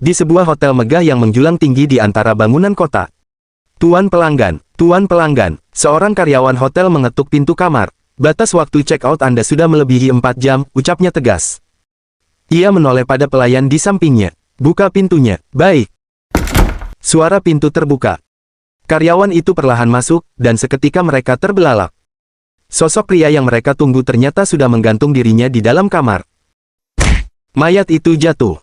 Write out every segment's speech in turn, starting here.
Di sebuah hotel megah yang menjulang tinggi di antara bangunan kota. Tuan pelanggan, seorang karyawan hotel mengetuk pintu kamar. Batas waktu check-out Anda sudah melebihi 4 jam, ucapnya tegas. Ia menoleh pada pelayan di sampingnya. Buka pintunya, baik. Suara pintu terbuka. Karyawan itu perlahan masuk, dan seketika mereka terbelalak. Sosok pria yang mereka tunggu ternyata sudah menggantung dirinya di dalam kamar. Mayat itu jatuh.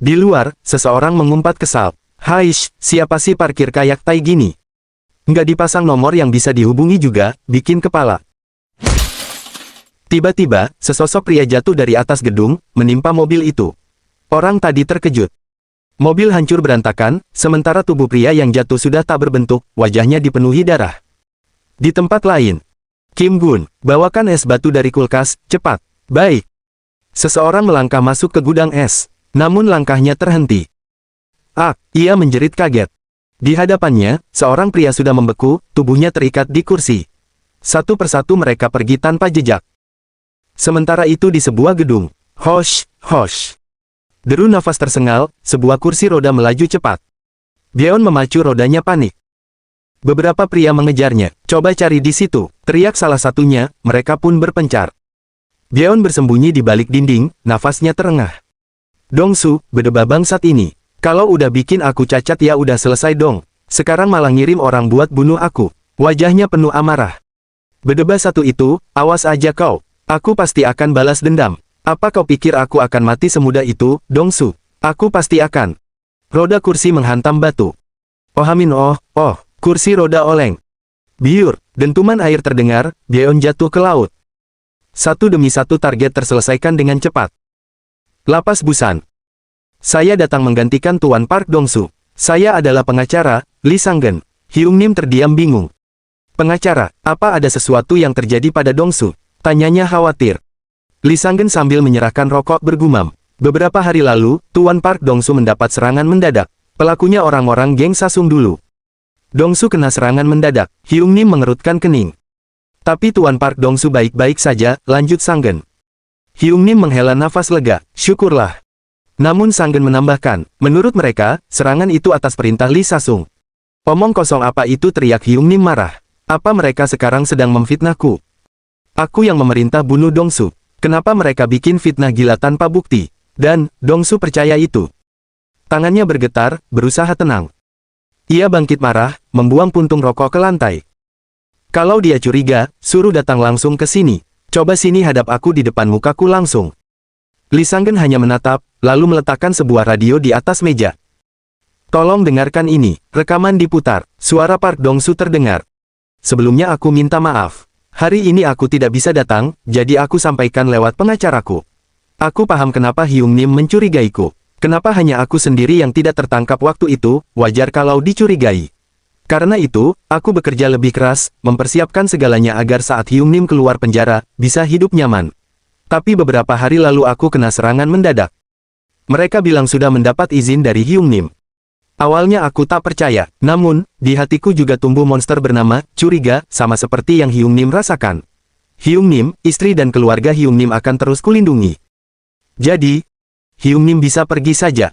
Di luar, seseorang mengumpat kesal. Haish, siapa sih parkir kayak tai gini? Nggak dipasang nomor yang bisa dihubungi juga, bikin kepala. Tiba-tiba, sesosok pria jatuh dari atas gedung, menimpa mobil itu. Orang tadi terkejut. Mobil hancur berantakan, sementara tubuh pria yang jatuh sudah tak berbentuk, wajahnya dipenuhi darah. Di tempat lain, Kim Gun, bawakan es batu dari kulkas, cepat. Baik. Seseorang melangkah masuk ke gudang es. Namun langkahnya terhenti. Ia menjerit kaget. Di hadapannya, seorang pria sudah membeku, tubuhnya terikat di kursi. Satu persatu mereka pergi tanpa jejak. Sementara itu di sebuah gedung. Hosh, hosh. Deru nafas tersengal, sebuah kursi roda melaju cepat. Byeon memacu rodanya panik. Beberapa pria mengejarnya. Coba cari di situ, teriak salah satunya, mereka pun berpencar. Byeon bersembunyi di balik dinding, nafasnya terengah. Dongsu, bedebah bangsat ini. Kalau udah bikin aku cacat ya udah selesai dong. Sekarang malah ngirim orang buat bunuh aku. Wajahnya penuh amarah. Bedebah satu itu, awas aja kau. Aku pasti akan balas dendam. Apa kau pikir aku akan mati semudah itu, Dongsu? Aku pasti akan. Roda kursi menghantam batu. Kursi roda oleng. Biur, dentuman air terdengar, Byeon jatuh ke laut. Satu demi satu target terselesaikan dengan cepat. Lapas Busan. Saya datang menggantikan Tuan Park Dongsu. Saya adalah pengacara, Lee Sang-geun. Hyung Nim terdiam bingung. Pengacara, apa ada sesuatu yang terjadi pada Dongsu? Tanyanya khawatir. Lee Sang-geun sambil menyerahkan rokok bergumam. Beberapa hari lalu, Tuan Park Dongsu mendapat serangan mendadak. Pelakunya orang-orang geng Sasung dulu. Dongsu kena serangan mendadak. Hyung Nim mengerutkan kening. Tapi Tuan Park Dongsu baik-baik saja, lanjut Sang-geun. Hyung Nim menghela nafas lega, syukurlah. Namun Sang-geun menambahkan, menurut mereka, serangan itu atas perintah Lee Sasung. Omong kosong apa itu, teriak Hyung Nim marah. Apa mereka sekarang sedang memfitnahku? Aku yang memerintah bunuh Dongsu. Kenapa mereka bikin fitnah gila tanpa bukti? Dan, Dongsu percaya itu. Tangannya bergetar, berusaha tenang. Ia bangkit marah, membuang puntung rokok ke lantai. Kalau dia curiga, suruh datang langsung ke sini. Coba sini hadap aku di depan mukaku langsung. Lee Sang-geun hanya menatap, lalu meletakkan sebuah radio di atas meja. Tolong dengarkan ini, rekaman diputar, suara Park Dongsu terdengar. Sebelumnya aku minta maaf. Hari ini aku tidak bisa datang, jadi aku sampaikan lewat pengacaraku. Aku paham kenapa Hyung Nim mencurigaiku. Kenapa hanya aku sendiri yang tidak tertangkap waktu itu, wajar kalau dicurigai. Karena itu, aku bekerja lebih keras, mempersiapkan segalanya agar saat Hyung Nim keluar penjara, bisa hidup nyaman. Tapi beberapa hari lalu aku kena serangan mendadak. Mereka bilang sudah mendapat izin dari Hyung Nim. Awalnya aku tak percaya, namun, di hatiku juga tumbuh monster bernama curiga, sama seperti yang Hyung Nim rasakan. Hyung Nim, istri dan keluarga Hyung Nim akan terus kulindungi. Jadi, Hyung Nim bisa pergi saja.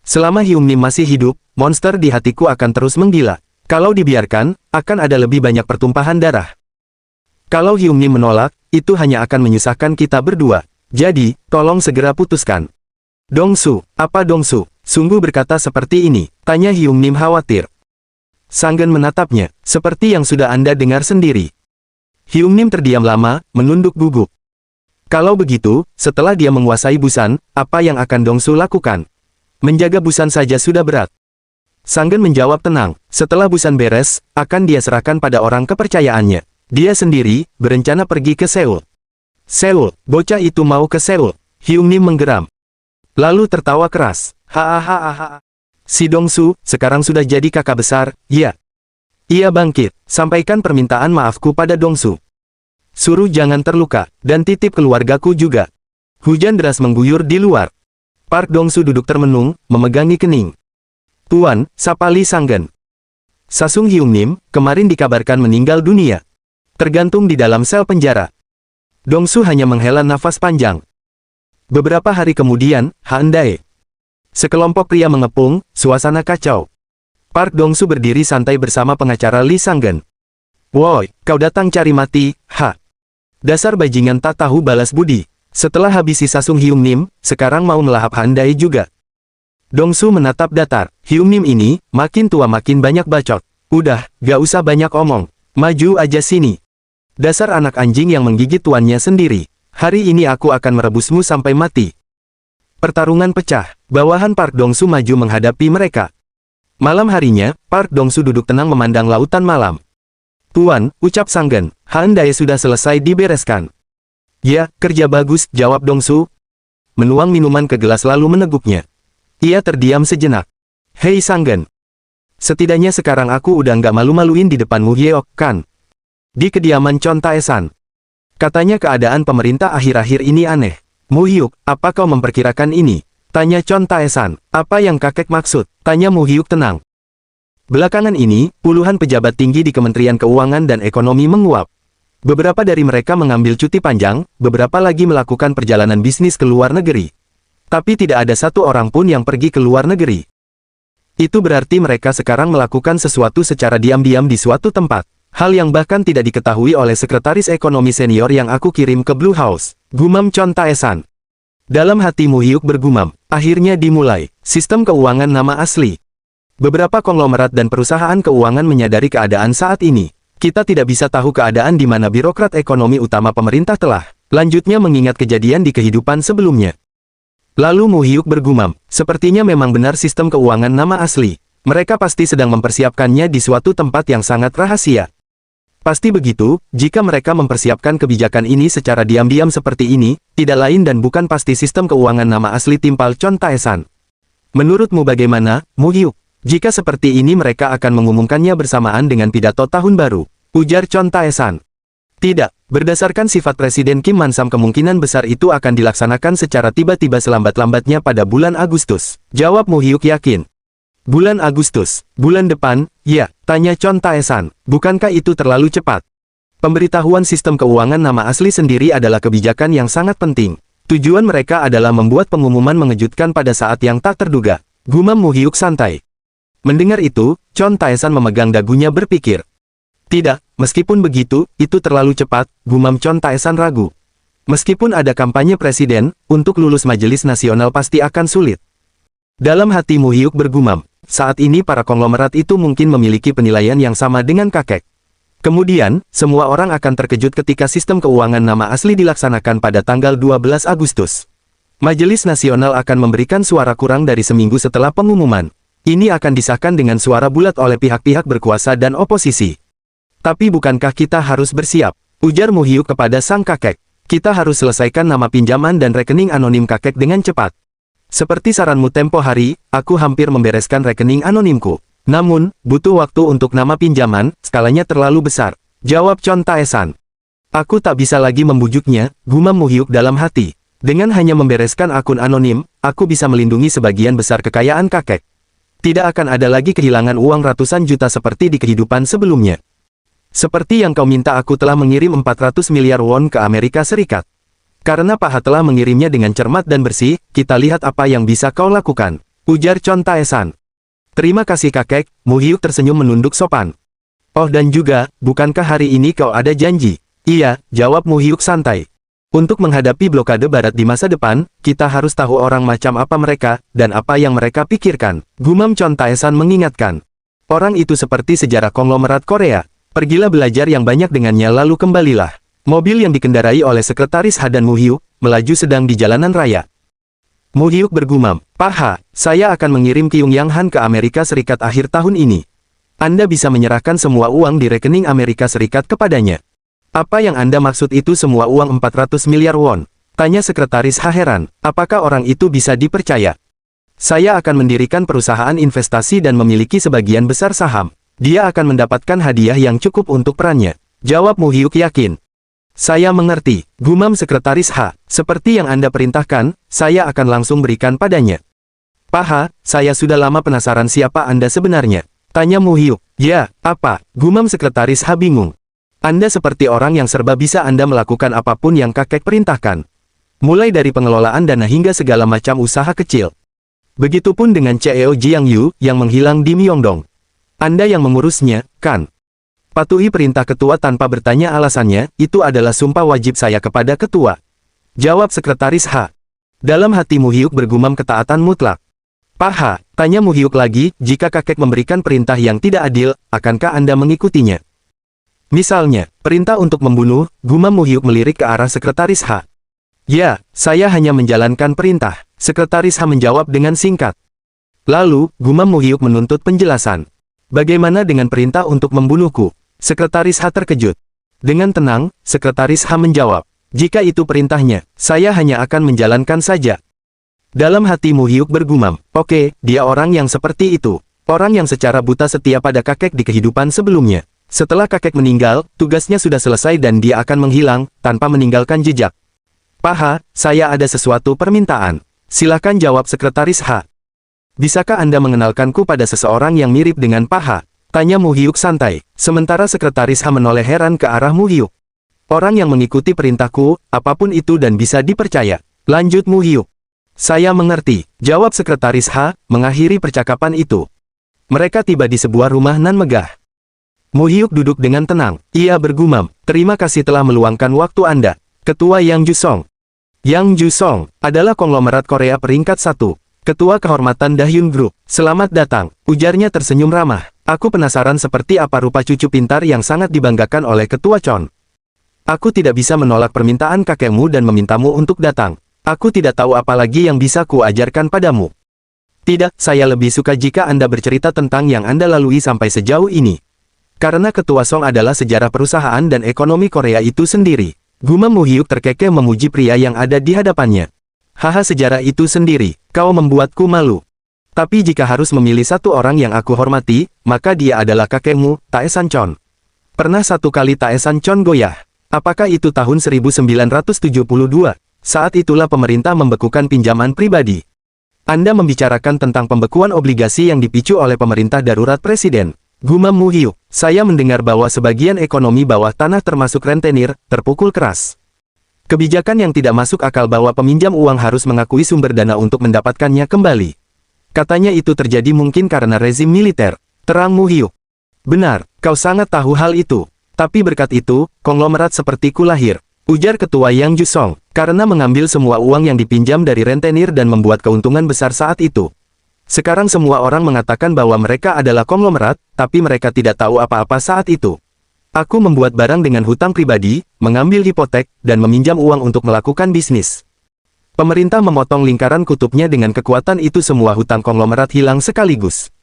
Selama Hyung Nim masih hidup, monster di hatiku akan terus menggila. Kalau dibiarkan, akan ada lebih banyak pertumpahan darah. Kalau Hyung Nim menolak, itu hanya akan menyusahkan kita berdua. Jadi, tolong segera putuskan. Dongsu, apa Dongsu? Sungguh berkata seperti ini? Tanya Hyung Nim khawatir. Sang-geun menatapnya, seperti yang sudah Anda dengar sendiri. Hyung Nim terdiam lama, menunduk gugup. Kalau begitu, setelah dia menguasai Busan, apa yang akan Dongsu lakukan? Menjaga Busan saja sudah berat. Sang-geun menjawab tenang, setelah Busan beres, akan dia serahkan pada orang kepercayaannya. Dia sendiri, berencana pergi ke Seoul. Seoul, bocah itu mau ke Seoul. Hyung Nim menggeram. Lalu tertawa keras. Hahaha. Si Dongsu, sekarang sudah jadi kakak besar, ya. Ia bangkit, sampaikan permintaan maafku pada Dongsu. Suruh jangan terluka, dan titip keluargaku juga. Hujan deras mengguyur di luar. Park Dongsu duduk termenung, memegangi kening. Tuan, sapa Lee Sang-geun. Sasung Hyung Nim, kemarin dikabarkan meninggal dunia. Tergantung di dalam sel penjara. Dongsu hanya menghela nafas panjang. Beberapa hari kemudian, Handae. Sekelompok pria mengepung, suasana kacau. Park Dong-su berdiri santai bersama pengacara Lee Sang-gen. Woi, kau datang cari mati, ha? Dasar bajingan tak tahu balas budi. Setelah habisi Sasung Hyung Nim, sekarang mau melahap Handai juga. Dong-su menatap datar. Hyung Nim ini, makin tua makin banyak bacot. Udah, gak usah banyak omong. Maju aja sini. Dasar anak anjing yang menggigit tuannya sendiri. Hari ini aku akan merebusmu sampai mati. Pertarungan pecah. Bawahan Park Dong-su maju menghadapi mereka. Malam harinya, Park Dong-su duduk tenang memandang lautan malam. Tuan, ucap Sang-gen, Handai sudah selesai dibereskan. Ya, kerja bagus, jawab Dong-su. Menuang minuman ke gelas lalu meneguknya. Ia terdiam sejenak. Hei Sang-gen. Setidaknya sekarang aku udah nggak malu-maluin di depanmu Hyeok, kan? Di kediaman Chon Tae-san. Katanya keadaan pemerintah akhir-akhir ini aneh. Mu Hyuk, apa kau memperkirakan ini? Tanya Chon Tae-san. Apa yang kakek maksud? Tanya Mu Hyuk tenang. Belakangan ini, puluhan pejabat tinggi di Kementerian Keuangan dan Ekonomi menguap. Beberapa dari mereka mengambil cuti panjang, beberapa lagi melakukan perjalanan bisnis ke luar negeri. Tapi tidak ada satu orang pun yang pergi ke luar negeri. Itu berarti mereka sekarang melakukan sesuatu secara diam-diam di suatu tempat. Hal yang bahkan tidak diketahui oleh sekretaris ekonomi senior yang aku kirim ke Blue House. Gumam Chon Tae-san. Dalam hati Mu Hyuk bergumam. Akhirnya dimulai. Sistem keuangan nama asli. Beberapa konglomerat dan perusahaan keuangan menyadari keadaan saat ini. Kita tidak bisa tahu keadaan di mana birokrat ekonomi utama pemerintah telah. Lanjutnya mengingat kejadian di kehidupan sebelumnya. Lalu Mu Hyuk bergumam. Sepertinya memang benar sistem keuangan nama asli. Mereka pasti sedang mempersiapkannya di suatu tempat yang sangat rahasia. Pasti begitu, jika mereka mempersiapkan kebijakan ini secara diam-diam seperti ini, tidak lain dan bukan pasti sistem keuangan nama asli timpal Chon Tae-san. Menurutmu bagaimana, Mu Hyuk? Jika seperti ini mereka akan mengumumkannya bersamaan dengan pidato tahun baru, ujar Chon Tae-san. Tidak, berdasarkan sifat Presiden Kim Man-sam kemungkinan besar itu akan dilaksanakan secara tiba-tiba selambat-lambatnya pada bulan Agustus, jawab Mu Hyuk yakin. Bulan Agustus, bulan depan, ya, tanya Chon Tae-san, bukankah itu terlalu cepat? Pemberitahuan sistem keuangan nama asli sendiri adalah kebijakan yang sangat penting. Tujuan mereka adalah membuat pengumuman mengejutkan pada saat yang tak terduga. Gumam Mu Hyuk santai. Mendengar itu, Chon Tae-san memegang dagunya berpikir. Tidak, meskipun begitu, itu terlalu cepat, gumam Chon Tae-san ragu. Meskipun ada kampanye presiden, untuk lulus Majelis Nasional pasti akan sulit. Dalam hati Mu Hyuk bergumam. Saat ini para konglomerat itu mungkin memiliki penilaian yang sama dengan kakek. Kemudian, semua orang akan terkejut ketika sistem keuangan nama asli dilaksanakan pada tanggal 12 Agustus. Majelis Nasional akan memberikan suara kurang dari seminggu setelah pengumuman. Ini akan disahkan dengan suara bulat oleh pihak-pihak berkuasa dan oposisi. Tapi bukankah kita harus bersiap? Ujar Mu Hyuk kepada sang kakek. Kita harus selesaikan nama pinjaman dan rekening anonim kakek dengan cepat. Seperti saranmu tempo hari, aku hampir membereskan rekening anonimku. Namun, butuh waktu untuk nama pinjaman, skalanya terlalu besar. Jawab Chon Tae-san. Aku tak bisa lagi membujuknya, gumam Mu Hyuk dalam hati. Dengan hanya membereskan akun anonim, aku bisa melindungi sebagian besar kekayaan kakek. Tidak akan ada lagi kehilangan uang ratusan juta seperti di kehidupan sebelumnya. Seperti yang kau minta aku telah mengirim 400 miliar won ke Amerika Serikat. Karena Paha telah mengirimnya dengan cermat dan bersih, kita lihat apa yang bisa kau lakukan. Ujar Chon Tae-san. Terima kasih kakek, Mu Hyuk tersenyum menunduk sopan. Oh dan juga, bukankah hari ini kau ada janji? Iya, jawab Mu Hyuk santai. Untuk menghadapi blokade barat di masa depan, kita harus tahu orang macam apa mereka, dan apa yang mereka pikirkan. Gumam Chon Tae-san mengingatkan. Orang itu seperti sejarah konglomerat Korea. Pergilah belajar yang banyak dengannya lalu kembalilah. Mobil yang dikendarai oleh Sekretaris Ha dan Mu Hyuk, melaju sedang di jalanan raya. Mu Hyuk bergumam, Paha, saya akan mengirim Kyung Yang Han ke Amerika Serikat akhir tahun ini. Anda bisa menyerahkan semua uang di rekening Amerika Serikat kepadanya. Apa yang Anda maksud itu semua uang 400 miliar won? Tanya Sekretaris Ha heran, apakah orang itu bisa dipercaya? Saya akan mendirikan perusahaan investasi dan memiliki sebagian besar saham. Dia akan mendapatkan hadiah yang cukup untuk perannya. Jawab Mu Hyuk yakin. Saya mengerti, gumam Sekretaris Ha. Seperti yang Anda perintahkan, saya akan langsung berikan padanya. Paha, saya sudah lama penasaran siapa Anda sebenarnya. Tanya Mu Hyuk. Ya, apa? Gumam Sekretaris Ha bingung. Anda seperti orang yang serba bisa Anda melakukan apapun yang kakek perintahkan. Mulai dari pengelolaan dana hingga segala macam usaha kecil. Begitupun dengan CEO Jiang Yu yang menghilang di Myeongdong. Anda yang mengurusnya, kan? Patuhi perintah ketua tanpa bertanya alasannya, itu adalah sumpah wajib saya kepada ketua. Jawab Sekretaris H. Dalam hati Mu Hyuk bergumam ketaatan mutlak. Pak H, tanya Mu Hyuk lagi, jika kakek memberikan perintah yang tidak adil, akankah Anda mengikutinya? Misalnya, perintah untuk membunuh, gumam Mu Hyuk melirik ke arah Sekretaris H. Ya, saya hanya menjalankan perintah, Sekretaris H menjawab dengan singkat. Lalu, gumam Mu Hyuk menuntut penjelasan. Bagaimana dengan perintah untuk membunuhku? Sekretaris H terkejut. Dengan tenang, Sekretaris H menjawab. Jika itu perintahnya, saya hanya akan menjalankan saja. Dalam hati Mu Hyuk bergumam, oke, dia orang yang seperti itu. Orang yang secara buta setia pada kakek di kehidupan sebelumnya. Setelah kakek meninggal, tugasnya sudah selesai dan dia akan menghilang, tanpa meninggalkan jejak. Pak H, saya ada sesuatu permintaan. Silakan jawab Sekretaris H. Bisakah Anda mengenalkanku pada seseorang yang mirip dengan Pak H? Tanya Mu Hyuk santai, sementara Sekretaris H menoleh heran ke arah Mu Hyuk. Orang yang mengikuti perintahku, apapun itu dan bisa dipercaya. Lanjut Mu Hyuk. Saya mengerti, jawab Sekretaris H, mengakhiri percakapan itu. Mereka tiba di sebuah rumah nan megah. Mu Hyuk duduk dengan tenang, ia bergumam, terima kasih telah meluangkan waktu Anda. Ketua Yang Jusong. Yang Jusong adalah konglomerat Korea peringkat 1. Ketua Kehormatan Dahyun Group. Selamat datang, ujarnya tersenyum ramah. Aku penasaran seperti apa rupa cucu pintar yang sangat dibanggakan oleh Ketua Chon. Aku tidak bisa menolak permintaan kakekmu dan memintamu untuk datang. Aku tidak tahu apa lagi yang bisa kuajarkan padamu. Tidak, saya lebih suka jika Anda bercerita tentang yang Anda lalui sampai sejauh ini. Karena Ketua Song adalah sejarah perusahaan dan ekonomi Korea itu sendiri. Gumam Mu Hyuk terkekeh memuji pria yang ada di hadapannya. Haha, sejarah itu sendiri, kau membuatku malu. Tapi jika harus memilih satu orang yang aku hormati, maka dia adalah kakekmu, Taesan Chon. Pernah satu kali Taesan Chon goyah. Apakah itu tahun 1972? Saat itulah pemerintah membekukan pinjaman pribadi. Anda membicarakan tentang pembekuan obligasi yang dipicu oleh pemerintah darurat presiden. Gumam Mu Hyuk, saya mendengar bahwa sebagian ekonomi bawah tanah termasuk rentenir, terpukul keras. Kebijakan yang tidak masuk akal bahwa peminjam uang harus mengakui sumber dana untuk mendapatkannya kembali. Katanya itu terjadi mungkin karena rezim militer. Terang Mu Hyuk. Benar, kau sangat tahu hal itu. Tapi berkat itu, konglomerat sepertiku lahir. Ujar Ketua Yang Jusong, karena mengambil semua uang yang dipinjam dari rentenir dan membuat keuntungan besar saat itu. Sekarang semua orang mengatakan bahwa mereka adalah konglomerat, tapi mereka tidak tahu apa-apa saat itu. Aku membuat barang dengan hutang pribadi, mengambil hipotek, dan meminjam uang untuk melakukan bisnis. Pemerintah memotong lingkaran kutubnya dengan kekuatan itu semua hutang konglomerat hilang sekaligus.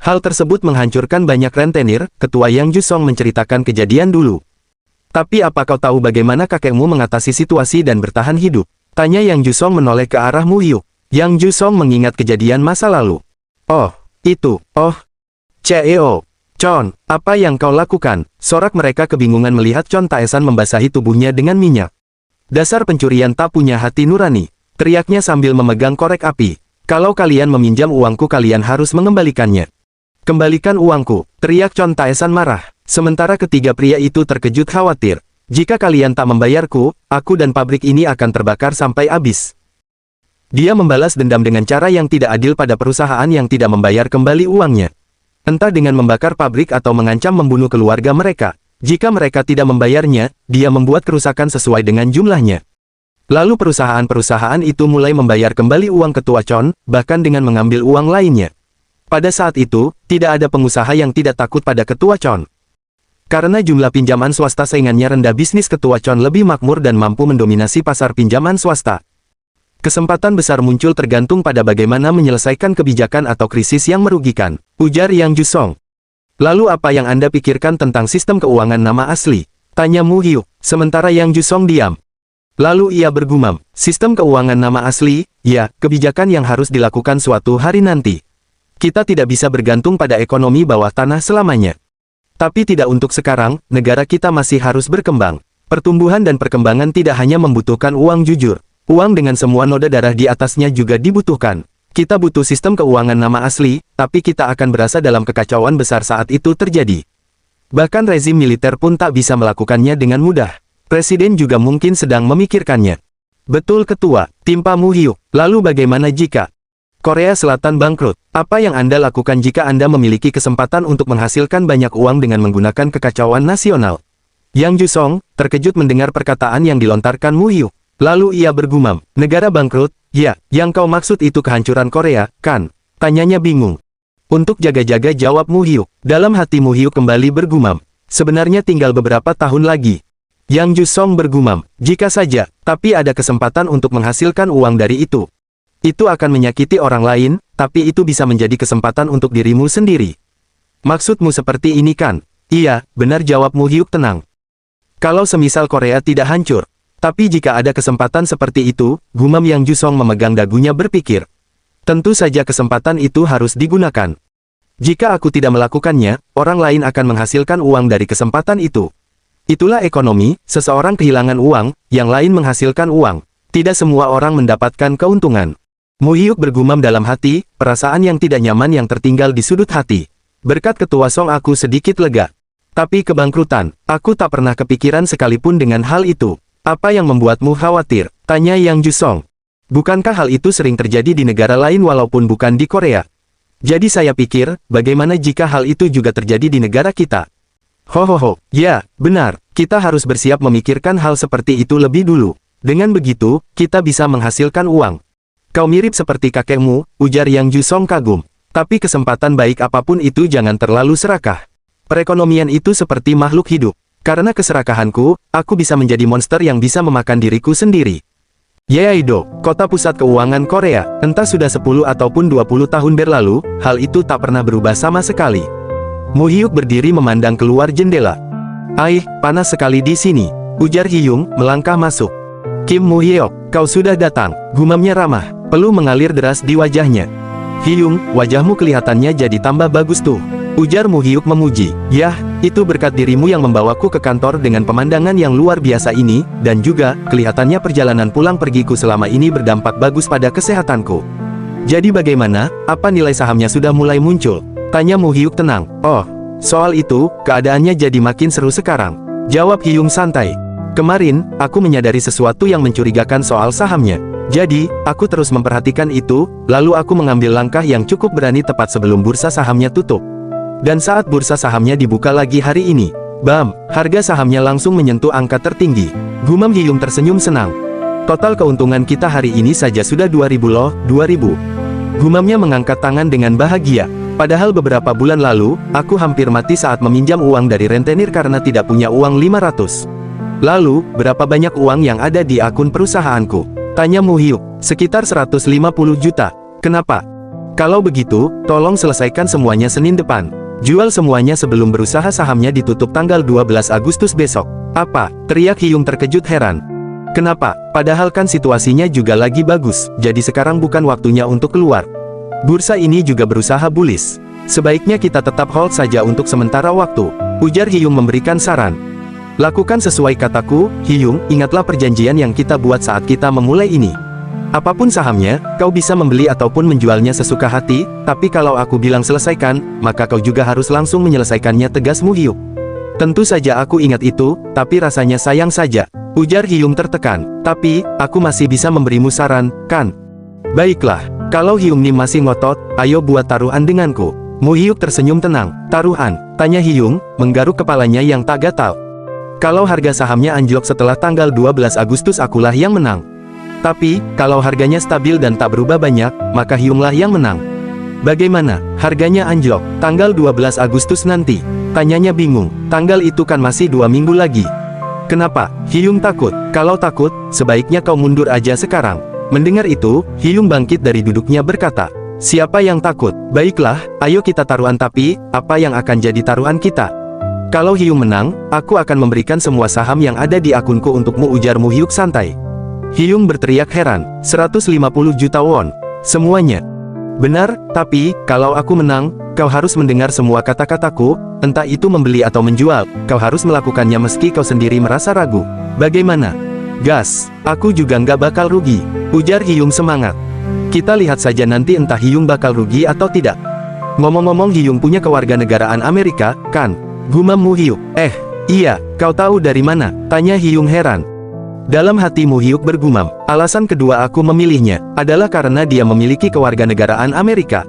Hal tersebut menghancurkan banyak rentenir, Ketua Yang Jusong menceritakan kejadian dulu. Tapi apa kau tahu bagaimana kakekmu mengatasi situasi dan bertahan hidup? Tanya Yang Jusong menoleh ke arah Mu Hyuk. Yang Jusong mengingat kejadian masa lalu. Oh, itu, CEO. Chon, apa yang kau lakukan? Sorak mereka kebingungan melihat Chon Taesan membasahi tubuhnya dengan minyak. Dasar pencurian tak punya hati nurani. Teriaknya sambil memegang korek api. Kalau kalian meminjam uangku kalian harus mengembalikannya. Kembalikan uangku, teriak Chon Taesan marah. Sementara ketiga pria itu terkejut khawatir. Jika kalian tak membayarku, aku dan pabrik ini akan terbakar sampai habis. Dia membalas dendam dengan cara yang tidak adil pada perusahaan yang tidak membayar kembali uangnya. Entah dengan membakar pabrik atau mengancam membunuh keluarga mereka. Jika mereka tidak membayarnya, dia membuat kerusakan sesuai dengan jumlahnya. Lalu perusahaan-perusahaan itu mulai membayar kembali uang Ketua Chon, bahkan dengan mengambil uang lainnya. Pada saat itu, tidak ada pengusaha yang tidak takut pada Ketua Chon. Karena jumlah pinjaman swasta saingannya rendah, bisnis Ketua Chon lebih makmur dan mampu mendominasi pasar pinjaman swasta. Kesempatan besar muncul tergantung pada bagaimana menyelesaikan kebijakan atau krisis yang merugikan, ujar Yang Jusong. Lalu apa yang Anda pikirkan tentang sistem keuangan nama asli? Tanya Mu Hyuk, sementara Yang Jusong diam. Lalu ia bergumam, sistem keuangan nama asli, ya, kebijakan yang harus dilakukan suatu hari nanti. Kita tidak bisa bergantung pada ekonomi bawah tanah selamanya. Tapi tidak untuk sekarang, negara kita masih harus berkembang. Pertumbuhan dan perkembangan tidak hanya membutuhkan uang jujur. Uang dengan semua noda darah di atasnya juga dibutuhkan. Kita butuh sistem keuangan nama asli, tapi kita akan berasa dalam kekacauan besar saat itu terjadi. Bahkan rezim militer pun tak bisa melakukannya dengan mudah. Presiden juga mungkin sedang memikirkannya. Betul Ketua, timpa Mu Hyuk. Lalu bagaimana jika? Korea Selatan bangkrut. Apa yang Anda lakukan jika Anda memiliki kesempatan untuk menghasilkan banyak uang dengan menggunakan kekacauan nasional? Yang Jusong terkejut mendengar perkataan yang dilontarkan Mu Hyuk. Lalu ia bergumam, negara bangkrut? Ya, yang kau maksud itu kehancuran Korea, kan? Tanyanya bingung. Untuk jaga-jaga jawab Mu Hyuk. Dalam hati Mu Hyuk kembali bergumam. Sebenarnya tinggal beberapa tahun lagi. Yang Jusong bergumam, jika saja, tapi ada kesempatan untuk menghasilkan uang dari itu. Itu akan menyakiti orang lain, tapi itu bisa menjadi kesempatan untuk dirimu sendiri. Maksudmu seperti ini kan? Iya, benar jawab Mu Hyuk tenang. Kalau semisal Korea tidak hancur. Tapi jika ada kesempatan seperti itu, gumam Yang Jusong memegang dagunya berpikir. Tentu saja kesempatan itu harus digunakan. Jika aku tidak melakukannya, orang lain akan menghasilkan uang dari kesempatan itu. Itulah ekonomi, seseorang kehilangan uang, yang lain menghasilkan uang. Tidak semua orang mendapatkan keuntungan. Mu Hyuk bergumam dalam hati, perasaan yang tidak nyaman yang tertinggal di sudut hati. Berkat ketua Song aku sedikit lega. Tapi kebangkrutan, aku tak pernah kepikiran sekalipun dengan hal itu. Apa yang membuatmu khawatir? Tanya Yang Jusong. Bukankah hal itu sering terjadi di negara lain walaupun bukan di Korea? Jadi saya pikir, bagaimana jika hal itu juga terjadi di negara kita? Hohoho, ya, benar, kita harus bersiap memikirkan hal seperti itu lebih dulu. Dengan begitu, kita bisa menghasilkan uang. Kau mirip seperti kakekmu, ujar Yang Jusong kagum. Tapi kesempatan baik apapun itu jangan terlalu serakah. Perekonomian itu seperti makhluk hidup. Karena keserakahanku, aku bisa menjadi monster yang bisa memakan diriku sendiri. Yeouido, kota pusat keuangan Korea, entah sudah 10 ataupun 20 tahun berlalu, hal itu tak pernah berubah sama sekali. Mu Hyuk berdiri memandang keluar jendela. Aih, panas sekali di sini, ujar Hyung, melangkah masuk. Kim Mu Hyuk, kau sudah datang, gumamnya ramah, peluh mengalir deras di wajahnya. Hyung, wajahmu kelihatannya jadi tambah bagus tuh. Ujar Mu Hyuk memuji. Yah, itu berkat dirimu yang membawaku ke kantor dengan pemandangan yang luar biasa ini, dan juga, kelihatannya perjalanan pulang pergiku selama ini berdampak bagus pada kesehatanku. Jadi bagaimana, apa nilai sahamnya sudah mulai muncul? Tanya Mu Hyuk tenang. Oh, soal itu, keadaannya jadi makin seru sekarang. Jawab Hyung santai. Kemarin, aku menyadari sesuatu yang mencurigakan soal sahamnya. Jadi, aku terus memperhatikan itu, lalu aku mengambil langkah yang cukup berani tepat sebelum bursa sahamnya tutup. Dan saat bursa sahamnya dibuka lagi hari ini, bam, harga sahamnya langsung menyentuh angka tertinggi. Gumam Hyung tersenyum senang. Total keuntungan kita hari ini saja sudah 2.000 loh, 2.000. Gumamnya mengangkat tangan dengan bahagia. Padahal beberapa bulan lalu, aku hampir mati saat meminjam uang dari rentenir karena tidak punya uang 500. Lalu, berapa banyak uang yang ada di akun perusahaanku? Tanya Mu Hyuk. Sekitar 150 juta. Kenapa? Kalau begitu, tolong selesaikan semuanya Senin depan. Jual semuanya sebelum berusaha sahamnya ditutup tanggal 12 Agustus besok. Apa? Teriak Hyung terkejut heran. Kenapa? Padahal kan situasinya juga lagi bagus, jadi sekarang bukan waktunya untuk keluar. Bursa ini juga berusaha bullish. Sebaiknya kita tetap hold saja untuk sementara waktu, ujar Hyung memberikan saran. Lakukan sesuai kataku, Hyung, ingatlah perjanjian yang kita buat saat kita memulai ini. Apapun sahamnya, kau bisa membeli ataupun menjualnya sesuka hati, tapi kalau aku bilang selesaikan, maka kau juga harus langsung menyelesaikannya, tegas Mu Hyuk. Tentu saja aku ingat itu, tapi rasanya sayang saja, ujar Hyung tertekan. Tapi, aku masih bisa memberimu saran, kan? Baiklah, kalau Hyung Nim masih ngotot, ayo buat taruhan denganku. Mu Hyuk tersenyum tenang. Taruhan? Tanya Hyung, menggaruk kepalanya yang tak gatal. Kalau harga sahamnya anjlok setelah tanggal 12 Agustus akulah yang menang. Tapi, kalau harganya stabil dan tak berubah banyak, maka Hyunglah yang menang. Bagaimana, harganya anjlok, tanggal 12 Agustus nanti? Tanyanya bingung, tanggal itu kan masih 2 minggu lagi. Kenapa? Hyung takut. Kalau takut, sebaiknya kau mundur aja sekarang. Mendengar itu, Hyung bangkit dari duduknya berkata, siapa yang takut? Baiklah, ayo kita taruhan, tapi, apa yang akan jadi taruhan kita? Kalau Hyung menang, aku akan memberikan semua saham yang ada di akunku untukmu, ujar Mu Hyuk santai. Hyung berteriak heran, 150 juta won. Semuanya. Benar, tapi, kalau aku menang, kau harus mendengar semua kata-kataku, entah itu membeli atau menjual, kau harus melakukannya meski kau sendiri merasa ragu. Bagaimana? Gas, aku juga nggak bakal rugi, ujar Hyung semangat. Kita lihat saja nanti entah Hyung bakal rugi atau tidak. Ngomong-ngomong Hyung punya kewarganegaraan Amerika, kan? Gumam Mu Hyuk. Iya, kau tahu dari mana? Tanya Hyung heran. Dalam hati Mu Hyuk bergumam, alasan kedua aku memilihnya, adalah karena dia memiliki kewarganegaraan Amerika.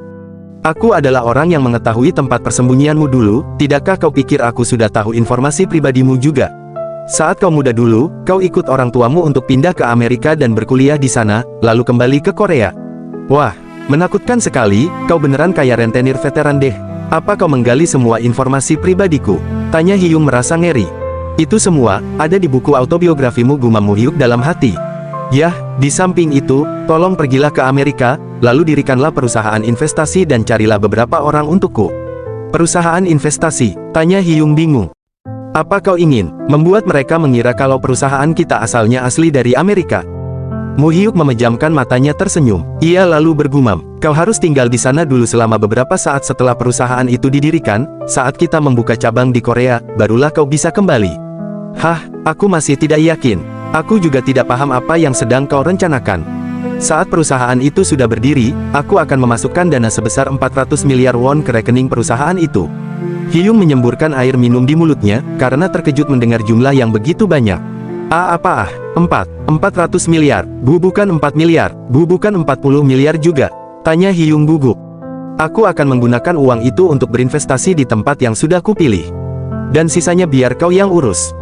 Aku adalah orang yang mengetahui tempat persembunyianmu dulu, tidakkah kau pikir aku sudah tahu informasi pribadimu juga? Saat kau muda dulu, kau ikut orang tuamu untuk pindah ke Amerika dan berkuliah di sana, lalu kembali ke Korea. Wah, menakutkan sekali, kau beneran kayak rentenir veteran deh. Apa kau menggali semua informasi pribadiku? Tanya Hyung merasa ngeri. Itu semua, ada di buku autobiografimu, gumam Mu Hyuk dalam hati. Yah, di samping itu, tolong pergilah ke Amerika, lalu dirikanlah perusahaan investasi dan carilah beberapa orang untukku. Perusahaan investasi? Tanya Hyung bingung. Apa kau ingin membuat mereka mengira kalau perusahaan kita asalnya asli dari Amerika? Mu Hyuk memejamkan matanya tersenyum. Ia lalu bergumam, kau harus tinggal di sana dulu selama beberapa saat setelah perusahaan itu didirikan, saat kita membuka cabang di Korea, barulah kau bisa kembali. Hah, aku masih tidak yakin. Aku juga tidak paham apa yang sedang kau rencanakan. Saat perusahaan itu sudah berdiri, aku akan memasukkan dana sebesar 400 miliar won ke rekening perusahaan itu. Hyung menyemburkan air minum di mulutnya, karena terkejut mendengar jumlah yang begitu banyak. 400 miliar, bukan 4 miliar, bukan 40 miliar juga. Tanya Hyung gugup. Aku akan menggunakan uang itu untuk berinvestasi di tempat yang sudah kupilih. Dan sisanya biar kau yang urus.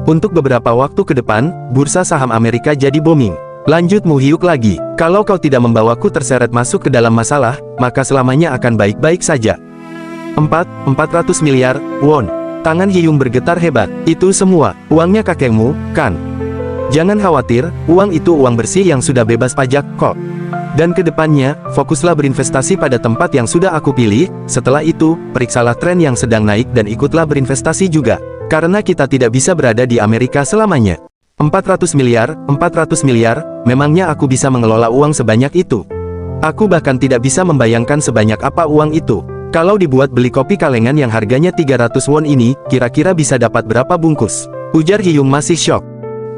Untuk beberapa waktu ke depan, bursa saham Amerika jadi booming. Lanjut Mu Hyuk lagi, kalau kau tidak membawaku terseret masuk ke dalam masalah, maka selamanya akan baik-baik saja. 400 miliar won. Tangan Hyung bergetar hebat. Itu semua, uangnya kakekmu, kan? Jangan khawatir, uang itu uang bersih yang sudah bebas pajak, kok. Dan kedepannya, fokuslah berinvestasi pada tempat yang sudah aku pilih, setelah itu, periksalah tren yang sedang naik dan ikutlah berinvestasi juga. Karena kita tidak bisa berada di Amerika selamanya. 400 miliar, memangnya aku bisa mengelola uang sebanyak itu? Aku bahkan tidak bisa membayangkan sebanyak apa uang itu. Kalau dibuat beli kopi kalengan yang harganya 300 won ini, kira-kira bisa dapat berapa bungkus? Ujar Hyung masih syok.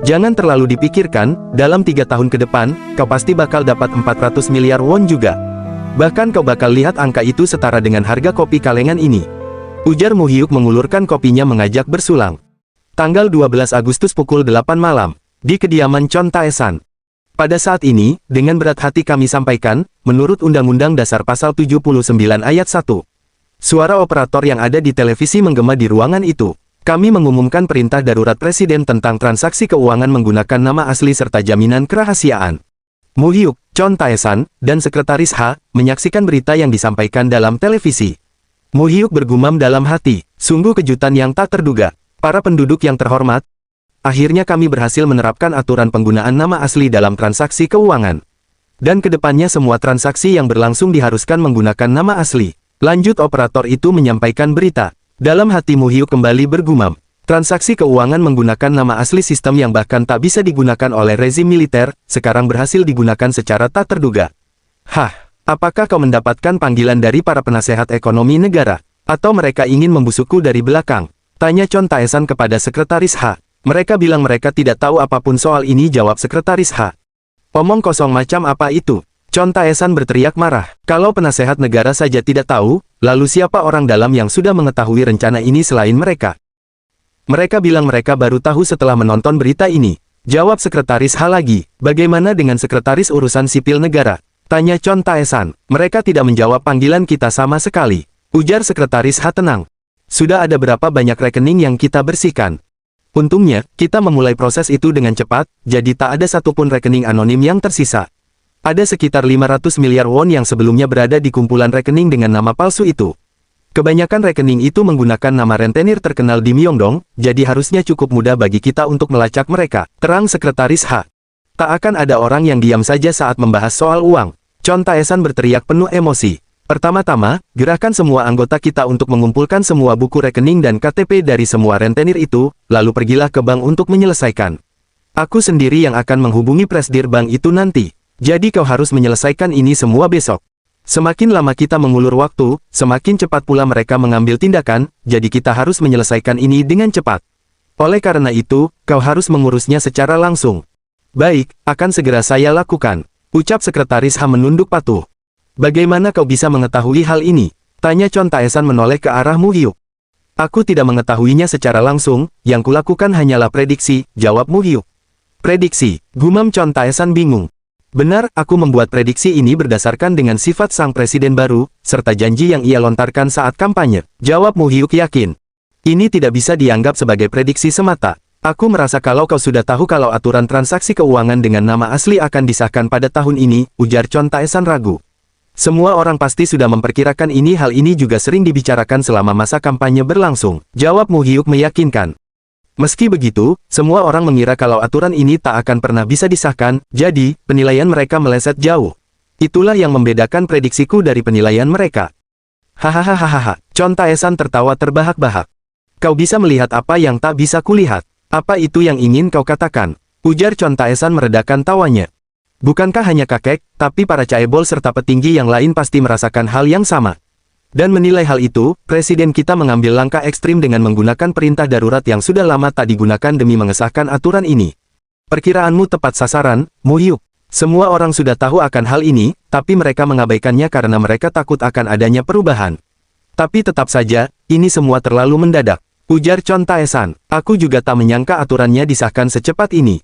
Jangan terlalu dipikirkan, dalam 3 tahun ke depan, kau pasti bakal dapat 400 miliar won juga. Bahkan kau bakal lihat angka itu setara dengan harga kopi kalengan ini. Ujar Mu Hyuk mengulurkan kopinya mengajak bersulang. Tanggal 12 Agustus pukul 8 malam, di kediaman Chon Tae-san. Pada saat ini, dengan berat hati kami sampaikan, menurut Undang-Undang Dasar Pasal 79 Ayat 1. Suara operator yang ada di televisi menggema di ruangan itu. Kami mengumumkan perintah darurat Presiden tentang transaksi keuangan menggunakan nama asli serta jaminan kerahasiaan. Mu Hyuk, Chon Tae-san, dan Sekretaris H, menyaksikan berita yang disampaikan dalam televisi. Mu Hyuk bergumam dalam hati, sungguh kejutan yang tak terduga. Para penduduk yang terhormat, akhirnya kami berhasil menerapkan aturan penggunaan nama asli dalam transaksi keuangan. Dan kedepannya semua transaksi yang berlangsung diharuskan menggunakan nama asli. Lanjut operator itu menyampaikan berita. Dalam hati Mu Hyuk kembali bergumam. Transaksi keuangan menggunakan nama asli sistem yang bahkan tak bisa digunakan oleh rezim militer, sekarang berhasil digunakan secara tak terduga. Hah, apakah kau mendapatkan panggilan dari para penasehat ekonomi negara? Atau mereka ingin membusukku dari belakang? Tanya Chon Tae-san kepada Sekretaris H. Mereka bilang mereka tidak tahu apapun soal ini, jawab Sekretaris H. Omong kosong macam apa itu? Chon Tae-san berteriak marah. Kalau penasehat negara saja tidak tahu, lalu siapa orang dalam yang sudah mengetahui rencana ini selain mereka? Mereka bilang mereka baru tahu setelah menonton berita ini. Jawab Sekretaris H lagi. Bagaimana dengan Sekretaris Urusan Sipil Negara? Tanya Chon Tae-san. Mereka tidak menjawab panggilan kita sama sekali. Ujar Sekretaris H tenang. Sudah ada berapa banyak rekening yang kita bersihkan? Untungnya, kita memulai proses itu dengan cepat, jadi tak ada satupun rekening anonim yang tersisa. Ada sekitar 500 miliar won yang sebelumnya berada di kumpulan rekening dengan nama palsu itu. Kebanyakan rekening itu menggunakan nama rentenir terkenal di Myeongdong, jadi harusnya cukup mudah bagi kita untuk melacak mereka, terang Sekretaris H. Tak akan ada orang yang diam saja saat membahas soal uang. Chon Tae-san berteriak penuh emosi. Pertama-tama, gerahkan semua anggota kita untuk mengumpulkan semua buku rekening dan KTP dari semua rentenir itu, lalu pergilah ke bank untuk menyelesaikan. Aku sendiri yang akan menghubungi presidir bank itu nanti. Jadi kau harus menyelesaikan ini semua besok. Semakin lama kita mengulur waktu, semakin cepat pula mereka mengambil tindakan, jadi kita harus menyelesaikan ini dengan cepat. Oleh karena itu, kau harus mengurusnya secara langsung. Baik, akan segera saya lakukan. Ucap Sekretaris H menunduk patuh. Bagaimana kau bisa mengetahui hal ini? Tanya Chon Tae-san menoleh ke arah Mu Hyuk. Aku tidak mengetahuinya secara langsung, yang kulakukan hanyalah prediksi, jawab Mu Hyuk. Prediksi, gumam Chon Taesan bingung. Benar, aku membuat prediksi ini berdasarkan dengan sifat sang presiden baru, serta janji yang ia lontarkan saat kampanye. Jawab Mu Hyuk yakin. Ini tidak bisa dianggap sebagai prediksi semata. Aku merasa kalau kau sudah tahu kalau aturan transaksi keuangan dengan nama asli akan disahkan pada tahun ini, ujar Chon Taesan ragu. Semua orang pasti sudah memperkirakan ini, hal ini juga sering dibicarakan selama masa kampanye berlangsung. Jawab Mu Hyuk meyakinkan. Meski begitu, semua orang mengira kalau aturan ini tak akan pernah bisa disahkan, jadi, penilaian mereka meleset jauh. Itulah yang membedakan prediksiku dari penilaian mereka. Hahaha, Chon Taesan tertawa terbahak-bahak. Kau bisa melihat apa yang tak bisa kulihat. Apa itu yang ingin kau katakan? Ujar Chon Taesan meredakan tawanya. Bukankah hanya kakek, tapi para caebol serta petinggi yang lain pasti merasakan hal yang sama. Dan menilai hal itu, presiden kita mengambil langkah ekstrim dengan menggunakan perintah darurat yang sudah lama tak digunakan demi mengesahkan aturan ini. Perkiraanmu tepat sasaran, Mu Hyuk. Semua orang sudah tahu akan hal ini, tapi mereka mengabaikannya karena mereka takut akan adanya perubahan. Tapi tetap saja, ini semua terlalu mendadak. Ujar Chon Taesan, aku juga tak menyangka aturannya disahkan secepat ini.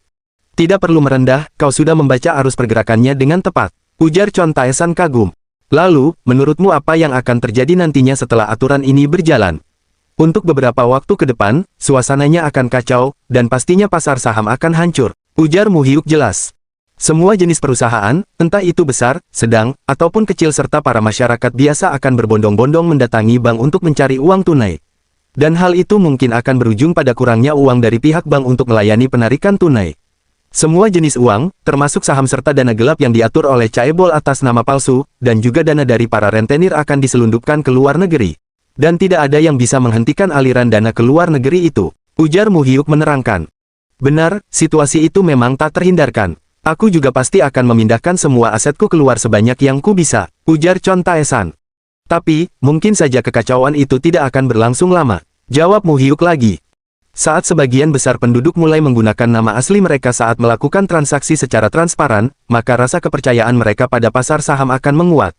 Tidak perlu merendah, kau sudah membaca arus pergerakannya dengan tepat. Ujar Chon Taesan kagum. Lalu, menurutmu apa yang akan terjadi nantinya setelah aturan ini berjalan? Untuk beberapa waktu ke depan, suasananya akan kacau, dan pastinya pasar saham akan hancur. Ujar Mu Hyuk jelas. Semua jenis perusahaan, entah itu besar, sedang, ataupun kecil serta para masyarakat biasa akan berbondong-bondong mendatangi bank untuk mencari uang tunai. Dan hal itu mungkin akan berujung pada kurangnya uang dari pihak bank untuk melayani penarikan tunai. Semua jenis uang, termasuk saham serta dana gelap yang diatur oleh caebol atas nama palsu, dan juga dana dari para rentenir akan diselundupkan ke luar negeri. Dan tidak ada yang bisa menghentikan aliran dana ke luar negeri itu. Ujar Mu Hyuk menerangkan. Benar, situasi itu memang tak terhindarkan. Aku juga pasti akan memindahkan semua asetku keluar sebanyak yang ku bisa. Ujar Chon Taesan. Tapi, mungkin saja kekacauan itu tidak akan berlangsung lama. Jawab Mu Hyuk lagi. Saat sebagian besar penduduk mulai menggunakan nama asli mereka saat melakukan transaksi secara transparan, maka rasa kepercayaan mereka pada pasar saham akan menguat.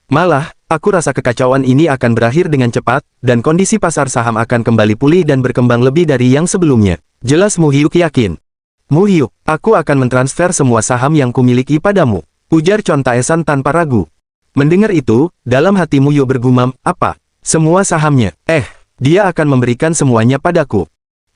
Malah, aku rasa kekacauan ini akan berakhir dengan cepat, dan kondisi pasar saham akan kembali pulih dan berkembang lebih dari yang sebelumnya. Jelas Mu Hyuk yakin. Mu Hyuk, aku akan mentransfer semua saham yang kumiliki padamu. Ujar Chon Taesan tanpa ragu. Mendengar itu, dalam hati Mu Hyuk bergumam, apa? Semua sahamnya? Dia akan memberikan semuanya padaku.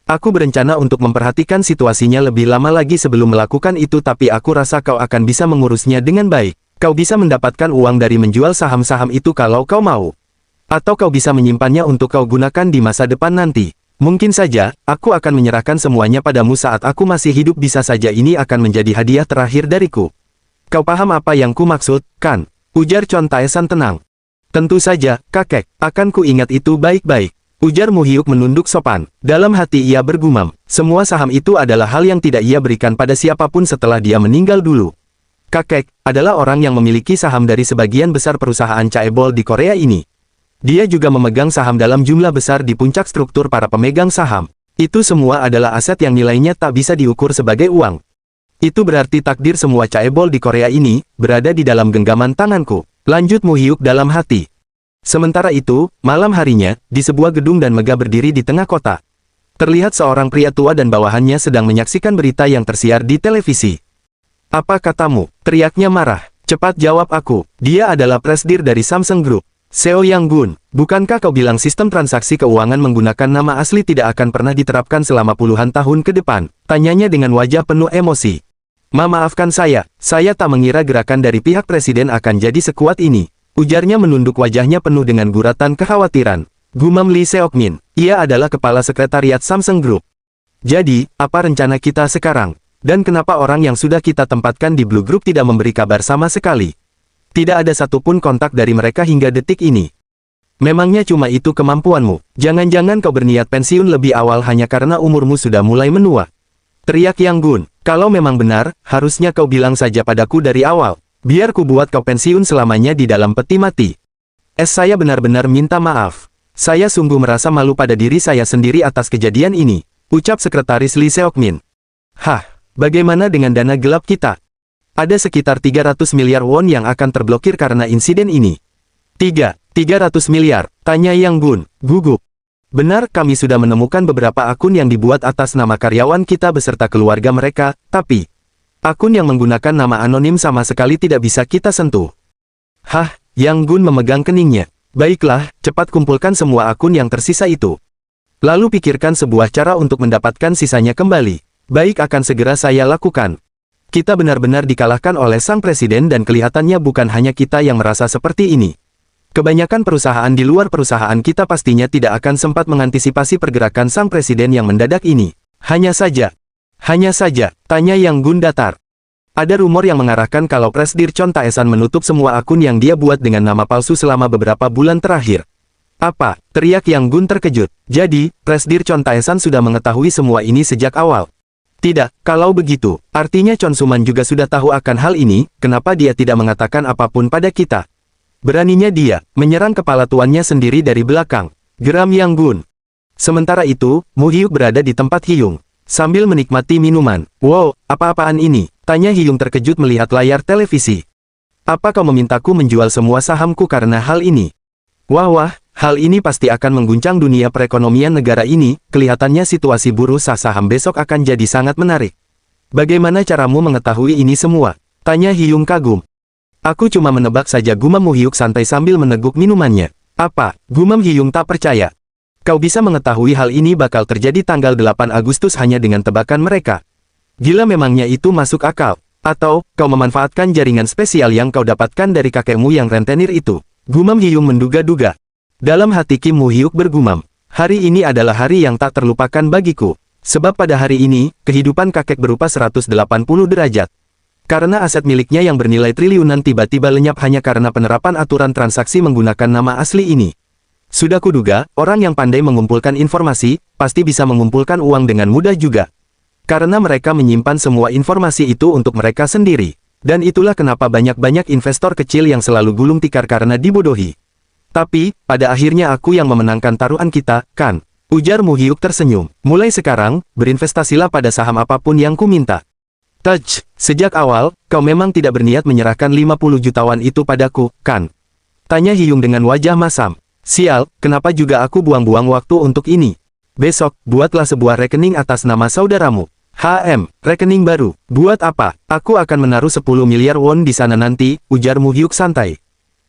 Aku berencana untuk memperhatikan situasinya lebih lama lagi sebelum melakukan itu, tapi aku rasa kau akan bisa mengurusnya dengan baik. Kau bisa mendapatkan uang dari menjual saham-saham itu kalau kau mau. Atau kau bisa menyimpannya untuk kau gunakan di masa depan nanti. Mungkin saja, aku akan menyerahkan semuanya padamu saat aku masih hidup, bisa saja ini akan menjadi hadiah terakhir dariku. Kau paham apa yang ku maksud, kan? Ujar Chon Taesan tenang. Tentu saja, kakek, akan ku ingat itu baik-baik. Ujar Mu Hyuk menunduk sopan. Dalam hati ia bergumam, semua saham itu adalah hal yang tidak ia berikan pada siapapun setelah dia meninggal dulu. Kakek adalah orang yang memiliki saham dari sebagian besar perusahaan caebol di Korea ini. Dia juga memegang saham dalam jumlah besar di puncak struktur para pemegang saham. Itu semua adalah aset yang nilainya tak bisa diukur sebagai uang. Itu berarti takdir semua caebol di Korea ini berada di dalam genggaman tanganku. Lanjut Mu Hyuk dalam hati. Sementara itu, malam harinya, di sebuah gedung dan megah berdiri di tengah kota. Terlihat seorang pria tua dan bawahannya sedang menyaksikan berita yang tersiar di televisi. Apa katamu? Teriaknya marah. Cepat jawab aku. Dia adalah presidir dari Samsung Group. Seo Yang Gun, bukankah kau bilang sistem transaksi keuangan menggunakan nama asli tidak akan pernah diterapkan selama puluhan tahun ke depan? Tanyanya dengan wajah penuh emosi. Maafkan saya tak mengira gerakan dari pihak presiden akan jadi sekuat ini. Ujarnya menunduk wajahnya penuh dengan guratan kekhawatiran. Gumam Lee Seok-min, ia adalah kepala sekretariat Samsung Group. Jadi, apa rencana kita sekarang? Dan kenapa orang yang sudah kita tempatkan di Blue Group tidak memberi kabar sama sekali? Tidak ada satupun kontak dari mereka hingga detik ini. Memangnya cuma itu kemampuanmu? Jangan-jangan kau berniat pensiun lebih awal hanya karena umurmu sudah mulai menua. Teriak Yang Gun, kalau memang benar, harusnya kau bilang saja padaku dari awal. Biar ku buat kau pensiun selamanya di dalam peti mati. Saya benar-benar minta maaf. Saya sungguh merasa malu pada diri saya sendiri atas kejadian ini. Ucap sekretaris Lee Seok-min. Bagaimana dengan dana gelap kita? Ada sekitar 300 miliar won yang akan terblokir karena insiden ini. 300 miliar, tanya Yang Gun, gugup. Benar, kami sudah menemukan beberapa akun yang dibuat atas nama karyawan kita beserta keluarga mereka, tapi akun yang menggunakan nama anonim sama sekali tidak bisa kita sentuh. Hah, Yang Gun memegang keningnya. Baiklah, cepat kumpulkan semua akun yang tersisa itu. Lalu pikirkan sebuah cara untuk mendapatkan sisanya kembali. Baik, akan segera saya lakukan. Kita benar-benar dikalahkan oleh sang presiden dan kelihatannya bukan hanya kita yang merasa seperti ini. Kebanyakan perusahaan di luar perusahaan kita pastinya tidak akan sempat mengantisipasi pergerakan sang presiden yang mendadak ini. Hanya saja, tanya Yang Gun datar. Ada rumor yang mengarahkan kalau Presdir Chon Taesan menutup semua akun yang dia buat dengan nama palsu selama beberapa bulan terakhir. Apa? Teriak Yang Gun terkejut. Jadi, Presdir Chon Taesan sudah mengetahui semua ini sejak awal. Tidak, kalau begitu, artinya Chon Suman juga sudah tahu akan hal ini, kenapa dia tidak mengatakan apapun pada kita? Beraninya dia menyerang kepala tuannya sendiri dari belakang. Geram Yang Gun. Sementara itu, Mu Hyuk berada di tempat Hyung, sambil menikmati minuman. Wow, apa-apaan ini? Tanya Hyung terkejut melihat layar televisi. Apa kau memintaku menjual semua sahamku karena hal ini? Wah, hal ini pasti akan mengguncang dunia perekonomian negara ini, kelihatannya situasi bursa saham besok akan jadi sangat menarik. Bagaimana caramu mengetahui ini semua? Tanya Hyung kagum. Aku cuma menebak saja, gumam Mu Hyuk santai sambil meneguk minumannya. Apa? Gumam Hyung tak percaya. Kau bisa mengetahui hal ini bakal terjadi tanggal 8 Agustus hanya dengan tebakan mereka. Gila, memangnya itu masuk akal? Atau, kau memanfaatkan jaringan spesial yang kau dapatkan dari kakekmu yang rentenir itu? Gumam Hyung menduga-duga. Dalam hati Kim Mu Hyuk bergumam. Hari ini adalah hari yang tak terlupakan bagiku. Sebab pada hari ini, kehidupan kakek berupa 180 derajat. Karena aset miliknya yang bernilai triliunan tiba-tiba lenyap hanya karena penerapan aturan transaksi menggunakan nama asli ini. Sudah kuduga, orang yang pandai mengumpulkan informasi, pasti bisa mengumpulkan uang dengan mudah juga. Karena mereka menyimpan semua informasi itu untuk mereka sendiri. Dan itulah kenapa banyak-banyak investor kecil yang selalu gulung tikar karena dibodohi. Tapi, pada akhirnya aku yang memenangkan taruhan kita, kan? Ujar Mu Hyuk tersenyum. Mulai sekarang, berinvestasilah pada saham apapun yang kuminta. Touch, sejak awal, kau memang tidak berniat menyerahkan 50 jutawan itu padaku, kan? Tanya Hyung dengan wajah masam. Sial, kenapa juga aku buang-buang waktu untuk ini? Besok, buatlah sebuah rekening atas nama saudaramu. Rekening baru. Buat apa? Aku akan menaruh 10 miliar won di sana nanti, ujar Mu Hyuk santai.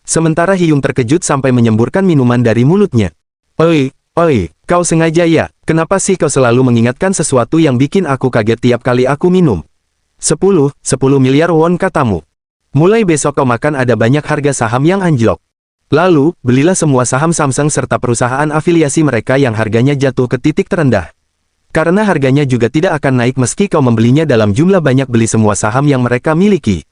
Sementara Hyung terkejut sampai menyemburkan minuman dari mulutnya. Oi, kau sengaja ya? Kenapa sih kau selalu mengingatkan sesuatu yang bikin aku kaget tiap kali aku minum? 10 miliar won katamu. Mulai besok kau makan ada banyak harga saham yang anjlok. Lalu, belilah semua saham Samsung serta perusahaan afiliasi mereka yang harganya jatuh ke titik terendah. Karena harganya juga tidak akan naik meski kau membelinya dalam jumlah banyak, beli semua saham yang mereka miliki.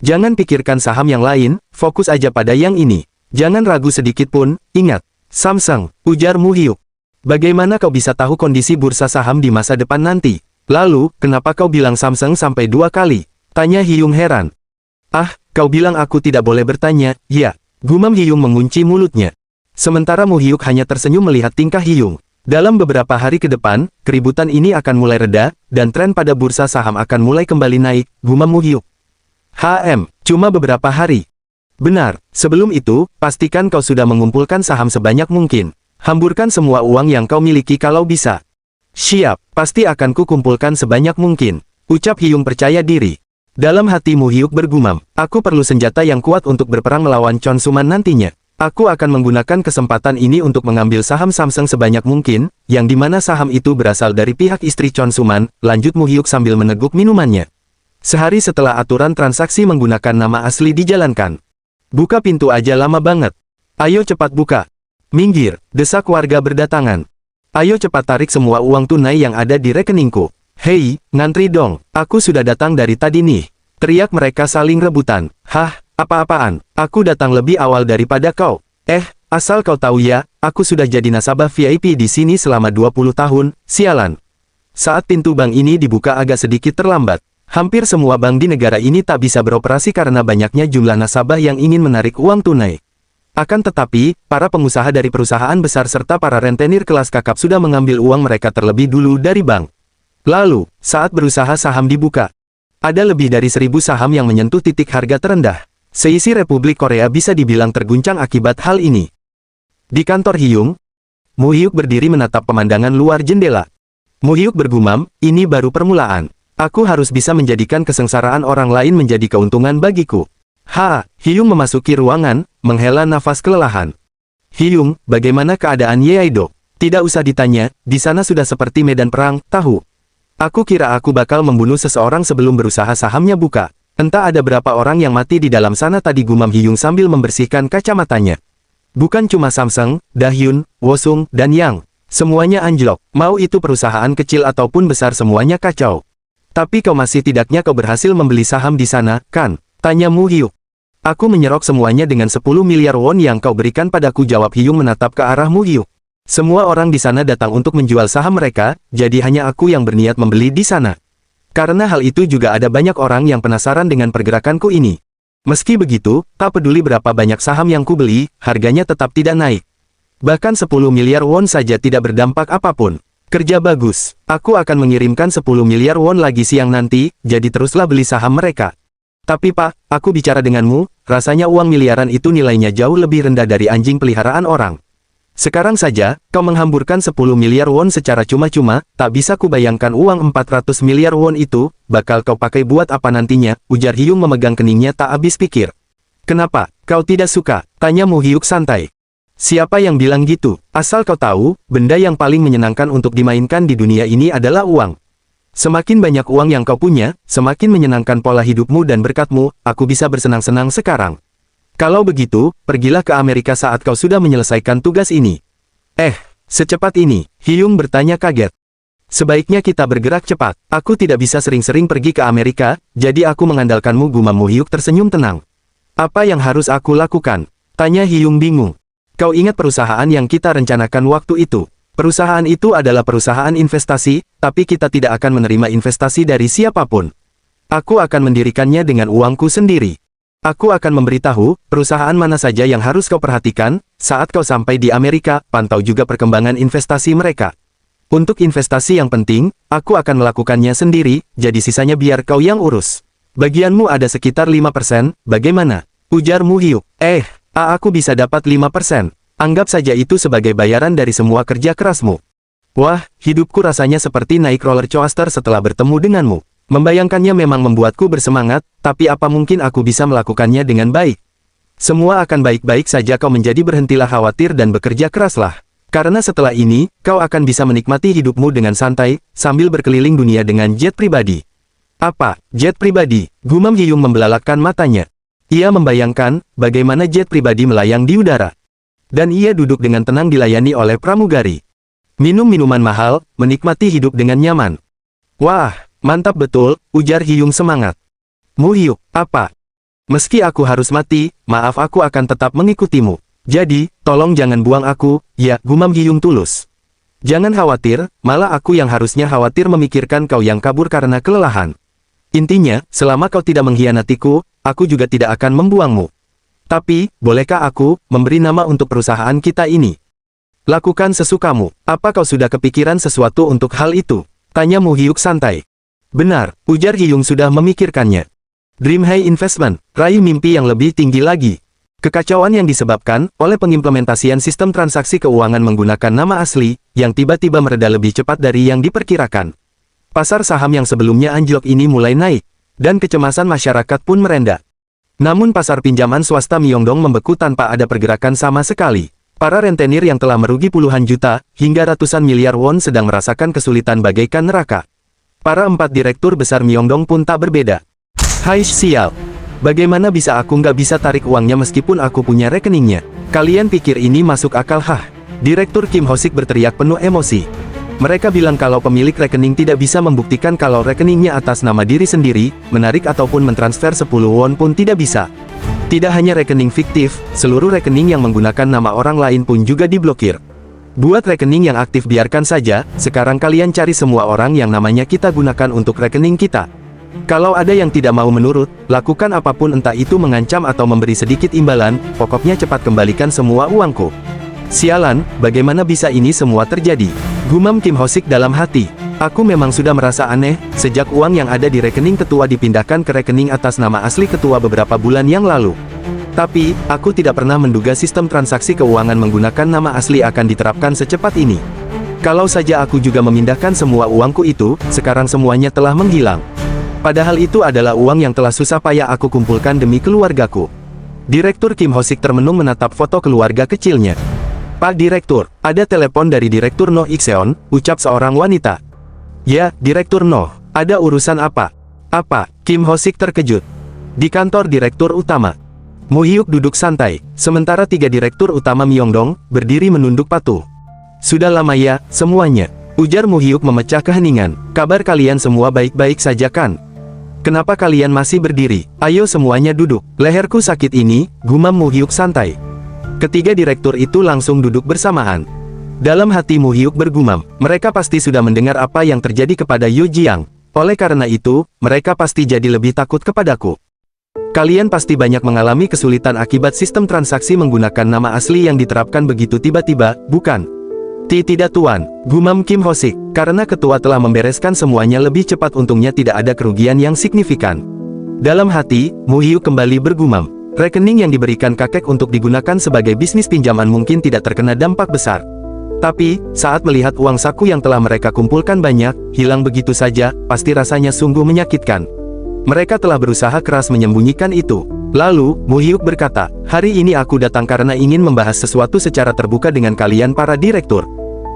Jangan pikirkan saham yang lain, fokus aja pada yang ini. Jangan ragu sedikit pun, ingat. Samsung, ujar Mu Hyuk. Bagaimana kau bisa tahu kondisi bursa saham di masa depan nanti? Lalu, kenapa kau bilang Samsung sampai 2 kali? Tanya Hyung heran. Ah, kau bilang aku tidak boleh bertanya, ya. Gumam Hyung mengunci mulutnya. Sementara Mu Hyuk hanya tersenyum melihat tingkah Hyung. Dalam beberapa hari ke depan, keributan ini akan mulai reda, dan tren pada bursa saham akan mulai kembali naik, gumam Mu Hyuk. Cuma beberapa hari. Benar, sebelum itu, pastikan kau sudah mengumpulkan saham sebanyak mungkin. Hamburkan semua uang yang kau miliki kalau bisa. Siap, pasti akan kukumpulkan sebanyak mungkin, ucap Hyung percaya diri. Dalam hati Mu Hyuk bergumam, aku perlu senjata yang kuat untuk berperang melawan Chon Suman nantinya. Aku akan menggunakan kesempatan ini untuk mengambil saham Samsung sebanyak mungkin, yang dimana saham itu berasal dari pihak istri Chon Suman, lanjut Mu Hyuk sambil meneguk minumannya. Sehari setelah aturan transaksi menggunakan nama asli dijalankan. Buka pintu aja lama banget. Ayo cepat buka. Minggir, desak warga berdatangan. Ayo cepat tarik semua uang tunai yang ada di rekeningku. Hei, ngantri dong, aku sudah datang dari tadi nih. Teriak mereka saling rebutan. Hah, apa-apaan, aku datang lebih awal daripada kau. Asal kau tahu ya, aku sudah jadi nasabah VIP di sini selama 20 tahun, sialan. Saat pintu bank ini dibuka agak sedikit terlambat. Hampir semua bank di negara ini tak bisa beroperasi karena banyaknya jumlah nasabah yang ingin menarik uang tunai. Akan tetapi, para pengusaha dari perusahaan besar serta para rentenir kelas kakap sudah mengambil uang mereka terlebih dulu dari bank. Lalu, saat berusaha saham dibuka, ada lebih dari 1000 saham yang menyentuh titik harga terendah. Seisi Republik Korea bisa dibilang terguncang akibat hal ini. Di kantor Hyung, Mu Hyuk berdiri menatap pemandangan luar jendela. Mu Hyuk bergumam, ini baru permulaan. Aku harus bisa menjadikan kesengsaraan orang lain menjadi keuntungan bagiku. Hyung memasuki ruangan, menghela nafas kelelahan. Hyung, bagaimana keadaan Yeaido? Tidak usah ditanya, di sana sudah seperti medan perang, tahu. Aku kira aku bakal membunuh seseorang sebelum berusaha sahamnya buka. Entah ada berapa orang yang mati di dalam sana tadi, gumam Hyung sambil membersihkan kacamatanya. Bukan cuma Samsung, Dahyun, Wosung, dan Yang. Semuanya anjlok. Mau itu perusahaan kecil ataupun besar semuanya kacau. Tapi kau masih tidaknya kau berhasil membeli saham di sana, kan? Tanya Mu Hyuk. Aku menyerok semuanya dengan 10 miliar won yang kau berikan padaku, jawab Hyung menatap ke arah Mu Hyuk. Semua orang di sana datang untuk menjual saham mereka, jadi hanya aku yang berniat membeli di sana. Karena hal itu juga ada banyak orang yang penasaran dengan pergerakanku ini. Meski begitu, tak peduli berapa banyak saham yang kubeli, harganya tetap tidak naik. Bahkan 10 miliar won saja tidak berdampak apapun. Kerja bagus, aku akan mengirimkan 10 miliar won lagi siang nanti, jadi teruslah beli saham mereka. Tapi Pak, aku bicara denganmu, rasanya uang miliaran itu nilainya jauh lebih rendah dari anjing peliharaan orang. Sekarang saja, kau menghamburkan 10 miliar won secara cuma-cuma, tak bisa kubayangkan uang 400 miliar won itu, bakal kau pakai buat apa nantinya, ujar Hyung memegang keningnya tak habis pikir. Kenapa, kau tidak suka? Tanya Mu Hyuk santai. Siapa yang bilang gitu? Asal kau tahu, benda yang paling menyenangkan untuk dimainkan di dunia ini adalah uang. Semakin banyak uang yang kau punya, semakin menyenangkan pola hidupmu dan berkatmu, aku bisa bersenang-senang sekarang. Kalau begitu, pergilah ke Amerika saat kau sudah menyelesaikan tugas ini. Secepat ini, Hyung bertanya kaget. Sebaiknya kita bergerak cepat. Aku tidak bisa sering-sering pergi ke Amerika, jadi aku mengandalkanmu, gumam Mu Hyuk tersenyum tenang. Apa yang harus aku lakukan? Tanya Hyung bingung. Kau ingat perusahaan yang kita rencanakan waktu itu? Perusahaan itu adalah perusahaan investasi, tapi kita tidak akan menerima investasi dari siapapun. Aku akan mendirikannya dengan uangku sendiri. Aku akan memberitahu, perusahaan mana saja yang harus kau perhatikan, saat kau sampai di Amerika, pantau juga perkembangan investasi mereka. Untuk investasi yang penting, aku akan melakukannya sendiri, jadi sisanya biar kau yang urus. Bagianmu ada sekitar 5%, bagaimana? Ujar Mu Hyuk. Aku bisa dapat 5%. Anggap saja itu sebagai bayaran dari semua kerja kerasmu. Wah, hidupku rasanya seperti naik roller coaster setelah bertemu denganmu. Membayangkannya memang membuatku bersemangat, tapi apa mungkin aku bisa melakukannya dengan baik? Semua akan baik-baik saja, kau menjadi berhentilah khawatir dan bekerja keraslah. Karena setelah ini, kau akan bisa menikmati hidupmu dengan santai, sambil berkeliling dunia dengan jet pribadi. Apa, jet pribadi? Gumam Hyung membelalakkan matanya. Ia membayangkan, bagaimana jet pribadi melayang di udara. Dan ia duduk dengan tenang dilayani oleh pramugari. Minum minuman mahal, menikmati hidup dengan nyaman. Wah, mantap betul, ujar Hyung semangat. Mu Hyuk, apa? Meski aku harus mati, maaf aku akan tetap mengikutimu. Jadi, tolong jangan buang aku, ya, gumam Hyung tulus. Jangan khawatir, malah aku yang harusnya khawatir memikirkan kau yang kabur karena kelelahan. Intinya, selama kau tidak mengkhianatiku, aku juga tidak akan membuangmu. Tapi, bolehkah aku memberi nama untuk perusahaan kita ini? Lakukan sesukamu. Apa kau sudah kepikiran sesuatu untuk hal itu? Tanya Mu Hyuk santai. Benar, ujar Hyung sudah memikirkannya. Dream High Investment, raih mimpi yang lebih tinggi lagi. Kekacauan yang disebabkan oleh pengimplementasian sistem transaksi keuangan menggunakan nama asli, yang tiba-tiba mereda lebih cepat dari yang diperkirakan. Pasar saham yang sebelumnya anjlok ini mulai naik, dan kecemasan masyarakat pun merenda. Namun pasar pinjaman swasta Myeongdong membeku tanpa ada pergerakan sama sekali. Para rentenir yang telah merugi puluhan juta, hingga ratusan miliar won sedang merasakan kesulitan bagaikan neraka. Para 4 direktur besar Myeongdong pun tak berbeda. Hai sial. Bagaimana bisa aku nggak bisa tarik uangnya meskipun aku punya rekeningnya? Kalian pikir ini masuk akal? Direktur Kim Ho-sik berteriak penuh emosi. Mereka bilang kalau pemilik rekening tidak bisa membuktikan kalau rekeningnya atas nama diri sendiri, menarik ataupun mentransfer 10 won pun tidak bisa. Tidak hanya rekening fiktif, seluruh rekening yang menggunakan nama orang lain pun juga diblokir. Buat rekening yang aktif biarkan saja, sekarang kalian cari semua orang yang namanya kita gunakan untuk rekening kita. Kalau ada yang tidak mau menurut, lakukan apapun entah itu mengancam atau memberi sedikit imbalan, pokoknya cepat kembalikan semua uangku. Sialan, bagaimana bisa ini semua terjadi? Gumam Kim Ho-sik dalam hati. Aku memang sudah merasa aneh, sejak uang yang ada di rekening ketua dipindahkan ke rekening atas nama asli ketua beberapa bulan yang lalu. Tapi, aku tidak pernah menduga sistem transaksi keuangan menggunakan nama asli akan diterapkan secepat ini. Kalau saja aku juga memindahkan semua uangku itu, sekarang semuanya telah menghilang. Padahal itu adalah uang yang telah susah payah aku kumpulkan demi keluargaku. Direktur Kim Ho-sik termenung menatap foto keluarga kecilnya. Pak Direktur, ada telepon dari Direktur Noh Ik-seon, ucap seorang wanita. Ya, Direktur Noh, ada urusan apa? Apa? Kim Ho-sik terkejut. Di kantor Direktur Utama. Mo Hyuk duduk santai, sementara tiga Direktur Utama Myeongdong berdiri menunduk patuh. Sudah lama ya, semuanya. Ujar Mo Hyuk memecah keheningan. Kabar kalian semua baik-baik saja kan? Kenapa kalian masih berdiri? Ayo semuanya duduk. Leherku sakit ini, gumam Mo Hyuk santai. Ketiga direktur itu langsung duduk bersamaan. Dalam hati Mo Hyuk bergumam, mereka pasti sudah mendengar apa yang terjadi kepada Yu Jiang. Oleh karena itu, mereka pasti jadi lebih takut kepadaku. Kalian pasti banyak mengalami kesulitan akibat sistem transaksi menggunakan nama asli yang diterapkan begitu tiba-tiba, bukan? Tidak tuan, gumam Kim Ho-sik, karena ketua telah membereskan semuanya lebih cepat, untungnya tidak ada kerugian yang signifikan. Dalam hati, Mo Hyuk kembali bergumam, rekening yang diberikan kakek untuk digunakan sebagai bisnis pinjaman mungkin tidak terkena dampak besar. Tapi, saat melihat uang saku yang telah mereka kumpulkan banyak, hilang begitu saja, pasti rasanya sungguh menyakitkan. Mereka telah berusaha keras menyembunyikan itu. Lalu, Mo Hyuk berkata, hari ini aku datang karena ingin membahas sesuatu secara terbuka dengan kalian para direktur.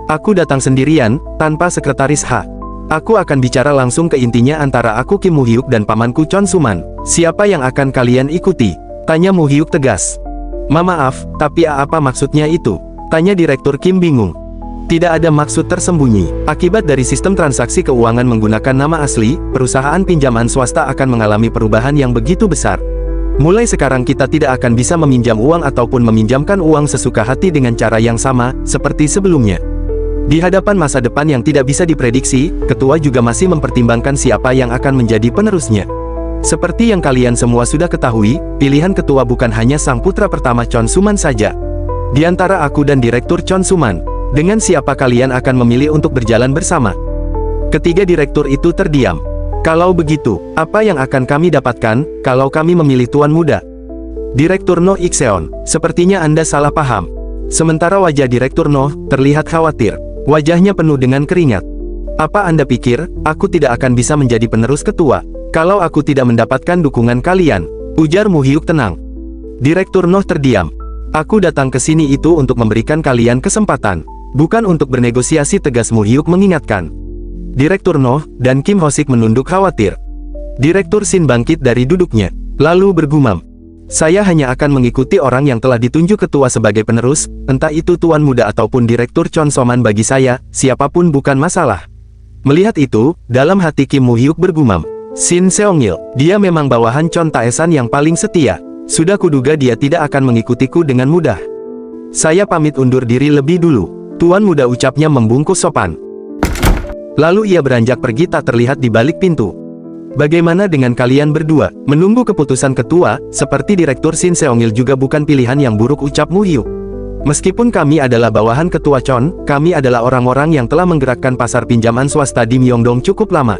Aku datang sendirian, tanpa sekretaris H. Aku akan bicara langsung ke intinya antara aku Kim Mo Hyuk dan pamanku Chon Suman. Siapa yang akan kalian ikuti? Tanya Mo Hyuk tegas. Maaf, tapi apa maksudnya itu? Tanya Direktur Kim bingung. Tidak ada maksud tersembunyi. Akibat dari sistem transaksi keuangan menggunakan nama asli, perusahaan pinjaman swasta akan mengalami perubahan yang begitu besar. Mulai sekarang kita tidak akan bisa meminjam uang ataupun meminjamkan uang sesuka hati dengan cara yang sama, seperti sebelumnya. Di hadapan masa depan yang tidak bisa diprediksi, ketua juga masih mempertimbangkan siapa yang akan menjadi penerusnya. Seperti yang kalian semua sudah ketahui, pilihan ketua bukan hanya sang putra pertama Chon Suman saja. Di antara aku dan Direktur Chon Suman, dengan siapa kalian akan memilih untuk berjalan bersama? Ketiga direktur itu terdiam. Kalau begitu, apa yang akan kami dapatkan, kalau kami memilih tuan muda? Direktur Noh Ik-seon, sepertinya Anda salah paham. Sementara wajah Direktur Noh terlihat khawatir. Wajahnya penuh dengan keringat. Apa Anda pikir, aku tidak akan bisa menjadi penerus ketua, kalau aku tidak mendapatkan dukungan kalian? Ujar Mo Hyuk tenang. Direktur Noh terdiam. Aku datang ke sini itu untuk memberikan kalian kesempatan, bukan untuk bernegosiasi, tegas Mo Hyuk mengingatkan. Direktur Noh dan Kim Ho-sik menunduk khawatir. Direktur Shin bangkit dari duduknya, lalu bergumam. Saya hanya akan mengikuti orang yang telah ditunjuk ketua sebagai penerus, entah itu tuan muda ataupun Direktur Chon Soman, bagi saya, siapapun bukan masalah. Melihat itu, dalam hati Kim Mo Hyuk bergumam. Shin Seong-il, dia memang bawahan Chon Taesan yang paling setia. Sudah kuduga dia tidak akan mengikutiku dengan mudah. Saya pamit undur diri lebih dulu. Tuan muda, ucapnya membungkuk sopan. Lalu ia beranjak pergi tak terlihat di balik pintu. Bagaimana dengan kalian berdua? Menunggu keputusan ketua, seperti Direktur Shin Seong-il juga bukan pilihan yang buruk, ucap Mo Hyuk. Meskipun kami adalah bawahan ketua Chon, kami adalah orang-orang yang telah menggerakkan pasar pinjaman swasta di Myeongdong cukup lama.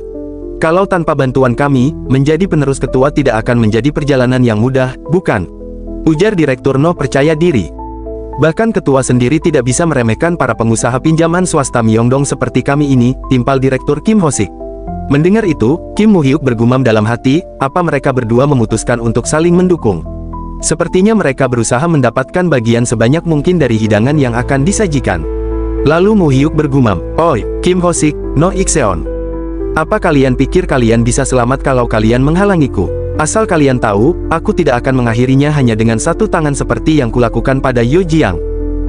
Kalau tanpa bantuan kami, menjadi penerus ketua tidak akan menjadi perjalanan yang mudah, bukan? Ujar Direktur Noh percaya diri. Bahkan ketua sendiri tidak bisa meremehkan para pengusaha pinjaman swasta Myeongdong seperti kami ini, timpal Direktur Kim Ho-sik. Mendengar itu, Kim Mo Hyuk bergumam dalam hati, apa mereka berdua memutuskan untuk saling mendukung? Sepertinya mereka berusaha mendapatkan bagian sebanyak mungkin dari hidangan yang akan disajikan. Lalu Mo Hyuk bergumam, "Oi, Kim Ho-sik, Noh Ik-seon. Apa kalian pikir kalian bisa selamat kalau kalian menghalangiku? Asal kalian tahu, aku tidak akan mengakhirinya hanya dengan satu tangan seperti yang kulakukan pada Yu Jiang."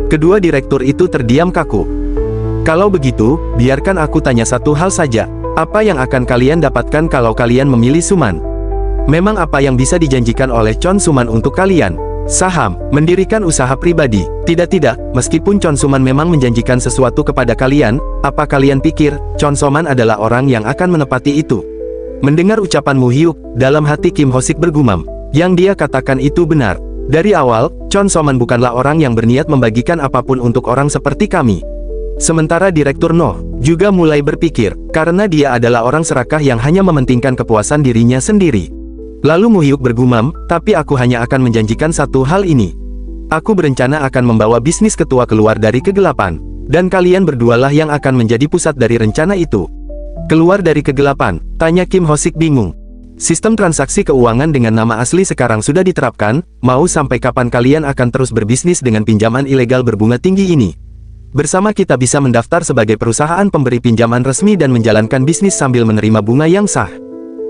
Kedua direktur itu terdiam kaku. Kalau begitu, biarkan aku tanya satu hal saja. Apa yang akan kalian dapatkan kalau kalian memilih Suman? Memang apa yang bisa dijanjikan oleh Chon Suman untuk kalian? Saham, mendirikan usaha pribadi? Tidak, meskipun Chon Suman memang menjanjikan sesuatu kepada kalian, apa kalian pikir, Chon Suman adalah orang yang akan menepati itu? Mendengar ucapan Mo Hyuk, dalam hati Kim Ho-sik bergumam, yang dia katakan itu benar. Dari awal, Chon Suman bukanlah orang yang berniat membagikan apapun untuk orang seperti kami. Sementara Direktur Noh juga mulai berpikir, karena dia adalah orang serakah yang hanya mementingkan kepuasan dirinya sendiri. Lalu Mu Hyuk bergumam, tapi aku hanya akan menjanjikan satu hal ini. Aku berencana akan membawa bisnis ketua keluar dari kegelapan. Dan kalian berdualah yang akan menjadi pusat dari rencana itu. Keluar dari kegelapan? Tanya Kim Ho-sik bingung. Sistem transaksi keuangan dengan nama asli sekarang sudah diterapkan, mau sampai kapan kalian akan terus berbisnis dengan pinjaman ilegal berbunga tinggi ini? Bersama kita bisa mendaftar sebagai perusahaan pemberi pinjaman resmi dan menjalankan bisnis sambil menerima bunga yang sah.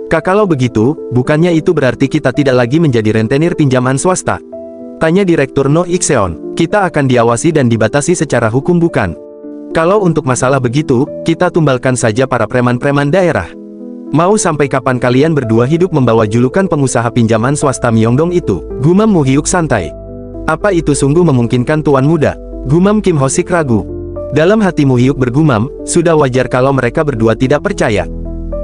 Kalau begitu, bukannya itu berarti kita tidak lagi menjadi rentenir pinjaman swasta? Tanya Direktur No Ikseon. Kita akan diawasi dan dibatasi secara hukum bukan? Kalau untuk masalah begitu, kita tumbalkan saja para preman-preman daerah. Mau sampai kapan kalian berdua hidup membawa julukan pengusaha pinjaman swasta Myeongdong itu? Gumam Mu Hyuk santai. Apa itu sungguh memungkinkan tuan muda? Gumam Kim Ho-sik ragu. Dalam hati Mu Hyuk bergumam, sudah wajar kalau mereka berdua tidak percaya.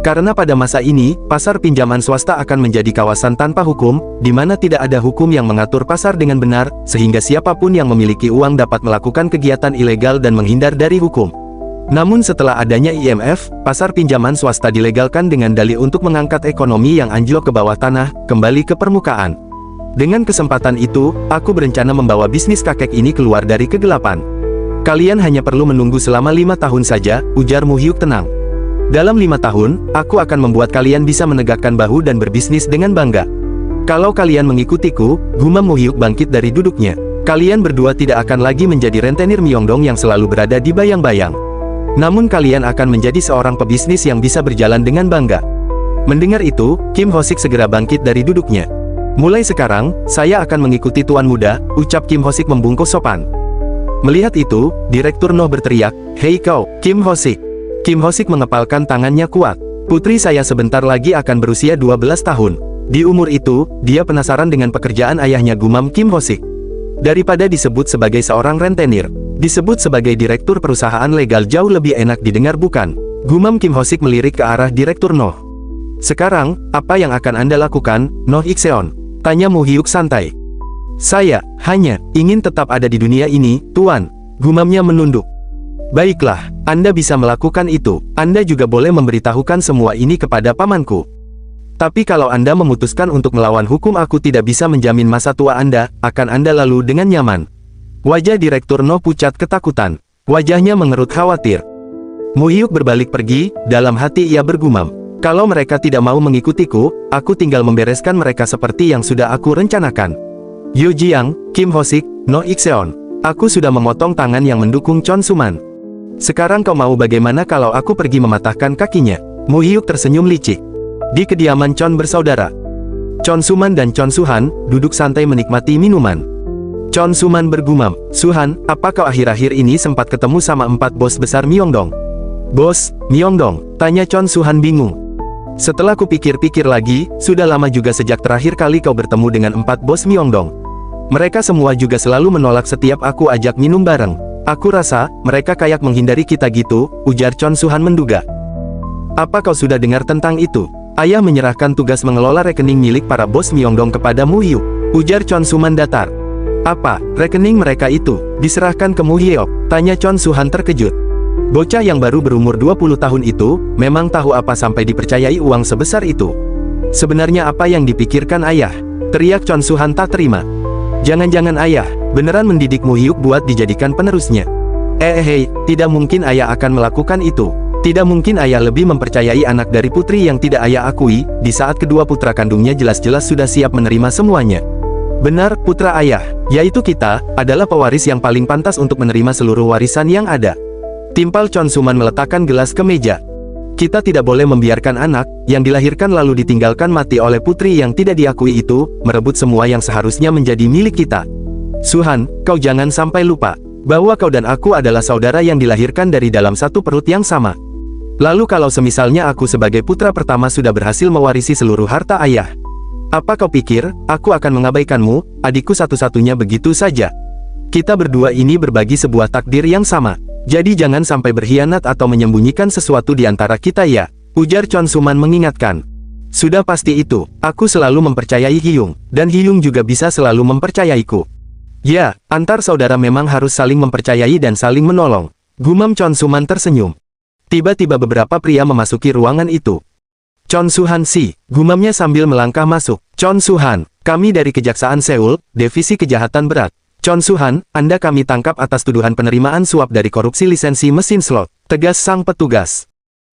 Karena pada masa ini, pasar pinjaman swasta akan menjadi kawasan tanpa hukum, di mana tidak ada hukum yang mengatur pasar dengan benar, sehingga siapapun yang memiliki uang dapat melakukan kegiatan ilegal dan menghindar dari hukum. Namun setelah adanya IMF, pasar pinjaman swasta dilegalkan dengan dalih untuk mengangkat ekonomi yang anjlok ke bawah tanah, kembali ke permukaan. Dengan kesempatan itu, aku berencana membawa bisnis kakek ini keluar dari kegelapan. Kalian hanya perlu menunggu selama 5 tahun saja, ujar Mu Hyuk tenang. Dalam 5 tahun, aku akan membuat kalian bisa menegakkan bahu dan berbisnis dengan bangga. Kalau kalian mengikutiku, gumam Mu Hyuk bangkit dari duduknya. Kalian berdua tidak akan lagi menjadi rentenir Myeongdong yang selalu berada di bayang-bayang. Namun kalian akan menjadi seorang pebisnis yang bisa berjalan dengan bangga. Mendengar itu, Kim Ho-sik segera bangkit dari duduknya. Mulai sekarang, saya akan mengikuti tuan muda, ucap Kim Ho-sik membungkuk sopan. Melihat itu, Direktur No berteriak, "Hei kau, Kim Ho-sik." Kim Ho-sik mengepalkan tangannya kuat. Putri saya sebentar lagi akan berusia 12 tahun. Di umur itu, dia penasaran dengan pekerjaan ayahnya, gumam Kim Ho-sik. Daripada disebut sebagai seorang rentenir, disebut sebagai direktur perusahaan legal jauh lebih enak didengar bukan? Gumam Kim Ho-sik melirik ke arah Direktur No. Sekarang, apa yang akan Anda lakukan, No Ikseon? Tanya Mu Hyuk santai. Saya hanya ingin tetap ada di dunia ini, Tuan. Gumamnya menunduk. Baiklah, Anda bisa melakukan itu. Anda juga boleh memberitahukan semua ini kepada pamanku. Tapi kalau Anda memutuskan untuk melawan hukum, aku tidak bisa menjamin masa tua Anda akan Anda lalu dengan nyaman. Wajah Direktur No pucat ketakutan. Wajahnya mengerut khawatir. Mu Hyuk berbalik pergi, dalam hati ia bergumam. Kalau mereka tidak mau mengikutiku, aku tinggal membereskan mereka seperti yang sudah aku rencanakan. Yo Jiang, Kim Ho-sik, No Ikseon. Aku sudah memotong tangan yang mendukung Chon Suman. Sekarang kau mau bagaimana kalau aku pergi mematahkan kakinya? Mu Hyuk tersenyum licik. Di kediaman Chon bersaudara, Chon Suman dan Chon Suhan duduk santai menikmati minuman. Chon Suman bergumam, "Suhan, apa kau akhir-akhir ini sempat ketemu sama 4 bos besar Myeongdong?" "Bos Myeongdong?" tanya Chon Suhan bingung. "Setelah kupikir-pikir lagi, sudah lama juga sejak terakhir kali kau bertemu dengan 4 bos Myeongdong. Mereka semua juga selalu menolak setiap aku ajak minum bareng. Aku rasa, mereka kayak menghindari kita gitu," ujar Chon Suhan menduga. "Apa kau sudah dengar tentang itu? Ayah menyerahkan tugas mengelola rekening milik para bos Myeongdong kepada Mu Hyuk," ujar Chon Suman datar. "Apa, rekening mereka itu diserahkan ke Mu Hyuk?" tanya Chon Suhan terkejut. Bocah yang baru berumur 20 tahun itu, memang tahu apa sampai dipercayai uang sebesar itu. "Sebenarnya apa yang dipikirkan ayah?" teriak Chon Suhan tak terima. "Jangan-jangan ayah beneran mendidik Mu Hyuk buat dijadikan penerusnya?" Hei, tidak mungkin ayah akan melakukan itu. Tidak mungkin ayah lebih mempercayai anak dari putri yang tidak ayah akui, di saat kedua putra kandungnya jelas-jelas sudah siap menerima semuanya. "Benar, putra ayah, yaitu kita, adalah pewaris yang paling pantas untuk menerima seluruh warisan yang ada." Timpal Chon Suman meletakkan gelas ke meja. "Kita tidak boleh membiarkan anak, yang dilahirkan lalu ditinggalkan mati oleh putri yang tidak diakui itu, merebut semua yang seharusnya menjadi milik kita. Suhan, kau jangan sampai lupa, bahwa kau dan aku adalah saudara yang dilahirkan dari dalam satu perut yang sama. Lalu kalau semisalnya aku sebagai putra pertama sudah berhasil mewarisi seluruh harta ayah, apa kau pikir, aku akan mengabaikanmu, adikku satu-satunya begitu saja? Kita berdua ini berbagi sebuah takdir yang sama. Jadi jangan sampai berkhianat atau menyembunyikan sesuatu di antara kita ya," ujar Chon Suman mengingatkan. "Sudah pasti itu, aku selalu mempercayai Hyung, dan Hyung juga bisa selalu mempercayaiku. Ya, antar saudara memang harus saling mempercayai dan saling menolong," gumam Chon Suman tersenyum. Tiba-tiba beberapa pria memasuki ruangan itu. Chon Suhan si, gumamnya sambil melangkah masuk. Chon Suhan, kami dari Kejaksaan Seoul, Divisi Kejahatan Berat. Chon Suhan, Anda kami tangkap atas tuduhan penerimaan suap dari korupsi lisensi mesin slot. Tegas sang petugas.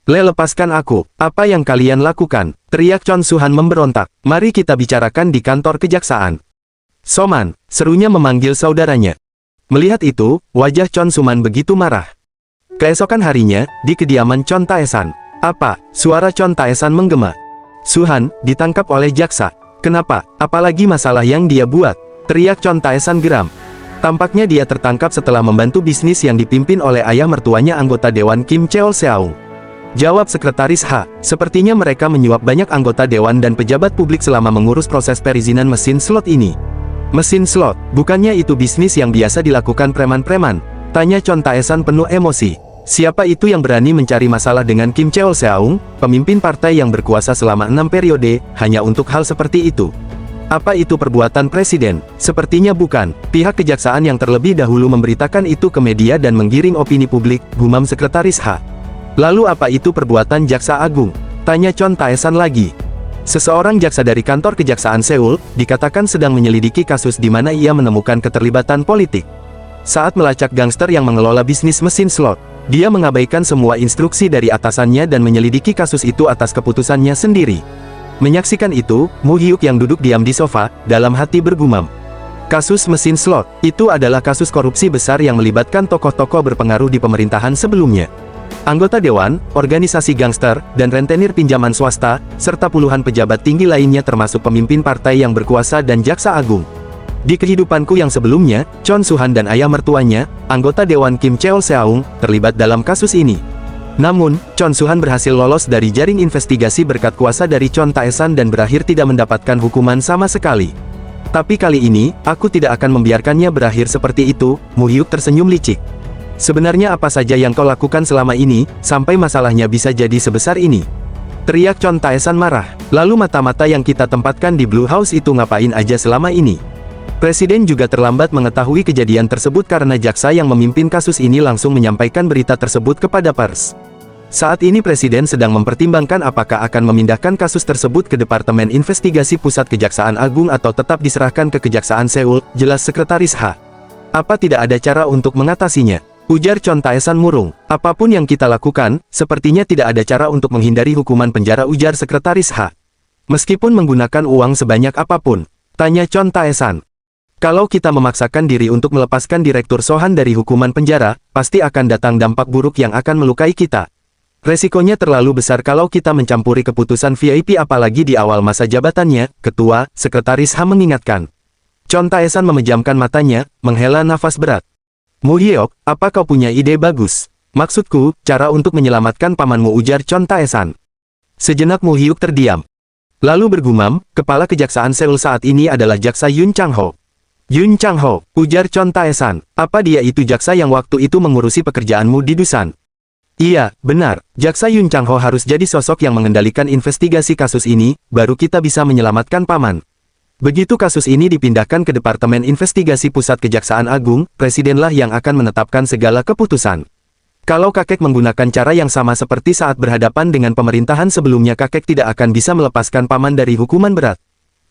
Lepaskan aku. Apa yang kalian lakukan? Teriak Chon Suhan memberontak. Mari kita bicarakan di kantor kejaksaan. Soman, serunya memanggil saudaranya. Melihat itu, wajah Chon Suman begitu marah. Keesokan harinya, di kediaman Chon Taesan. Apa? Suara Chon Taesan menggema. Suhan, ditangkap oleh jaksa. Kenapa? Apalagi masalah yang dia buat? Teriak Chon Taesan geram. Tampaknya dia tertangkap setelah membantu bisnis yang dipimpin oleh ayah mertuanya anggota Dewan Kim Cheol Seung. Jawab Sekretaris H. Sepertinya mereka menyuap banyak anggota dewan dan pejabat publik selama mengurus proses perizinan mesin slot ini. Mesin slot, bukannya itu bisnis yang biasa dilakukan preman-preman? Tanya Chon Taesan penuh emosi. Siapa itu yang berani mencari masalah dengan Kim Cheol Seung, pemimpin partai yang berkuasa selama 6 periode, hanya untuk hal seperti itu? Apa itu perbuatan presiden? Sepertinya bukan. Pihak kejaksaan yang terlebih dahulu memberitakan itu ke media dan menggiring opini publik, gumam Sekretaris H. Lalu apa itu perbuatan jaksa agung? Tanya Chon Taesan lagi. Seseorang jaksa dari kantor kejaksaan Seoul, dikatakan sedang menyelidiki kasus di mana ia menemukan keterlibatan politik. Saat melacak gangster yang mengelola bisnis mesin slot, dia mengabaikan semua instruksi dari atasannya dan menyelidiki kasus itu atas keputusannya sendiri. Menyaksikan itu, Mu Hyuk yang duduk diam di sofa, dalam hati bergumam. Kasus mesin slot, itu adalah kasus korupsi besar yang melibatkan tokoh-tokoh berpengaruh di pemerintahan sebelumnya. Anggota dewan, organisasi gangster, dan rentenir pinjaman swasta, serta puluhan pejabat tinggi lainnya termasuk pemimpin partai yang berkuasa dan jaksa agung. Di kehidupanku yang sebelumnya, Chon Suhan dan ayah mertuanya, anggota Dewan Kim Cheol Seung, terlibat dalam kasus ini. Namun, Chon Suhan berhasil lolos dari jaring investigasi berkat kuasa dari Chon Taesan dan berakhir tidak mendapatkan hukuman sama sekali. Tapi kali ini, aku tidak akan membiarkannya berakhir seperti itu. Mu Hyuk tersenyum licik. Sebenarnya apa saja yang kau lakukan selama ini, sampai masalahnya bisa jadi sebesar ini? Teriak Chon Taesan marah. Lalu mata-mata yang kita tempatkan di Blue House itu ngapain aja selama ini? Presiden juga terlambat mengetahui kejadian tersebut karena jaksa yang memimpin kasus ini langsung menyampaikan berita tersebut kepada pers. Saat ini Presiden sedang mempertimbangkan apakah akan memindahkan kasus tersebut ke Departemen Investigasi Pusat Kejaksaan Agung atau tetap diserahkan ke Kejaksaan Seoul, jelas Sekretaris H. Apa tidak ada cara untuk mengatasinya? Ujar Chon Taesan murung. Apapun yang kita lakukan, sepertinya tidak ada cara untuk menghindari hukuman penjara, ujar Sekretaris H. Meskipun menggunakan uang sebanyak apapun. Tanya Chon Taesan. Kalau kita memaksakan diri untuk melepaskan Direktur Sohan dari hukuman penjara, pasti akan datang dampak buruk yang akan melukai kita. Resikonya terlalu besar kalau kita mencampuri keputusan VIP apalagi di awal masa jabatannya, Ketua, Sekretaris H mengingatkan. Chon Taesan memejamkan matanya, menghela nafas berat. Mu Hyuk, apa kau punya ide bagus? Maksudku, cara untuk menyelamatkan pamanmu, ujar Chon Taesan. Sejenak Mu Hyuk terdiam. Lalu bergumam, kepala kejaksaan Seoul saat ini adalah jaksa Yun Chang-ho. Yun Chang-ho, ujar Chon Taesan. Apa dia itu jaksa yang waktu itu mengurusi pekerjaanmu di Dusan? Iya, benar. Jaksa Yun Chang-ho harus jadi sosok yang mengendalikan investigasi kasus ini, baru kita bisa menyelamatkan paman. Begitu kasus ini dipindahkan ke Departemen Investigasi Pusat Kejaksaan Agung, Presidenlah yang akan menetapkan segala keputusan. Kalau kakek menggunakan cara yang sama seperti saat berhadapan dengan pemerintahan sebelumnya, kakek tidak akan bisa melepaskan paman dari hukuman berat.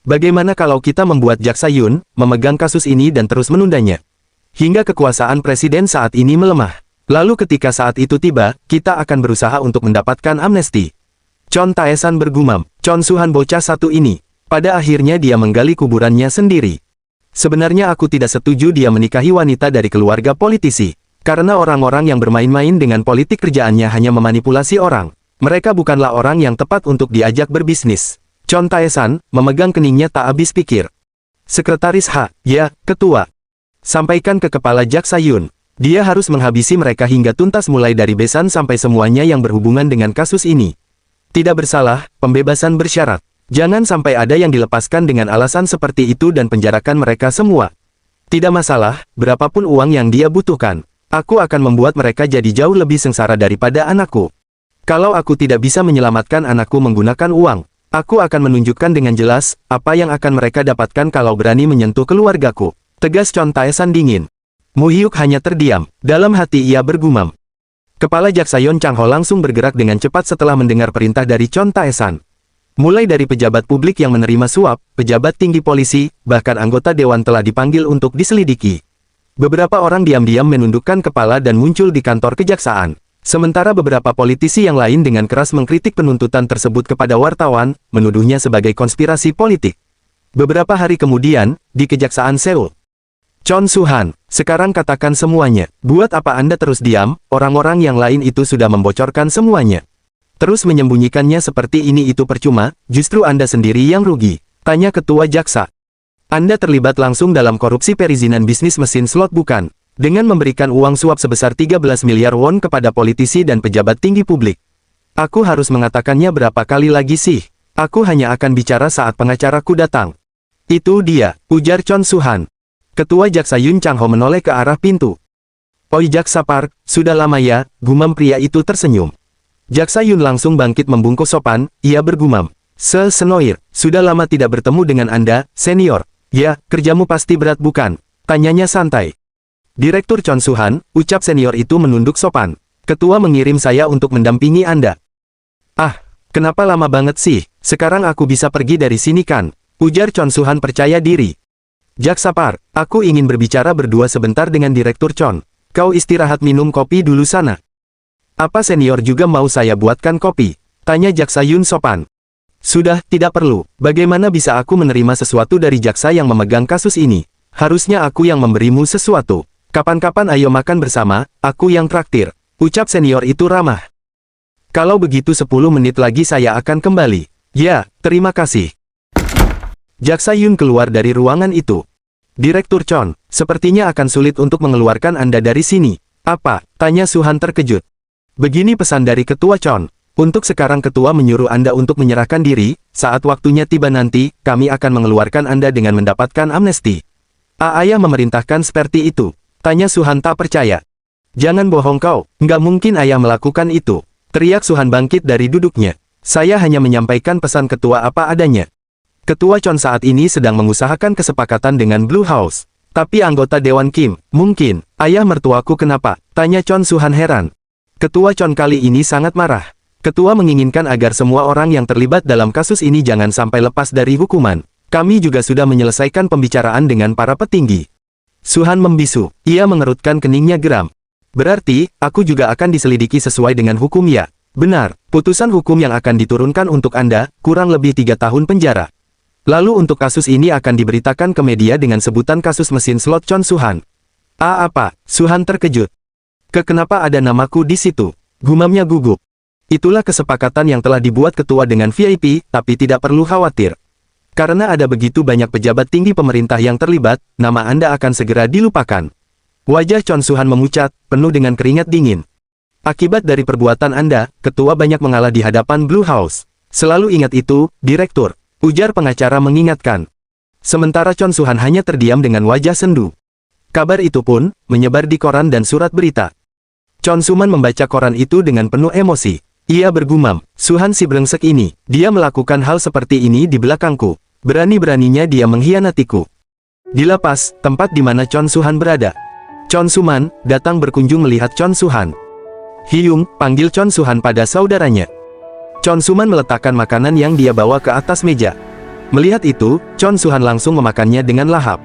Bagaimana kalau kita membuat jaksa Yun memegang kasus ini dan terus menundanya? Hingga kekuasaan presiden saat ini melemah. Lalu ketika saat itu tiba, kita akan berusaha untuk mendapatkan amnesti. Chon Taesan bergumam. Chon Suhan bocah satu ini. Pada akhirnya dia menggali kuburannya sendiri. Sebenarnya aku tidak setuju dia menikahi wanita dari keluarga politisi. Karena orang-orang yang bermain-main dengan politik kerjaannya hanya memanipulasi orang. Mereka bukanlah orang yang tepat untuk diajak berbisnis. Chon Taesan memegang keningnya tak habis pikir. Sekretaris H, ya, Ketua. Sampaikan ke Kepala Jaksa Yun. Dia harus menghabisi mereka hingga tuntas mulai dari besan sampai semuanya yang berhubungan dengan kasus ini. Tidak bersalah, pembebasan bersyarat. Jangan sampai ada yang dilepaskan dengan alasan seperti itu dan penjarakan mereka semua. Tidak masalah, berapapun uang yang dia butuhkan. Aku akan membuat mereka jadi jauh lebih sengsara daripada anakku. Kalau aku tidak bisa menyelamatkan anakku menggunakan uang, aku akan menunjukkan dengan jelas, apa yang akan mereka dapatkan kalau berani menyentuh keluargaku. Tegas Chon Taesan dingin. Mu Hyuk hanya terdiam. Dalam hati ia bergumam. Kepala Jaksa Yun Chang-ho langsung bergerak dengan cepat setelah mendengar perintah dari Chon Taesan. Mulai dari pejabat publik yang menerima suap, pejabat tinggi polisi, bahkan anggota dewan telah dipanggil untuk diselidiki. Beberapa orang diam-diam menundukkan kepala dan muncul di kantor kejaksaan. Sementara beberapa politisi yang lain dengan keras mengkritik penuntutan tersebut kepada wartawan, menuduhnya sebagai konspirasi politik. Beberapa hari kemudian, di Kejaksaan Seoul. Chon Su-han, sekarang katakan semuanya. Buat apa Anda terus diam? Orang-orang yang lain itu sudah membocorkan semuanya. Terus menyembunyikannya seperti ini itu percuma, justru Anda sendiri yang rugi. Tanya ketua jaksa. Anda terlibat langsung dalam korupsi perizinan bisnis mesin slot bukan? Dengan memberikan uang suap sebesar 13 miliar won kepada politisi dan pejabat tinggi publik. Aku harus mengatakannya berapa kali lagi sih? Aku hanya akan bicara saat pengacaraku datang. Itu dia, ujar Chon Su-han. Ketua jaksa Yun Chang-ho menoleh ke arah pintu. Oi jaksa Park, sudah lama ya, gumam pria itu tersenyum. Jaksa Yun langsung bangkit membungkuk sopan, ia bergumam. Senoir, sudah lama tidak bertemu dengan Anda, senior. Ya, kerjamu pasti berat bukan? Tanyanya santai. Direktur Chon Su-han, ucap senior itu menunduk sopan. Ketua mengirim saya untuk mendampingi Anda. Ah, kenapa lama banget sih? Sekarang aku bisa pergi dari sini kan? Ujar Chon Su-han percaya diri. Jaksa Park, aku ingin berbicara berdua sebentar dengan Direktur Chon. Kau istirahat minum kopi dulu sana. Apa senior juga mau saya buatkan kopi? Tanya jaksa Yun sopan. Sudah, tidak perlu. Bagaimana bisa aku menerima sesuatu dari jaksa yang memegang kasus ini? Harusnya aku yang memberimu sesuatu. Kapan-kapan ayo makan bersama, aku yang traktir. Ucap senior itu ramah. Kalau begitu 10 menit lagi saya akan kembali. Ya, terima kasih. Jaksa Yun keluar dari ruangan itu. Direktur Chon, sepertinya akan sulit untuk mengeluarkan Anda dari sini. Apa? Tanya Su-han terkejut. Begini pesan dari Ketua Chon. Untuk sekarang Ketua menyuruh Anda untuk menyerahkan diri, saat waktunya tiba nanti, kami akan mengeluarkan Anda dengan mendapatkan amnesti. Ayah memerintahkan seperti itu. Tanya Su-han tak percaya. Jangan bohong kau, nggak mungkin ayah melakukan itu. Teriak Su-han bangkit dari duduknya. Saya hanya menyampaikan pesan Ketua apa adanya. Ketua Chon saat ini sedang mengusahakan kesepakatan dengan Blue House. Tapi anggota Dewan Kim, mungkin, ayah mertuaku kenapa? Tanya Chon Su-han heran. Ketua Chon kali ini sangat marah. Ketua menginginkan agar semua orang yang terlibat dalam kasus ini jangan sampai lepas dari hukuman. Kami juga sudah menyelesaikan pembicaraan dengan para petinggi. Su-han membisu, ia mengerutkan keningnya geram. Berarti, aku juga akan diselidiki sesuai dengan hukum ya? Benar, putusan hukum yang akan diturunkan untuk Anda, kurang lebih 3 tahun penjara. Lalu untuk kasus ini akan diberitakan ke media dengan sebutan kasus mesin slot Chon Su-han. Apa? Su-han terkejut. Kenapa ada namaku di situ? Gumamnya gugup. Itulah kesepakatan yang telah dibuat ketua dengan VIP, tapi tidak perlu khawatir. Karena ada begitu banyak pejabat tinggi pemerintah yang terlibat, nama Anda akan segera dilupakan. Wajah Chon Su-han memucat, penuh dengan keringat dingin. Akibat dari perbuatan Anda, ketua banyak mengalah di hadapan Blue House. Selalu ingat itu, Direktur. Ujar pengacara mengingatkan. Sementara Chon Su-han hanya terdiam dengan wajah sendu. Kabar itu pun, menyebar di koran dan surat berita. Chon Su-man membaca koran itu dengan penuh emosi. Ia bergumam, Su-han si brengsek ini, dia melakukan hal seperti ini di belakangku. Berani-beraninya dia mengkhianatiku. Di lapas, tempat di mana Chon Su-han berada. Chon Su-man, datang berkunjung melihat Chon Su-han. Hyung, panggil Chon Su-han pada saudaranya. Chon Su-man meletakkan makanan yang dia bawa ke atas meja. Melihat itu, Chon Su-han langsung memakannya dengan lahap.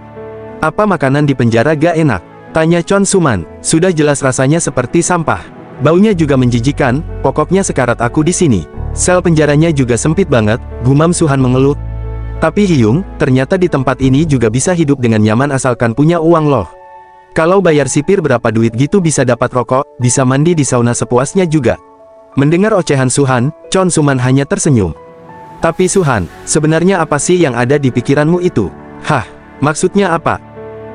Apa makanan di penjara gak enak? Tanya Chon Su-man, sudah jelas rasanya seperti sampah. Baunya juga menjijikan, pokoknya sekarat aku di sini. Sel penjaranya juga sempit banget, gumam Su-han mengeluh. Tapi Hyung, ternyata di tempat ini juga bisa hidup dengan nyaman asalkan punya uang loh. Kalau bayar sipir berapa duit gitu bisa dapat rokok, bisa mandi di sauna sepuasnya juga. Mendengar ocehan Su-han, Chon Su-man hanya tersenyum. Tapi Su-han, sebenarnya apa sih yang ada di pikiranmu itu? Hah, maksudnya apa?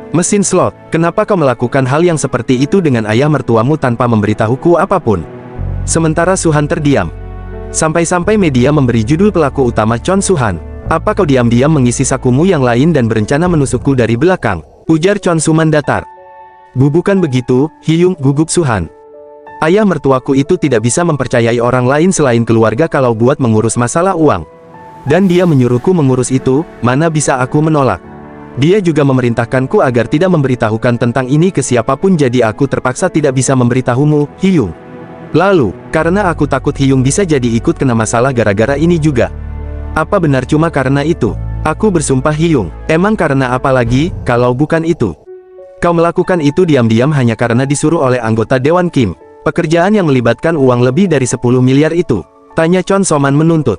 Mesin slot, kenapa kau melakukan hal yang seperti itu dengan ayah mertuamu tanpa memberitahuku apapun? Sementara Su-han terdiam. Sampai-sampai media memberi judul pelaku utama Chon Su-han. Apa kau diam-diam mengisi sakumu yang lain dan berencana menusukku dari belakang? Ujar Chon Su-man datar. Bukan begitu, Hyung, gugup Su-han. Ayah mertuaku itu tidak bisa mempercayai orang lain selain keluarga kalau buat mengurus masalah uang. Dan dia menyuruhku mengurus itu, mana bisa aku menolak? Dia juga memerintahkanku agar tidak memberitahukan tentang ini ke siapapun jadi aku terpaksa tidak bisa memberitahumu, Hyung. Lalu, karena aku takut Hyung bisa jadi ikut kena masalah gara-gara ini juga. Apa benar cuma karena itu? Aku bersumpah Hyung, emang karena apa lagi, kalau bukan itu? Kau melakukan itu diam-diam hanya karena disuruh oleh anggota Dewan Kim. Pekerjaan yang melibatkan uang lebih dari 10 miliar itu. Tanya Chon Soman menuntut.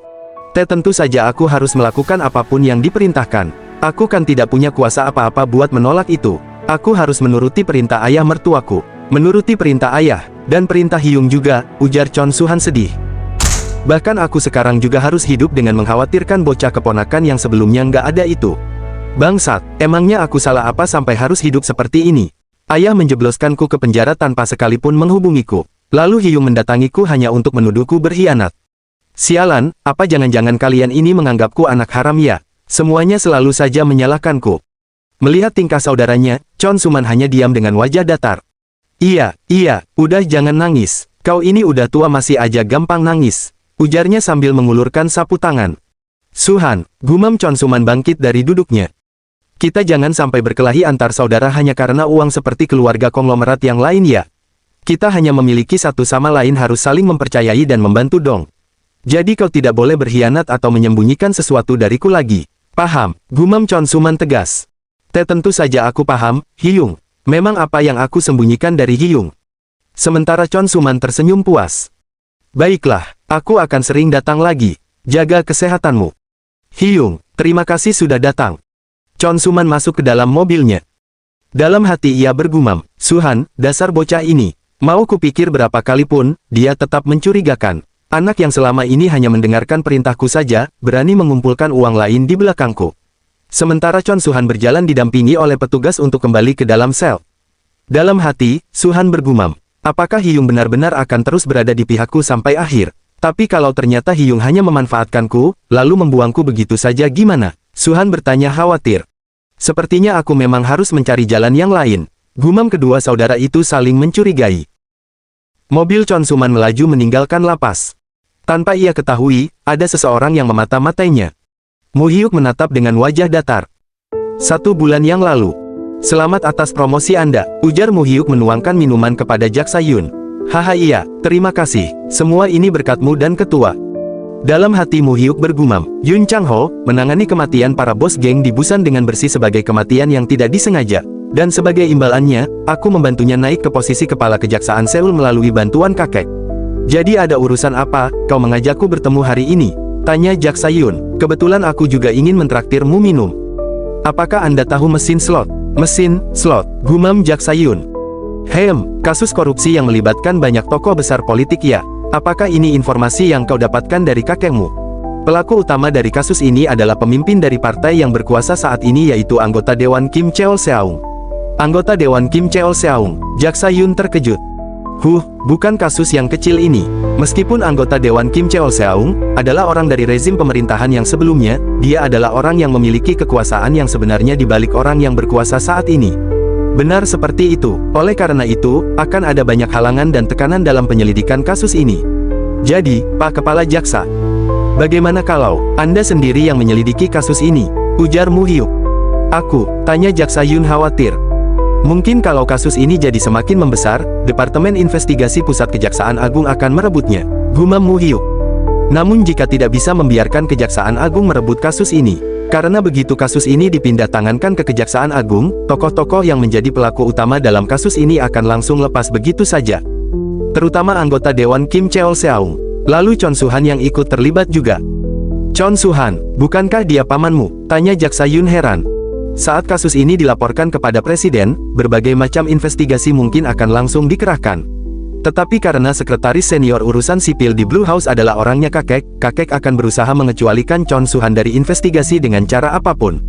Tentu saja aku harus melakukan apapun yang diperintahkan. Aku kan tidak punya kuasa apa-apa buat menolak itu. Aku harus menuruti perintah ayah mertuaku. Menuruti perintah ayah, dan perintah Hyung juga, ujar Chon Suhan sedih. Bahkan aku sekarang juga harus hidup dengan mengkhawatirkan bocah keponakan yang sebelumnya nggak ada itu. Bangsat, emangnya aku salah apa sampai harus hidup seperti ini? Ayah menjebloskanku ke penjara tanpa sekalipun menghubungiku. Lalu Hyung mendatangiku hanya untuk menuduhku berkhianat. Sialan, apa jangan-jangan kalian ini menganggapku anak haram ya? Semuanya selalu saja menyalahkanku. Melihat tingkah saudaranya, Chon Suman hanya diam dengan wajah datar. Iya, udah jangan nangis. Kau ini udah tua masih aja gampang nangis. Ujarnya sambil mengulurkan sapu tangan. Suhan, gumam Chon Suman bangkit dari duduknya. Kita jangan sampai berkelahi antar saudara hanya karena uang seperti keluarga konglomerat yang lain ya. Kita hanya memiliki satu sama lain harus saling mempercayai dan membantu dong. Jadi kau tidak boleh berkhianat atau menyembunyikan sesuatu dariku lagi. Paham, gumam Chon Suman tegas. Tentu saja aku paham, Hyung. Memang apa yang aku sembunyikan dari Hyung? Sementara Chon Suman tersenyum puas. Baiklah, aku akan sering datang lagi. Jaga kesehatanmu. Hyung, terima kasih sudah datang. Chon Suman masuk ke dalam mobilnya. Dalam hati ia bergumam, Suhan, dasar bocah ini. Mau kupikir berapa kali pun, dia tetap mencurigakan. Anak yang selama ini hanya mendengarkan perintahku saja, berani mengumpulkan uang lain di belakangku. Sementara Chon Suhan berjalan didampingi oleh petugas untuk kembali ke dalam sel. Dalam hati, Suhan bergumam, apakah Hyung benar-benar akan terus berada di pihakku sampai akhir? Tapi kalau ternyata Hyung hanya memanfaatkanku, lalu membuangku begitu saja gimana? Suhan bertanya khawatir. Sepertinya aku memang harus mencari jalan yang lain. Gumam kedua saudara itu saling mencurigai. Mobil Chon Suman melaju meninggalkan lapas. Tanpa ia ketahui, ada seseorang yang memata-matainya. Mu Hyuk menatap dengan wajah datar. 1 bulan yang lalu. Selamat atas promosi Anda, ujar Mu Hyuk menuangkan minuman kepada Jak Sayun. Haha iya, terima kasih, semua ini berkatmu dan ketua. Dalam hati Mu Hyuk bergumam, Yun Chang Ho, menangani kematian para bos geng di Busan dengan bersih sebagai kematian yang tidak disengaja. Dan sebagai imbalannya, aku membantunya naik ke posisi kepala kejaksaan Seoul melalui bantuan kakek. Jadi ada urusan apa, kau mengajakku bertemu hari ini? Tanya Jak Sayun. Kebetulan aku juga ingin mentraktirmu minum. Apakah Anda tahu mesin slot? Mesin slot, gumam Jak Sayun. Kasus korupsi yang melibatkan banyak tokoh besar politik ya. Apakah ini informasi yang kau dapatkan dari kakekmu? Pelaku utama dari kasus ini adalah pemimpin dari partai yang berkuasa saat ini yaitu anggota Dewan Kim Cheol Seung. Anggota Dewan Kim Cheol Seung, Jak Sayun terkejut. Bukan kasus yang kecil ini. Meskipun anggota Dewan Kim Cheol Seung adalah orang dari rezim pemerintahan yang sebelumnya, dia adalah orang yang memiliki kekuasaan yang sebenarnya di balik orang yang berkuasa saat ini. Benar seperti itu. Oleh karena itu, akan ada banyak halangan dan tekanan dalam penyelidikan kasus ini. Jadi, Pak Kepala Jaksa, bagaimana kalau Anda sendiri yang menyelidiki kasus ini? Ujar Mu Hyuk. Aku, tanya Jak Sayun khawatir. Mungkin kalau kasus ini jadi semakin membesar, Departemen Investigasi Pusat Kejaksaan Agung akan merebutnya, gumam Mu Hyuk. Namun jika tidak bisa membiarkan Kejaksaan Agung merebut kasus ini, karena begitu kasus ini dipindah tangankan ke Kejaksaan Agung, tokoh-tokoh yang menjadi pelaku utama dalam kasus ini akan langsung lepas begitu saja. Terutama anggota Dewan Kim Cheol Seung. Lalu Chon Suhan yang ikut terlibat juga. Chon Suhan, bukankah dia pamanmu? Tanya Jak Sayun heran. Saat kasus ini dilaporkan kepada Presiden, berbagai macam investigasi mungkin akan langsung dikerahkan. Tetapi karena sekretaris senior urusan sipil di Blue House adalah orangnya kakek akan berusaha mengecualikan Chon Suhan dari investigasi dengan cara apapun.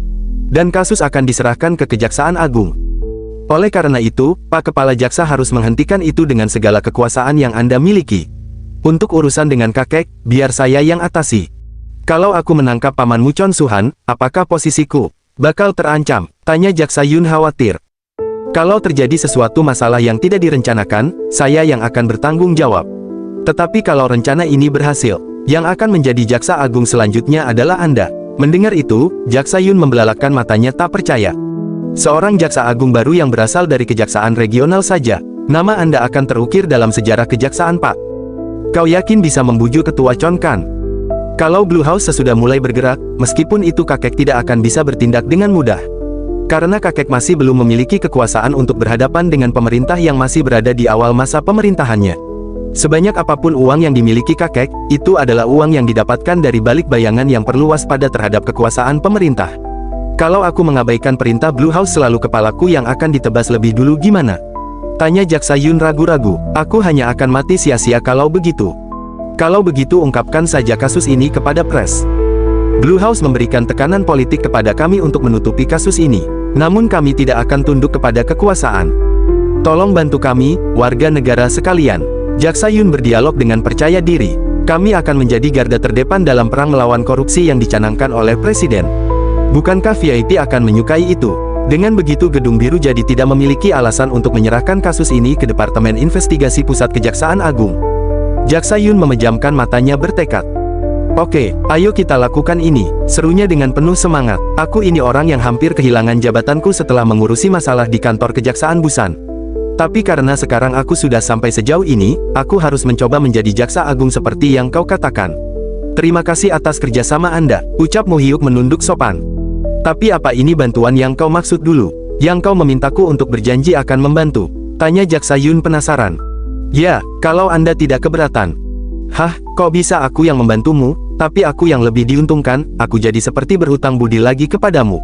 Dan kasus akan diserahkan ke Kejaksaan Agung. Oleh karena itu, Pak Kepala Jaksa harus menghentikan itu dengan segala kekuasaan yang Anda miliki. Untuk urusan dengan kakek, biar saya yang atasi. Kalau aku menangkap pamanmu Chon Suhan, apakah posisiku bakal terancam? Tanya Jak Sayun khawatir. Kalau terjadi sesuatu masalah yang tidak direncanakan, saya yang akan bertanggung jawab. Tetapi kalau rencana ini berhasil, yang akan menjadi Jaksa Agung selanjutnya adalah Anda. Mendengar itu, Jak Sayun membelalakkan matanya tak percaya. Seorang Jaksa Agung baru yang berasal dari Kejaksaan Regional saja, nama Anda akan terukir dalam sejarah Kejaksaan Pak. Kau yakin bisa membujuk Ketua Chon kan? Kalau Blue House sesudah mulai bergerak, meskipun itu kakek tidak akan bisa bertindak dengan mudah. Karena kakek masih belum memiliki kekuasaan untuk berhadapan dengan pemerintah yang masih berada di awal masa pemerintahannya. Sebanyak apapun uang yang dimiliki kakek, itu adalah uang yang didapatkan dari balik bayangan yang perlu waspada terhadap kekuasaan pemerintah. Kalau aku mengabaikan perintah Blue House selalu kepalaku yang akan ditebas lebih dulu gimana? Tanya Jaksa Yun ragu-ragu. Aku hanya akan mati sia-sia kalau begitu. Kalau begitu ungkapkan saja kasus ini kepada pres. Blue House memberikan tekanan politik kepada kami untuk menutupi kasus ini. Namun kami tidak akan tunduk kepada kekuasaan. Tolong bantu kami, warga negara sekalian. Jaksa Yun berdialog dengan percaya diri. Kami akan menjadi garda terdepan dalam perang melawan korupsi yang dicanangkan oleh Presiden. Bukankah VIP akan menyukai itu? Dengan begitu Gedung Biru jadi tidak memiliki alasan untuk menyerahkan kasus ini ke Departemen Investigasi Pusat Kejaksaan Agung. Jaksa Yun memejamkan matanya bertekad. Oke, ayo kita lakukan ini, serunya dengan penuh semangat. Aku ini orang yang hampir kehilangan jabatanku setelah mengurusi masalah di kantor Kejaksaan Busan. Tapi karena sekarang aku sudah sampai sejauh ini, aku harus mencoba menjadi Jaksa Agung seperti yang kau katakan. Terima kasih atas kerjasama Anda, ucap Mo Hyuk menunduk sopan. Tapi apa ini bantuan yang kau maksud dulu? Yang kau memintaku untuk berjanji akan membantu? Tanya Jaksa Yun penasaran. Ya, kalau Anda tidak keberatan. Hah, kok bisa aku yang membantumu, tapi aku yang lebih diuntungkan, aku jadi seperti berhutang budi lagi kepadamu.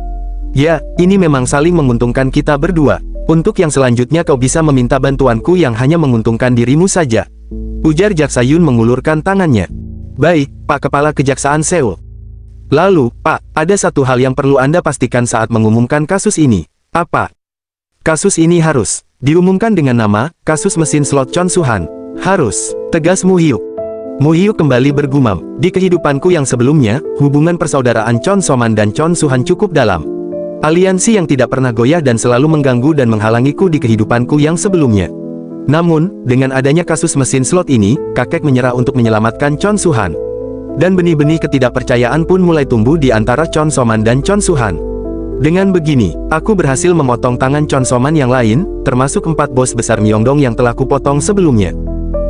Ya, ini memang saling menguntungkan kita berdua. Untuk yang selanjutnya kau bisa meminta bantuanku yang hanya menguntungkan dirimu saja. Ujar Jaksa Yun mengulurkan tangannya. Baik, Pak Kepala Kejaksaan Seoul. Lalu, Pak, ada satu hal yang perlu Anda pastikan saat mengumumkan kasus ini. Apa? Kasus ini harus diumumkan dengan nama, kasus mesin slot Chon Su-han. Harus, tegas Mo Hyuk. Mo Hyuk kembali bergumam, di kehidupanku yang sebelumnya, hubungan persaudaraan Chon So-man dan Chon Su-han cukup dalam. Aliansi yang tidak pernah goyah dan selalu mengganggu dan menghalangiku di kehidupanku yang sebelumnya. Namun, dengan adanya kasus mesin slot ini, kakek menyerah untuk menyelamatkan Chon Su-han. Dan benih-benih ketidakpercayaan pun mulai tumbuh di antara Chon So-man dan Chon Su-han. Dengan begini, aku berhasil memotong tangan Chon So-man yang lain, termasuk 4 bos besar Myeongdong yang telah kupotong sebelumnya.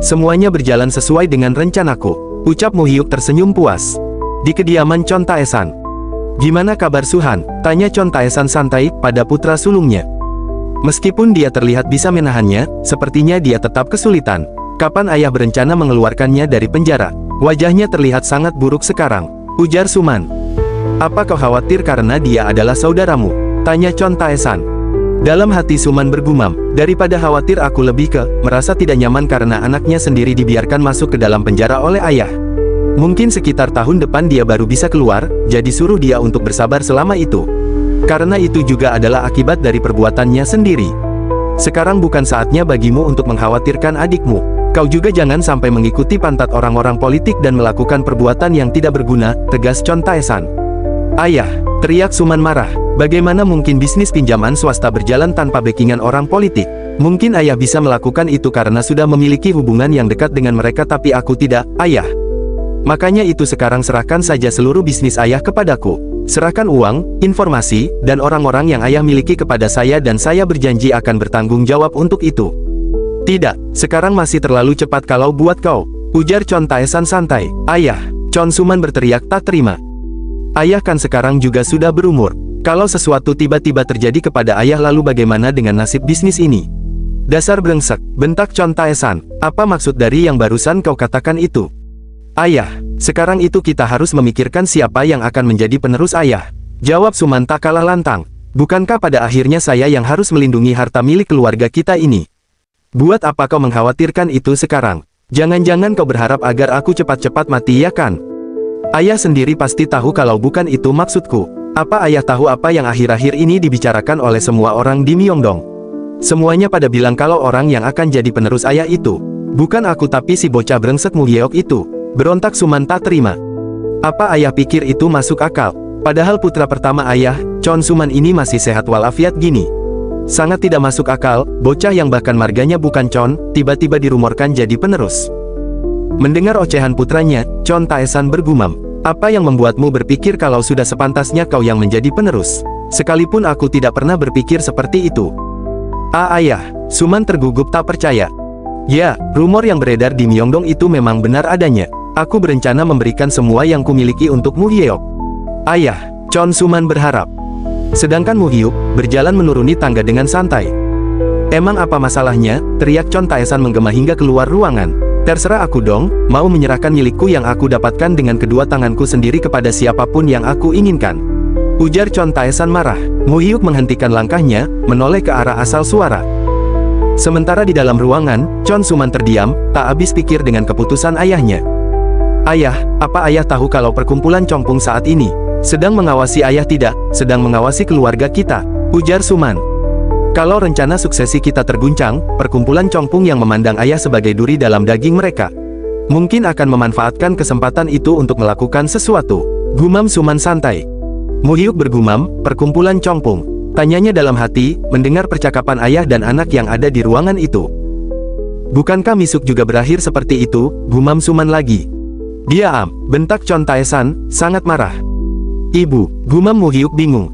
Semuanya berjalan sesuai dengan rencanaku, ucap Mo Hyuk tersenyum puas. Di kediaman Chon Tae-san. Gimana kabar Su-han? Tanya Chon Tae-san santai pada putra sulungnya. Meskipun dia terlihat bisa menahannya, sepertinya dia tetap kesulitan. Kapan ayah berencana mengeluarkannya dari penjara? Wajahnya terlihat sangat buruk sekarang, ujar Suman. Apa kau khawatir karena dia adalah saudaramu? Tanya Chon Tae-san. Dalam hati Suman bergumam, daripada khawatir aku lebih ke merasa tidak nyaman karena anaknya sendiri dibiarkan masuk ke dalam penjara oleh ayah. Mungkin sekitar tahun depan dia baru bisa keluar, jadi suruh dia untuk bersabar selama itu. Karena itu juga adalah akibat dari perbuatannya sendiri. Sekarang bukan saatnya bagimu untuk mengkhawatirkan adikmu. Kau juga jangan sampai mengikuti pantat orang-orang politik dan melakukan perbuatan yang tidak berguna, tegas Chon Tae-san. Ayah, teriak Suman marah. Bagaimana mungkin bisnis pinjaman swasta berjalan tanpa backingan orang politik? Mungkin ayah bisa melakukan itu karena sudah memiliki hubungan yang dekat dengan mereka tapi aku tidak, ayah. Makanya itu sekarang serahkan saja seluruh bisnis ayah kepadaku. Serahkan uang, informasi, dan orang-orang yang ayah miliki kepada saya dan saya berjanji akan bertanggung jawab untuk itu. Tidak, sekarang masih terlalu cepat kalau buat kau, ujar Chon Tae-san santai. Ayah, Chon Suman berteriak tak terima. Ayah kan sekarang juga sudah berumur. Kalau sesuatu tiba-tiba terjadi kepada ayah lalu bagaimana dengan nasib bisnis ini? Dasar brengsek, bentak Chon Tae-san. Apa maksud dari yang barusan kau katakan itu? Ayah, sekarang itu kita harus memikirkan siapa yang akan menjadi penerus ayah. Jawab Suman tak kalah lantang. Bukankah pada akhirnya saya yang harus melindungi harta milik keluarga kita ini? Buat apa kau mengkhawatirkan itu sekarang? Jangan-jangan kau berharap agar aku cepat-cepat mati ya kan? Ayah sendiri pasti tahu kalau bukan itu maksudku. Apa ayah tahu apa yang akhir-akhir ini dibicarakan oleh semua orang di Myeongdong? Semuanya pada bilang kalau orang yang akan jadi penerus ayah itu bukan aku tapi si bocah brengsek Mo Hyuk itu. Berontak Suman tak terima. Apa ayah pikir itu masuk akal? Padahal putra pertama ayah, Chon Suman ini masih sehat walafiat gini. Sangat tidak masuk akal, bocah yang bahkan marganya bukan Chon, tiba-tiba dirumorkan jadi penerus. Mendengar ocehan putranya, Chon Tae-san bergumam. Apa yang membuatmu berpikir kalau sudah sepantasnya kau yang menjadi penerus? Sekalipun aku tidak pernah berpikir seperti itu. Ayah, Suman tergugup tak percaya. Ya, rumor yang beredar di Myeongdong itu memang benar adanya. Aku berencana memberikan semua yang kumiliki untuk Mu Hyeok. Ayah, Chon Suman berharap. Sedangkan Mu Hyuk berjalan menuruni tangga dengan santai. Emang apa masalahnya? Teriak Chon Taesan menggema hingga keluar ruangan. Terserah aku dong, mau menyerahkan milikku yang aku dapatkan dengan kedua tanganku sendiri kepada siapapun yang aku inginkan. Ujar Chon Taesan marah. Mu Hyuk menghentikan langkahnya, menoleh ke arah asal suara. Sementara di dalam ruangan, Chon Suman terdiam, tak habis pikir dengan keputusan ayahnya. Ayah, apa ayah tahu kalau perkumpulan Chongpung saat ini sedang mengawasi ayah? Tidak, sedang mengawasi keluarga kita, ujar Suman. Kalau rencana suksesi kita terguncang, perkumpulan Chongpung yang memandang ayah sebagai duri dalam daging mereka mungkin akan memanfaatkan kesempatan itu untuk melakukan sesuatu. Gumam Suman santai. Mu Hyuk bergumam, perkumpulan Chongpung. Tanyanya dalam hati, mendengar percakapan ayah dan anak yang ada di ruangan itu. Bukankah Misuk juga berakhir seperti itu? Gumam Suman lagi. Diam, bentak Chon Taesan, sangat marah. Ibu, gumam Mu Hyuk bingung.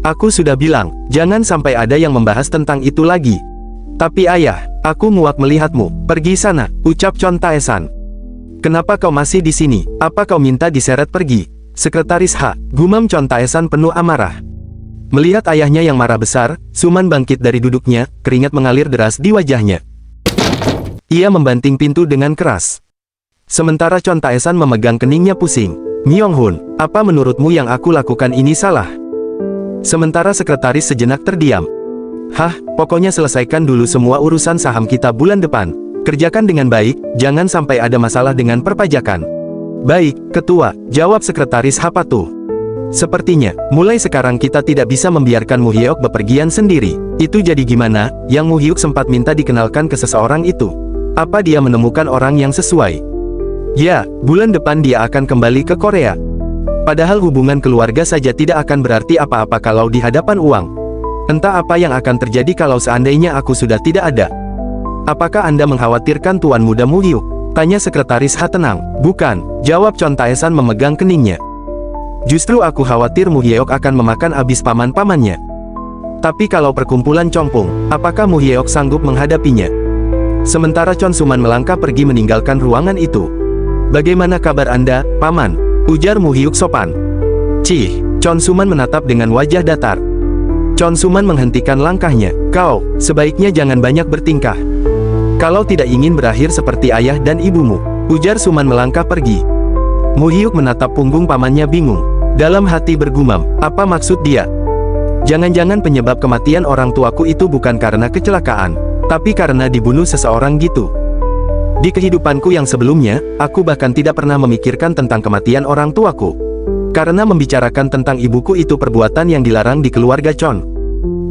Aku sudah bilang, jangan sampai ada yang membahas tentang itu lagi. Tapi ayah, aku muak melihatmu. Pergi sana, ucap Chon Taesan. Kenapa kau masih di sini? Apa kau minta diseret pergi? Sekretaris H, gumam Chon Taesan penuh amarah. Melihat ayahnya yang marah besar, Suman bangkit dari duduknya, keringat mengalir deras di wajahnya. Ia membanting pintu dengan keras. Sementara Chon Taesan memegang keningnya pusing. Myong-hun, apa menurutmu yang aku lakukan ini salah? Sementara sekretaris sejenak terdiam. Hah, pokoknya selesaikan dulu semua urusan saham kita bulan depan. Kerjakan dengan baik, jangan sampai ada masalah dengan perpajakan. Baik, ketua, jawab sekretaris Hapatuh. Sepertinya, mulai sekarang kita tidak bisa membiarkan Mu Hyeok bepergian sendiri. Itu jadi gimana? Yang Mu Hyuk sempat minta dikenalkan ke seseorang itu. Apa dia menemukan orang yang sesuai? Ya, bulan depan dia akan kembali ke Korea. Padahal hubungan keluarga saja tidak akan berarti apa-apa kalau di hadapan uang. Entah apa yang akan terjadi kalau seandainya aku sudah tidak ada. Apakah Anda mengkhawatirkan Tuan Muda Mu Hyuk? Tanya sekretaris H tenang. Bukan, jawab Chon Taesan memegang keningnya. Justru aku khawatir Mu Hyeok akan memakan habis paman-pamannya. Tapi kalau perkumpulan Chongpung, apakah Mu Hyeok sanggup menghadapinya? Sementara Chon Suman melangkah pergi meninggalkan ruangan itu. Bagaimana kabar Anda, Paman? Ujar Mu Hyuk sopan. Cih, Chon Suman menatap dengan wajah datar. Chon Suman menghentikan langkahnya. Kau, sebaiknya jangan banyak bertingkah. Kalau tidak ingin berakhir seperti ayah dan ibumu, ujar Suman melangkah pergi. Mu Hyuk menatap punggung pamannya bingung. Dalam hati bergumam, apa maksud dia? Jangan-jangan penyebab kematian orang tuaku itu bukan karena kecelakaan, tapi karena dibunuh seseorang gitu. Di kehidupanku yang sebelumnya, aku bahkan tidak pernah memikirkan tentang kematian orang tuaku. Karena membicarakan tentang ibuku itu perbuatan yang dilarang di keluarga Chon.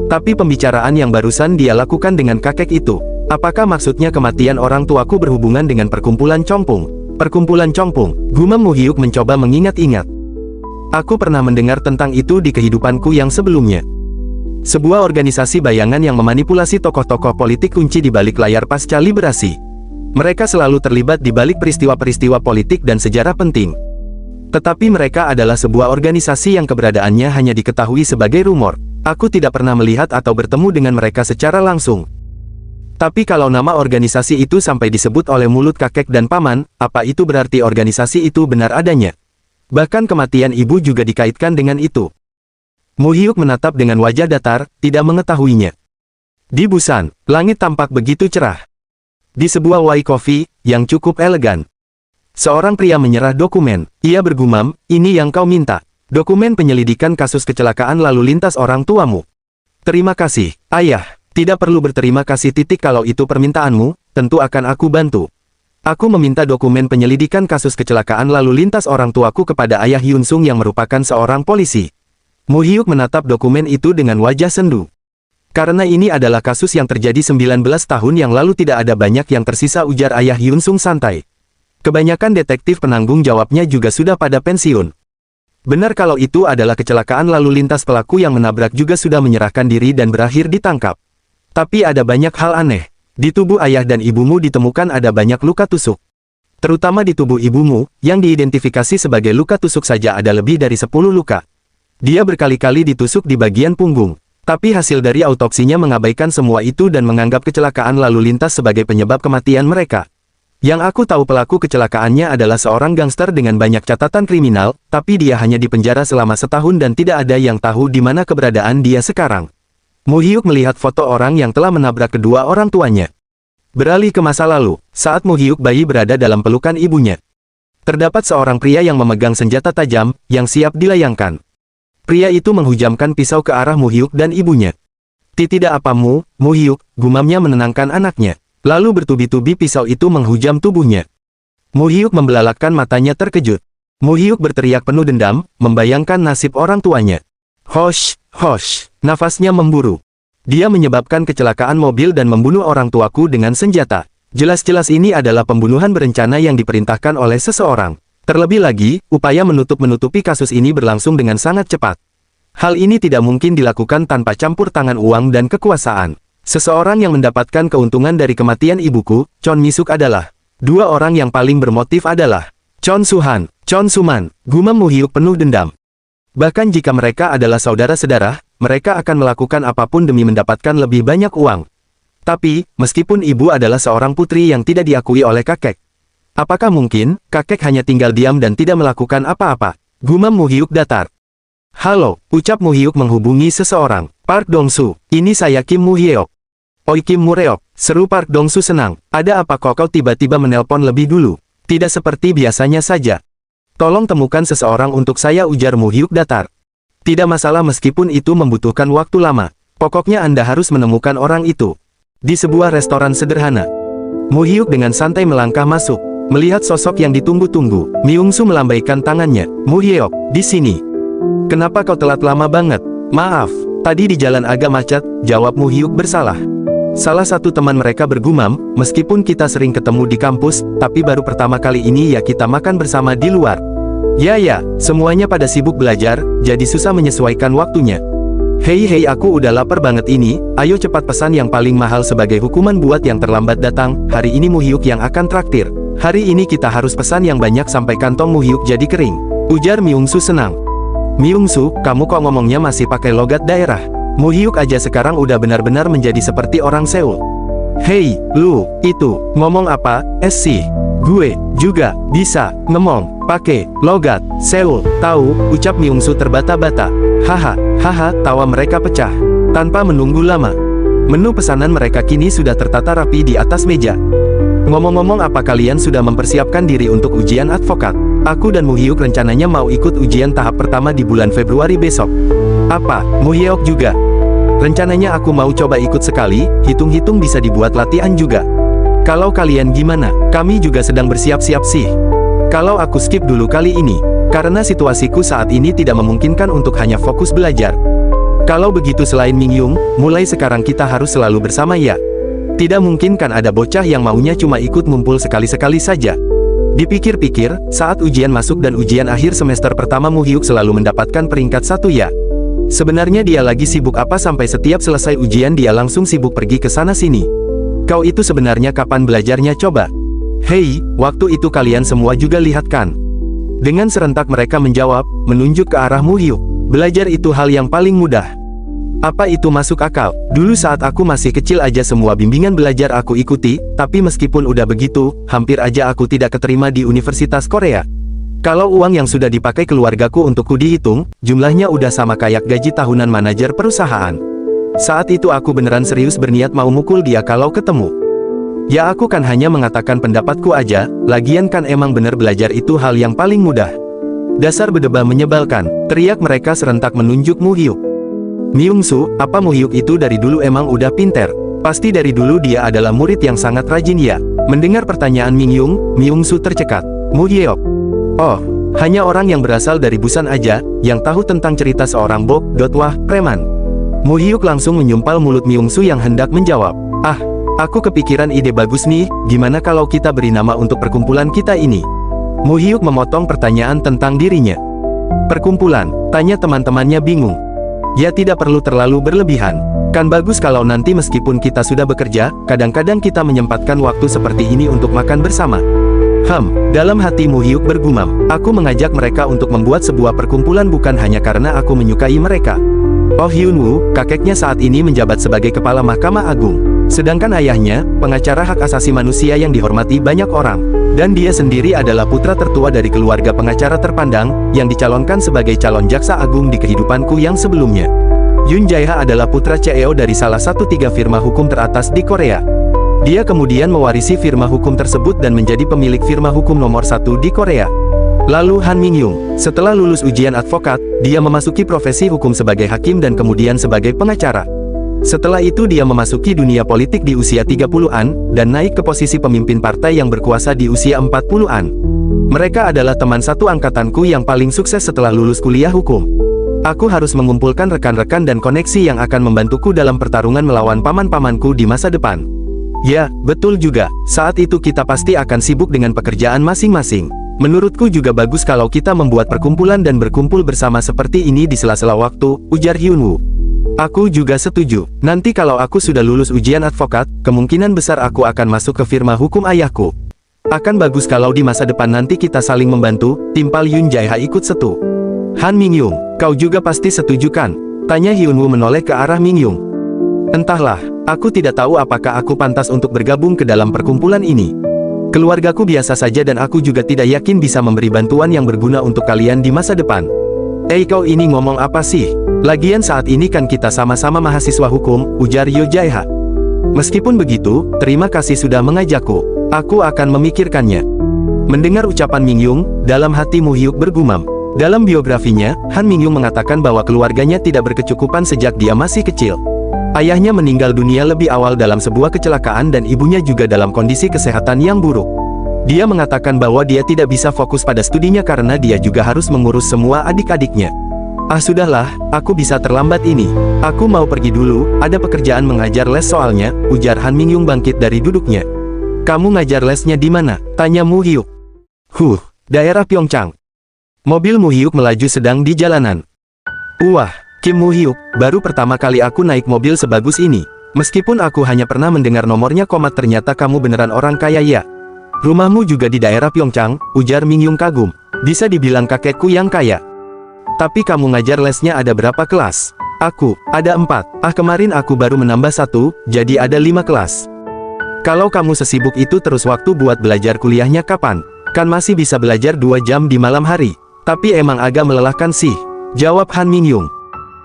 Tapi pembicaraan yang barusan dia lakukan dengan kakek itu, apakah maksudnya kematian orang tuaku berhubungan dengan perkumpulan Chongpung? Perkumpulan Chongpung, gumam Mu Hyuk mencoba mengingat-ingat. Aku pernah mendengar tentang itu di kehidupanku yang sebelumnya. Sebuah organisasi bayangan yang memanipulasi tokoh-tokoh politik kunci di balik layar pasca liberasi. Mereka selalu terlibat di balik peristiwa-peristiwa politik dan sejarah penting. Tetapi mereka adalah sebuah organisasi yang keberadaannya hanya diketahui sebagai rumor. Aku tidak pernah melihat atau bertemu dengan mereka secara langsung. Tapi kalau nama organisasi itu sampai disebut oleh mulut kakek dan paman, apa itu berarti organisasi itu benar adanya? Bahkan kematian ibu juga dikaitkan dengan itu. Mu Hyuk menatap dengan wajah datar, tidak mengetahuinya. Di Busan, langit tampak begitu cerah. Di sebuah Y Coffee, yang cukup elegan. Seorang pria menyerah dokumen. Ia bergumam, ini yang kau minta. Dokumen penyelidikan kasus kecelakaan lalu lintas orang tuamu. Terima kasih, ayah. Tidak perlu berterima kasih kalau itu permintaanmu, tentu akan aku bantu. Aku meminta dokumen penyelidikan kasus kecelakaan lalu lintas orang tuaku kepada ayah Hyun Sung yang merupakan seorang polisi. Mu Hyuk menatap dokumen itu dengan wajah sendu. Karena ini adalah kasus yang terjadi 19 tahun yang lalu tidak ada banyak yang tersisa, ujar ayah Hyun Sung santai. Kebanyakan detektif penanggung jawabnya juga sudah pada pensiun. Benar kalau itu adalah kecelakaan lalu lintas, pelaku yang menabrak juga sudah menyerahkan diri dan berakhir ditangkap. Tapi ada banyak hal aneh. Di tubuh ayah dan ibumu ditemukan ada banyak luka tusuk. Terutama di tubuh ibumu, yang diidentifikasi sebagai luka tusuk saja ada lebih dari 10 luka. Dia berkali-kali ditusuk di bagian punggung. Tapi hasil dari autopsinya mengabaikan semua itu dan menganggap kecelakaan lalu lintas sebagai penyebab kematian mereka. Yang aku tahu pelaku kecelakaannya adalah seorang gangster dengan banyak catatan kriminal, tapi dia hanya dipenjara selama setahun dan tidak ada yang tahu di mana keberadaan dia sekarang. Mu Hyuk melihat foto orang yang telah menabrak kedua orang tuanya. Beralih ke masa lalu, saat Mu Hyuk bayi berada dalam pelukan ibunya. Terdapat seorang pria yang memegang senjata tajam, yang siap dilayangkan. Pria itu menghujamkan pisau ke arah Mu Hyuk dan ibunya. Tidak apa-mu, Mu Hyuk, gumamnya menenangkan anaknya. Lalu bertubi-tubi pisau itu menghujam tubuhnya. Mu Hyuk membelalakkan matanya terkejut. Mu Hyuk berteriak penuh dendam, membayangkan nasib orang tuanya. Hosh, hosh, nafasnya memburu. Dia menyebabkan kecelakaan mobil dan membunuh orang tuaku dengan senjata. Jelas-jelas ini adalah pembunuhan berencana yang diperintahkan oleh seseorang. Terlebih lagi, upaya menutup-menutupi kasus ini berlangsung dengan sangat cepat. Hal ini tidak mungkin dilakukan tanpa campur tangan uang dan kekuasaan. Seseorang yang mendapatkan keuntungan dari kematian ibuku, Chon Mi-suk adalah. Dua orang yang paling bermotif adalah Chon Su-han, Chon Su-man, gumam Mu Hyuk penuh dendam. Bahkan jika mereka adalah saudara-saudara, mereka akan melakukan apapun demi mendapatkan lebih banyak uang. Tapi, meskipun ibu adalah seorang putri yang tidak diakui oleh kakek. Apakah mungkin, kakek hanya tinggal diam dan tidak melakukan apa-apa? Gumam Mu Hyuk datar. Halo, ucap Mu Hyuk menghubungi seseorang. Park Dong-su, ini saya Kim Mu Hyuk. Oi Kim Mu-reok, seru Park Dong-su senang. Ada apa kok kau tiba-tiba menelpon lebih dulu? Tidak seperti biasanya saja. Tolong temukan seseorang untuk saya, ujar Mu Hyuk datar. Tidak masalah meskipun itu membutuhkan waktu lama. Pokoknya Anda harus menemukan orang itu. Di sebuah restoran sederhana. Mu Hyuk dengan santai melangkah masuk. Melihat sosok yang ditunggu-tunggu, Myung-su melambaikan tangannya. Mu Hyuk, di sini. Kenapa kau telat lama banget? Maaf, tadi di jalan agak macet, jawab Mu Hyuk bersalah. Salah satu teman mereka bergumam, meskipun kita sering ketemu di kampus, tapi baru pertama kali ini ya kita makan bersama di luar. Ya, semuanya pada sibuk belajar, jadi susah menyesuaikan waktunya. Hei aku udah lapar banget ini, ayo cepat pesan yang paling mahal sebagai hukuman buat yang terlambat datang, hari ini Mu Hyuk yang akan traktir. Hari ini kita harus pesan yang banyak sampai kantong Mu Hyuk jadi kering, ujar Myung-su senang. Myung-su, kamu kok ngomongnya masih pakai logat daerah? Mu Hyuk aja sekarang udah benar-benar menjadi seperti orang Seoul. Hei, lu, itu, ngomong apa, sih? Gue, juga, bisa, ngomong, pakai, logat, Seoul, tahu, ucap Myung-su terbata-bata. Haha, tawa mereka pecah. Tanpa menunggu lama. Menu pesanan mereka kini sudah tertata rapi di atas meja. Ngomong-ngomong, apa kalian sudah mempersiapkan diri untuk ujian advokat? Aku dan Mu Hyuk rencananya mau ikut ujian tahap pertama di bulan Februari besok. Apa, Mu Hyuk juga? Rencananya aku mau coba ikut sekali, hitung-hitung bisa dibuat latihan juga. Kalau kalian gimana? Kami juga sedang bersiap-siap sih. Kalau aku skip dulu kali ini, karena situasiku saat ini tidak memungkinkan untuk hanya fokus belajar. Kalau begitu selain Mingyung, mulai sekarang kita harus selalu bersama ya. Tidak mungkin kan ada bocah yang maunya cuma ikut ngumpul sekali-sekali saja. Dipikir-pikir, saat ujian masuk dan ujian akhir semester pertama Mu Hyuk selalu mendapatkan peringkat 1 ya. Sebenarnya dia lagi sibuk apa sampai setiap selesai ujian dia langsung sibuk pergi ke sana-sini? Kau itu sebenarnya kapan belajarnya coba? Hei, waktu itu kalian semua juga lihat kan? Dengan serentak mereka menjawab, menunjuk ke arah Mu Hyuk. Belajar itu hal yang paling mudah. Apa itu masuk akal? Dulu saat aku masih kecil aja semua bimbingan belajar aku ikuti, tapi meskipun udah begitu, hampir aja aku tidak keterima di Universitas Korea. Kalau uang yang sudah dipakai keluargaku untukku dihitung, jumlahnya udah sama kayak gaji tahunan manajer perusahaan. Saat itu aku beneran serius berniat mau mukul dia kalau ketemu. Ya aku kan hanya mengatakan pendapatku aja, lagian kan emang bener belajar itu hal yang paling mudah. Dasar bedebah menyebalkan, teriak mereka serentak menunjuk Mu Hyuk. Myung-su, apa Mu Hyuk itu dari dulu emang udah pinter? Pasti dari dulu dia adalah murid yang sangat rajin ya. Mendengar pertanyaan Mingyung, Myung-su tercekat. Mu Hyuk. Oh, hanya orang yang berasal dari Busan aja, yang tahu tentang cerita seorang Bok, Dotwah, preman. Mu Hyuk langsung menyumpal mulut Myung-su yang hendak menjawab. Ah, aku kepikiran ide bagus nih, gimana kalau kita beri nama untuk perkumpulan kita ini? Mu Hyuk memotong pertanyaan tentang dirinya. Perkumpulan, tanya teman-temannya bingung. Ya tidak perlu terlalu berlebihan. Kan bagus kalau nanti meskipun kita sudah bekerja, kadang-kadang kita menyempatkan waktu seperti ini untuk makan bersama. Dalam hati Mu Hyuk bergumam, aku mengajak mereka untuk membuat sebuah perkumpulan bukan hanya karena aku menyukai mereka. Oh Hyun-woo, kakeknya saat ini menjabat sebagai kepala Mahkamah Agung. Sedangkan ayahnya, pengacara hak asasi manusia yang dihormati banyak orang. Dan dia sendiri adalah putra tertua dari keluarga pengacara terpandang, yang dicalonkan sebagai calon jaksa agung di kehidupanku yang sebelumnya. Yoon Jae-ha adalah putra CEO dari salah satu 3 firma hukum teratas di Korea. Dia kemudian mewarisi firma hukum tersebut dan menjadi pemilik firma hukum nomor 1 di Korea. Lalu Han Min-young, setelah lulus ujian advokat, dia memasuki profesi hukum sebagai hakim dan kemudian sebagai pengacara. Setelah itu dia memasuki dunia politik di usia 30-an, dan naik ke posisi pemimpin partai yang berkuasa di usia 40-an. Mereka adalah teman satu angkatanku yang paling sukses setelah lulus kuliah hukum. Aku harus mengumpulkan rekan-rekan dan koneksi yang akan membantuku dalam pertarungan melawan paman-pamanku di masa depan. Ya, betul juga, saat itu kita pasti akan sibuk dengan pekerjaan masing-masing. Menurutku juga bagus kalau kita membuat perkumpulan dan berkumpul bersama seperti ini di sela-sela waktu, ujar Hyunwoo. Aku juga setuju. Nanti kalau aku sudah lulus ujian advokat, kemungkinan besar aku akan masuk ke firma hukum ayahku. Akan bagus kalau di masa depan nanti kita saling membantu, timpal Yoon Jae-ha ikut setu. Han Min-young, kau juga pasti setuju kan? Tanya Hyunwoo menoleh ke arah Min-young. Entahlah, aku tidak tahu apakah aku pantas untuk bergabung ke dalam perkumpulan ini. Keluargaku biasa saja dan aku juga tidak yakin bisa memberi bantuan yang berguna untuk kalian di masa depan. Kau ini ngomong apa sih? Lagian saat ini kan kita sama-sama mahasiswa hukum, ujar Yoon Jae-ha. Meskipun begitu, terima kasih sudah mengajakku. Aku akan memikirkannya. Mendengar ucapan Min-young, dalam hati Mu-hyuk bergumam. Dalam biografinya, Han Min-young mengatakan bahwa keluarganya tidak berkecukupan sejak dia masih kecil. Ayahnya meninggal dunia lebih awal dalam sebuah kecelakaan dan ibunya juga dalam kondisi kesehatan yang buruk. Dia mengatakan bahwa dia tidak bisa fokus pada studinya karena dia juga harus mengurus semua adik-adiknya. Sudahlah, aku bisa terlambat ini. Aku mau pergi dulu, ada pekerjaan mengajar les soalnya, ujar Han Min-young bangkit dari duduknya. Kamu ngajar lesnya di mana? Tanya Mu-hyuk. Daerah Pyeongchang. Mobil Mu-hyuk melaju sedang di jalanan. Wah, Kim Mu-hyuk, baru pertama kali aku naik mobil sebagus ini. Meskipun aku hanya pernah mendengar nomornya ternyata kamu beneran orang kaya ya. Rumahmu juga di daerah Pyeongchang, ujar Min-young kagum. Bisa dibilang kakekku yang kaya. Tapi kamu ngajar lesnya ada berapa kelas? Aku, ada 4. Kemarin aku baru menambah 1, jadi ada 5 kelas. Kalau kamu sesibuk itu terus waktu buat belajar kuliahnya kapan? Kan masih bisa belajar 2 jam di malam hari. Tapi emang agak melelahkan sih, jawab Han Min-young.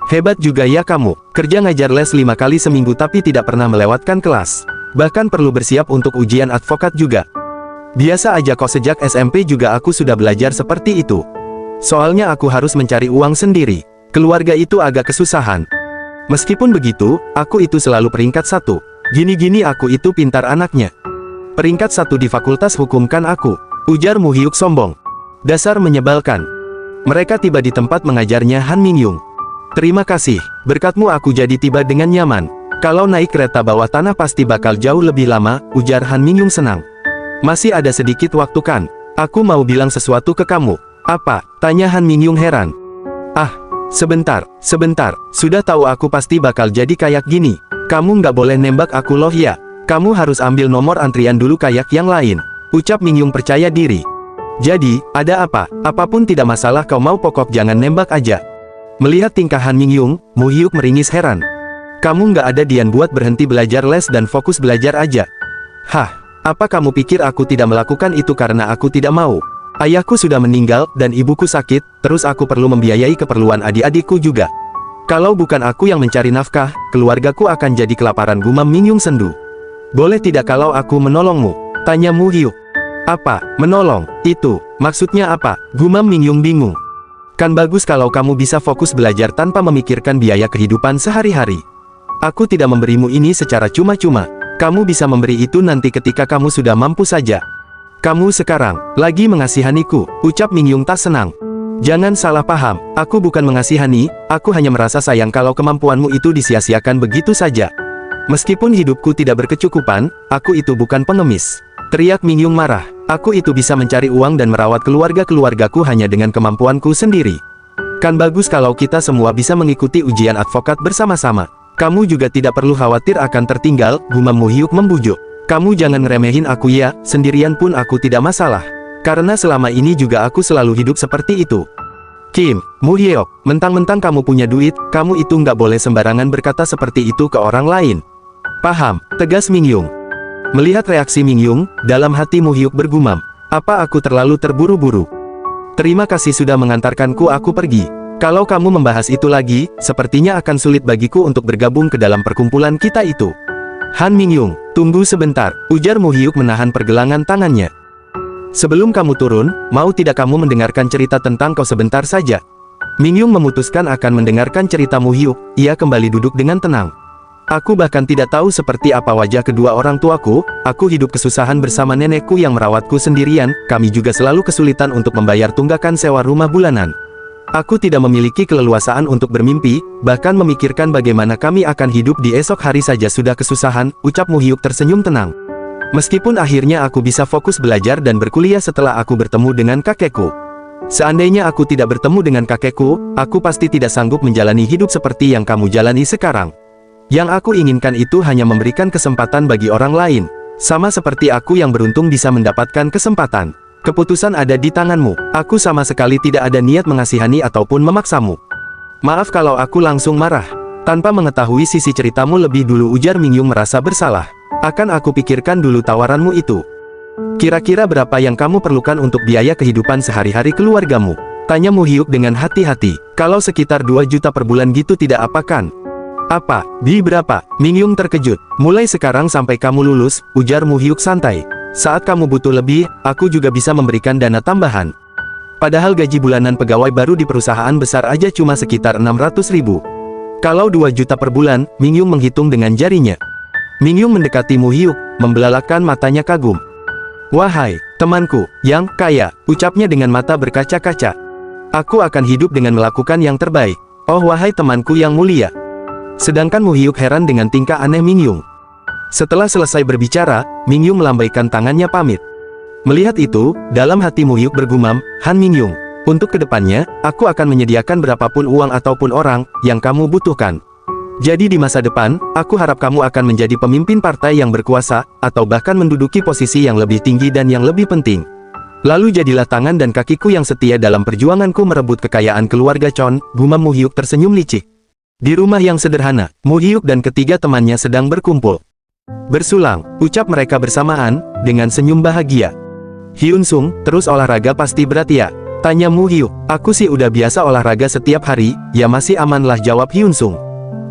Hebat juga ya kamu, kerja ngajar les 5 kali seminggu tapi tidak pernah melewatkan kelas. Bahkan perlu bersiap untuk ujian advokat juga. Biasa aja kok, sejak SMP juga aku sudah belajar seperti itu. Soalnya aku harus mencari uang sendiri. Keluarga itu agak kesusahan. Meskipun begitu, aku itu selalu peringkat 1. Gini-gini aku itu pintar anaknya. Peringkat 1 di fakultas hukum kan aku, ujar Mu-hyuk sombong. Dasar menyebalkan. Mereka tiba di tempat mengajarnya Han Min-young. Terima kasih, berkatmu aku jadi tiba dengan nyaman. Kalau naik kereta bawah tanah pasti bakal jauh lebih lama, ujar Han Min-young senang. Masih ada sedikit waktu kan? Aku mau bilang sesuatu ke kamu. Apa? Tanya Han Min-young heran. Sebentar, sudah tahu aku pasti bakal jadi kayak gini. Kamu nggak boleh nembak aku loh ya. Kamu harus ambil nomor antrian dulu kayak yang lain, ucap Min-young percaya diri. Jadi, ada apa? Apapun tidak masalah, kau mau pokok jangan nembak aja. Melihat tingkah Han Min-young, Mu-hyuk meringis heran. Kamu nggak ada dian buat berhenti belajar les dan fokus belajar aja. Apa kamu pikir aku tidak melakukan itu karena aku tidak mau? Ayahku sudah meninggal, dan ibuku sakit, terus aku perlu membiayai keperluan adik-adikku juga. Kalau bukan aku yang mencari nafkah, keluargaku akan jadi kelaparan, gumam Min-young sendu. Boleh tidak kalau aku menolongmu? Tanya Mu-hyuk. Apa? Menolong? Itu, maksudnya apa? Gumam Min-young bingung. Kan bagus kalau kamu bisa fokus belajar tanpa memikirkan biaya kehidupan sehari-hari. Aku tidak memberimu ini secara cuma-cuma. Kamu bisa memberi itu nanti ketika kamu sudah mampu saja. Kamu sekarang lagi mengasihaniku, ucap Min-young tak senang. Jangan salah paham, aku bukan mengasihani, aku hanya merasa sayang kalau kemampuanmu itu disia-siakan begitu saja. Meskipun hidupku tidak berkecukupan, aku itu bukan pengemis. Teriak Min-young marah. Aku itu bisa mencari uang dan merawat keluarga-keluargaku hanya dengan kemampuanku sendiri. Kan bagus kalau kita semua bisa mengikuti ujian advokat bersama-sama. Kamu juga tidak perlu khawatir akan tertinggal, gumam Mu-hyuk membujuk. Kamu jangan ngeremehin aku ya, sendirian pun aku tidak masalah. Karena selama ini juga aku selalu hidup seperti itu. Kim, Mu-hyuk, mentang-mentang kamu punya duit, kamu itu nggak boleh sembarangan berkata seperti itu ke orang lain. Paham, tegas Mingyung. Melihat reaksi Mingyung, dalam hati Mu Hyuk bergumam, apa aku terlalu terburu-buru? Terima kasih sudah mengantarkanku aku pergi. Kalau kamu membahas itu lagi, sepertinya akan sulit bagiku untuk bergabung ke dalam perkumpulan kita itu. Han Mingyung, tunggu sebentar, ujar Mu Hyuk menahan pergelangan tangannya. Sebelum kamu turun, mau tidak kamu mendengarkan cerita tentang kau sebentar saja? Mingyung memutuskan akan mendengarkan cerita Mu Hyuk, ia kembali duduk dengan tenang. Aku bahkan tidak tahu seperti apa wajah kedua orang tuaku, aku hidup kesusahan bersama nenekku yang merawatku sendirian, kami juga selalu kesulitan untuk membayar tunggakan sewa rumah bulanan. Aku tidak memiliki keleluasaan untuk bermimpi, bahkan memikirkan bagaimana kami akan hidup di esok hari saja sudah kesusahan, ucap Mu Hyuk tersenyum tenang. Meskipun akhirnya aku bisa fokus belajar dan berkuliah setelah aku bertemu dengan kakekku. Seandainya aku tidak bertemu dengan kakekku, aku pasti tidak sanggup menjalani hidup seperti yang kamu jalani sekarang. Yang aku inginkan itu hanya memberikan kesempatan bagi orang lain. Sama seperti aku yang beruntung bisa mendapatkan kesempatan. Keputusan ada di tanganmu. Aku sama sekali tidak ada niat mengasihani ataupun memaksamu. Maaf kalau aku langsung marah. Tanpa mengetahui sisi ceritamu lebih dulu, ujar Mingyung merasa bersalah. Akan aku pikirkan dulu tawaranmu itu. Kira-kira berapa yang kamu perlukan untuk biaya kehidupan sehari-hari keluargamu? Tanya Mu Hyuk dengan hati-hati. Kalau sekitar 2 juta per bulan gitu tidak apa kan? Apa? Di berapa? Mingyung terkejut. Mulai sekarang sampai kamu lulus, ujar Mu Hyuk santai. Saat kamu butuh lebih, aku juga bisa memberikan dana tambahan. Padahal gaji bulanan pegawai baru di perusahaan besar aja cuma sekitar 600.000. Kalau 2 juta per bulan, Mingyung menghitung dengan jarinya. Mingyung mendekati Mu Hyuk, membelalakan matanya kagum. Wahai, temanku, yang kaya, ucapnya dengan mata berkaca-kaca. Aku akan hidup dengan melakukan yang terbaik. Oh wahai temanku yang mulia. Sedangkan Mu Hyuk heran dengan tingkah aneh Mingyung. Setelah selesai berbicara, Mingyung melambaikan tangannya pamit. Melihat itu, dalam hati Mu Hyuk bergumam, Han Mingyung, untuk kedepannya, aku akan menyediakan berapapun uang ataupun orang yang kamu butuhkan. Jadi di masa depan, aku harap kamu akan menjadi pemimpin partai yang berkuasa, atau bahkan menduduki posisi yang lebih tinggi dan yang lebih penting. Lalu jadilah tangan dan kakiku yang setia dalam perjuanganku merebut kekayaan keluarga Chon, gumam Mu Hyuk tersenyum licik. Di rumah yang sederhana, Mu Hyuk dan ketiga temannya sedang berkumpul. Bersulang, ucap mereka bersamaan, dengan senyum bahagia. Hyun Sung, terus olahraga pasti berat ya? Tanya Mu Hyuk. Aku sih udah biasa olahraga setiap hari, ya masih aman lah, jawab Hyun Sung.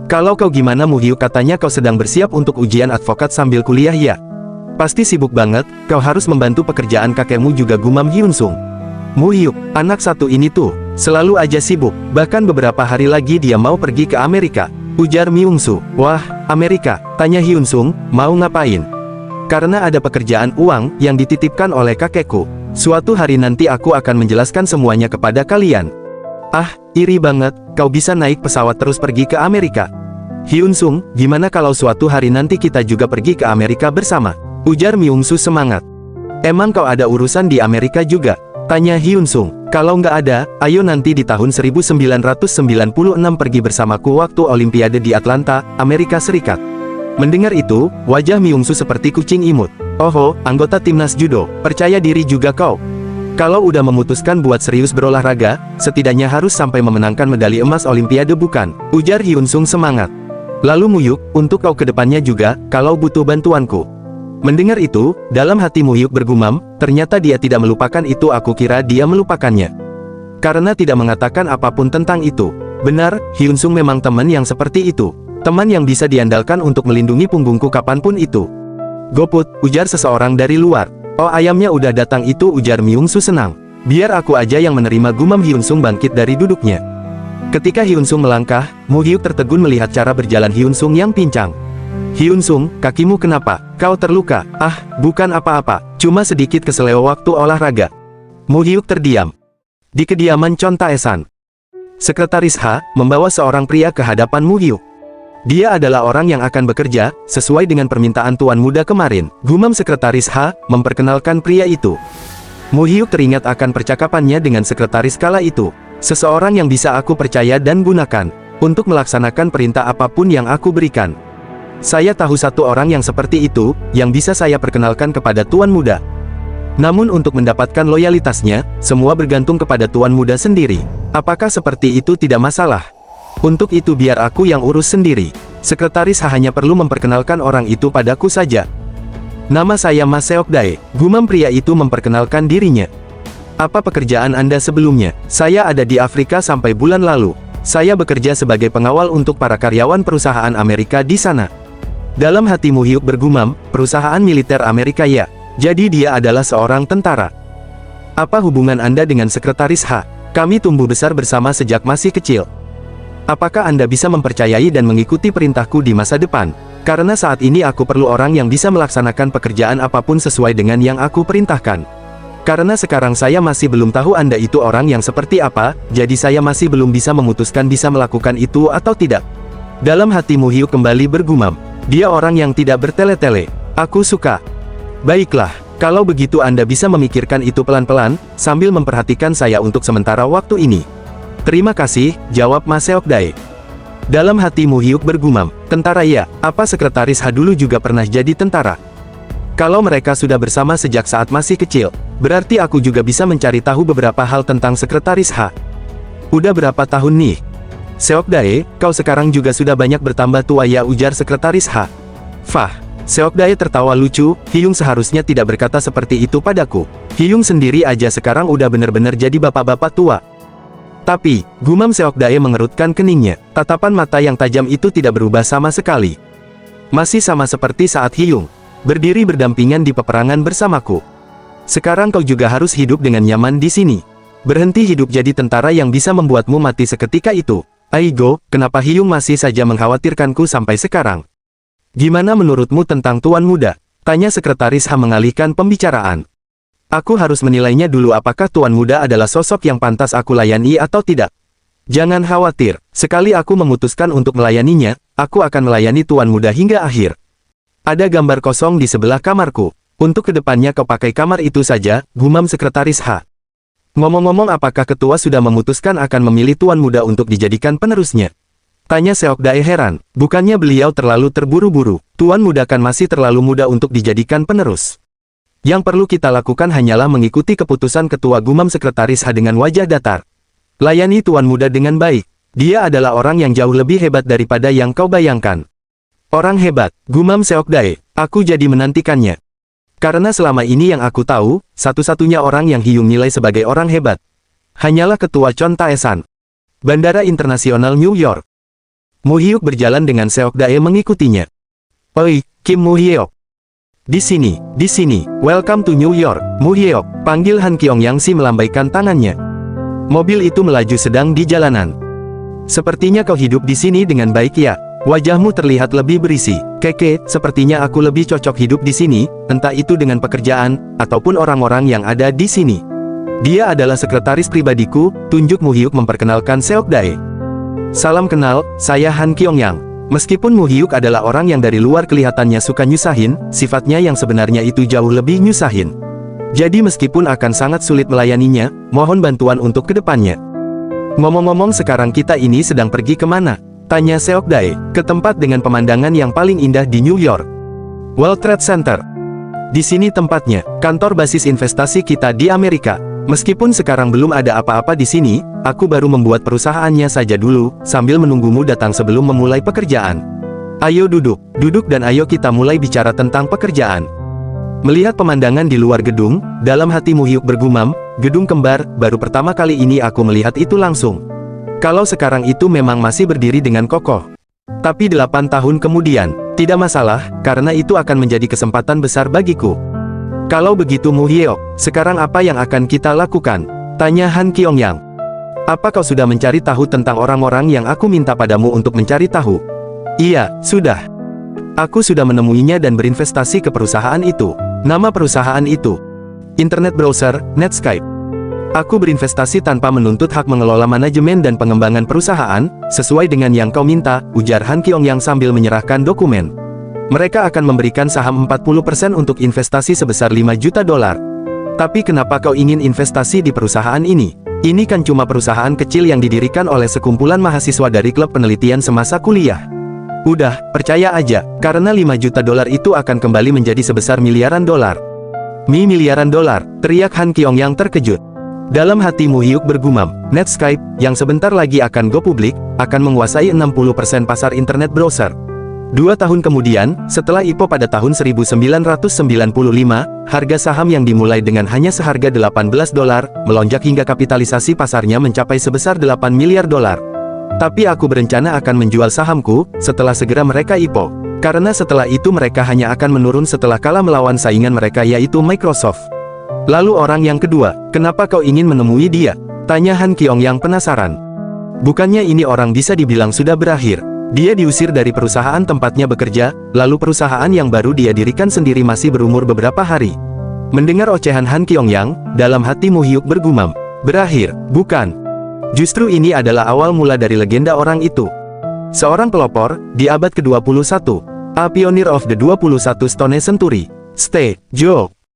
Kalau kau gimana Mu Hyuk? Katanya kau sedang bersiap untuk ujian advokat sambil kuliah ya? Pasti sibuk banget, kau harus membantu pekerjaan kakekmu juga, gumam Hyun Sung. Mu Hyuk, anak satu ini tuh, selalu aja sibuk, bahkan beberapa hari lagi dia mau pergi ke Amerika, ujar Myung Soo. Wah, Amerika, tanya Hyun Sung, mau ngapain? Karena ada pekerjaan uang yang dititipkan oleh kakekku. Suatu hari nanti aku akan menjelaskan semuanya kepada kalian. Ah, iri banget, kau bisa naik pesawat terus pergi ke Amerika. Hyun Sung, gimana kalau suatu hari nanti kita juga pergi ke Amerika bersama? Ujar Myung Soo semangat. Emang kau ada urusan di Amerika juga? Tanya Hyun Sung. Kalau nggak ada, ayo nanti di tahun 1996 pergi bersamaku waktu Olimpiade di Atlanta, Amerika Serikat. Mendengar itu, wajah Myung Soo seperti kucing imut. Oho, anggota timnas judo, percaya diri juga kau. Kalau udah memutuskan buat serius berolahraga, setidaknya harus sampai memenangkan medali emas Olimpiade bukan? Ujar Hyun Sung semangat. Lalu Mu Hyuk, untuk kau kedepannya juga, kalau butuh bantuanku. Mendengar itu, dalam hati Mu Hyuk bergumam, ternyata dia tidak melupakan itu, aku kira dia melupakannya. Karena tidak mengatakan apapun tentang itu. Benar, Hyun Sung memang teman yang seperti itu. Teman yang bisa diandalkan untuk melindungi punggungku kapanpun itu. Goput, ujar seseorang dari luar. Oh ayamnya udah datang itu, ujar Myung Soo senang. Biar aku aja yang menerima, gumam Hyun Sung bangkit dari duduknya. Ketika Hyun Sung melangkah, Mu Hyuk tertegun melihat cara berjalan Hyun Sung yang pincang. Hyun Sung, kakimu kenapa? Kau terluka? Ah, bukan apa-apa, cuma sedikit keseleo waktu olahraga. Mu Hyuk terdiam. Di kediaman Chon Tae-san, Sekretaris H membawa seorang pria ke hadapan Mu Hyuk. Dia adalah orang yang akan bekerja, sesuai dengan permintaan tuan muda kemarin, gumam Sekretaris H, memperkenalkan pria itu. Mu Hyuk teringat akan percakapannya dengan sekretaris kala itu. Seseorang yang bisa aku percaya dan gunakan, untuk melaksanakan perintah apapun yang aku berikan. Saya tahu satu orang yang seperti itu, yang bisa saya perkenalkan kepada tuan muda. Namun untuk mendapatkan loyalitasnya, semua bergantung kepada tuan muda sendiri. Apakah seperti itu tidak masalah? Untuk itu biar aku yang urus sendiri. Sekretaris Ha hanya perlu memperkenalkan orang itu padaku saja. Nama saya Ma Seokdae, gumam pria itu memperkenalkan dirinya. Apa pekerjaan Anda sebelumnya? Saya ada di Afrika sampai bulan lalu. Saya bekerja sebagai pengawal untuk para karyawan perusahaan Amerika di sana. Dalam hati Mu Hyuk bergumam, perusahaan militer Amerika ya. Jadi dia adalah seorang tentara. Apa hubungan Anda dengan Sekretaris Ha? Kami tumbuh besar bersama sejak masih kecil. Apakah Anda bisa mempercayai dan mengikuti perintahku di masa depan? Karena saat ini aku perlu orang yang bisa melaksanakan pekerjaan apapun sesuai dengan yang aku perintahkan. Karena sekarang saya masih belum tahu Anda itu orang yang seperti apa, jadi saya masih belum bisa memutuskan bisa melakukan itu atau tidak. Dalam hati Mu Hyuk kembali bergumam. Dia orang yang tidak bertele-tele. Aku suka. Baiklah, kalau begitu Anda bisa memikirkan itu pelan-pelan, sambil memperhatikan saya untuk sementara waktu ini. Terima kasih, jawab Ma Seokdae. Dalam hati Mu Hyuk bergumam, tentara ya, apa Sekretaris Ha dulu juga pernah jadi tentara? Kalau mereka sudah bersama sejak saat masih kecil, berarti aku juga bisa mencari tahu beberapa hal tentang Sekretaris Ha. Udah berapa tahun nih? Seokdae, kau sekarang juga sudah banyak bertambah tua ya, ujar Sekretaris Ha. Fah. Seokdae tertawa lucu, Hyung seharusnya tidak berkata seperti itu padaku. Hyung sendiri aja sekarang udah bener-bener jadi bapak-bapak tua. Tapi, gumam Seokdae mengerutkan keningnya, tatapan mata yang tajam itu tidak berubah sama sekali. Masih sama seperti saat Hyung berdiri berdampingan di peperangan bersamaku. Sekarang kau juga harus hidup dengan nyaman di sini. Berhenti hidup jadi tentara yang bisa membuatmu mati seketika itu. Aigo, kenapa Hyung masih saja mengkhawatirkanku sampai sekarang? Gimana menurutmu tentang Tuan Muda? Tanya Sekretaris Ha mengalihkan pembicaraan. Aku harus menilainya dulu apakah Tuan Muda adalah sosok yang pantas aku layani atau tidak. Jangan khawatir, sekali aku memutuskan untuk melayaninya, aku akan melayani Tuan Muda hingga akhir. Ada gambar kosong di sebelah kamarku. Untuk kedepannya kau pakai kamar itu saja, gumam Sekretaris Ha. Ngomong-ngomong, apakah ketua sudah memutuskan akan memilih Tuan Muda untuk dijadikan penerusnya? Tanya Seokdae heran, bukannya beliau terlalu terburu-buru, Tuan Muda kan masih terlalu muda untuk dijadikan penerus. Yang perlu kita lakukan hanyalah mengikuti keputusan ketua, gumam Sekretaris Ha dengan wajah datar. Layani Tuan Muda dengan baik, dia adalah orang yang jauh lebih hebat daripada yang kau bayangkan. Orang hebat, gumam Seokdae, aku jadi menantikannya. Karena selama ini yang aku tahu, satu-satunya orang yang Hyung nilai sebagai orang hebat hanyalah ketua Chon Taesan, Bandara Internasional New York. Mu Hyuk berjalan dengan Seokdae mengikutinya. Oi, Kim Mu Hyuk. Di sini, welcome to New York, Mu Hyuk, panggil Han Kyong-yang melambaikan tangannya. Mobil itu melaju sedang di jalanan. Sepertinya kau hidup di sini dengan baik ya. Wajahmu terlihat lebih berisi. Keke, sepertinya aku lebih cocok hidup di sini, entah itu dengan pekerjaan, ataupun orang-orang yang ada di sini. Dia adalah sekretaris pribadiku, tunjuk Mu Hyuk memperkenalkan Seokdae. Salam kenal, saya Han Kyong-yang. Meskipun Mu Hyuk adalah orang yang dari luar kelihatannya suka nyusahin, sifatnya yang sebenarnya itu jauh lebih nyusahin. Jadi meskipun akan sangat sulit melayaninya, mohon bantuan untuk kedepannya. Ngomong-ngomong, sekarang kita ini sedang pergi kemana? Tanya Seokdae, ke tempat dengan pemandangan yang paling indah di New York. World Trade Center. Di sini tempatnya, kantor basis investasi kita di Amerika. Meskipun sekarang belum ada apa-apa di sini, aku baru membuat perusahaannya saja dulu, sambil menunggumu datang sebelum memulai pekerjaan. Ayo duduk dan ayo kita mulai bicara tentang pekerjaan. Melihat pemandangan di luar gedung, dalam hati Mu Hyuk bergumam, gedung kembar, baru pertama kali ini aku melihat itu langsung. Kalau sekarang itu memang masih berdiri dengan kokoh. Tapi 8 tahun kemudian, tidak masalah, karena itu akan menjadi kesempatan besar bagiku. Kalau begitu Mu Hyuk, sekarang apa yang akan kita lakukan? Tanya Han Kyong-yang. Apa kau sudah mencari tahu tentang orang-orang yang aku minta padamu untuk mencari tahu? Iya, sudah. Aku sudah menemuinya dan berinvestasi ke perusahaan itu. Nama perusahaan itu Internet Browser, Netscape. Aku berinvestasi tanpa menuntut hak mengelola manajemen dan pengembangan perusahaan, sesuai dengan yang kau minta, ujar Han Kyong-yang sambil menyerahkan dokumen. Mereka akan memberikan saham 40% untuk investasi sebesar $5 juta. Tapi kenapa kau ingin investasi di perusahaan ini? Ini kan cuma perusahaan kecil yang didirikan oleh sekumpulan mahasiswa dari klub penelitian semasa kuliah. Udah, percaya aja, karena $5 juta itu akan kembali menjadi sebesar miliaran dolar. Miliaran dolar, teriak Han Kyong-yang terkejut. Dalam hati Mu Hyuk bergumam, Netscape, yang sebentar lagi akan go publik, akan menguasai 60% pasar internet browser. 2 tahun kemudian, setelah IPO pada tahun 1995, harga saham yang dimulai dengan hanya seharga $18, melonjak hingga kapitalisasi pasarnya mencapai sebesar $8 miliar. Tapi aku berencana akan menjual sahamku, setelah segera mereka IPO. Karena setelah itu mereka hanya akan menurun setelah kalah melawan saingan mereka yaitu Microsoft. Lalu orang yang kedua, kenapa kau ingin menemui dia? Tanya Han Kyong-yang penasaran. Bukannya ini orang bisa dibilang sudah berakhir. Dia diusir dari perusahaan tempatnya bekerja, lalu perusahaan yang baru dia dirikan sendiri masih berumur beberapa hari. Mendengar ocehan Han Kyong-yang, dalam hati Mu Hyuk bergumam. Berakhir, bukan? Justru ini adalah awal mula dari legenda orang itu. Seorang pelopor, di abad ke-21. A pioneer of the 21st Stone Century. Stay, Joe.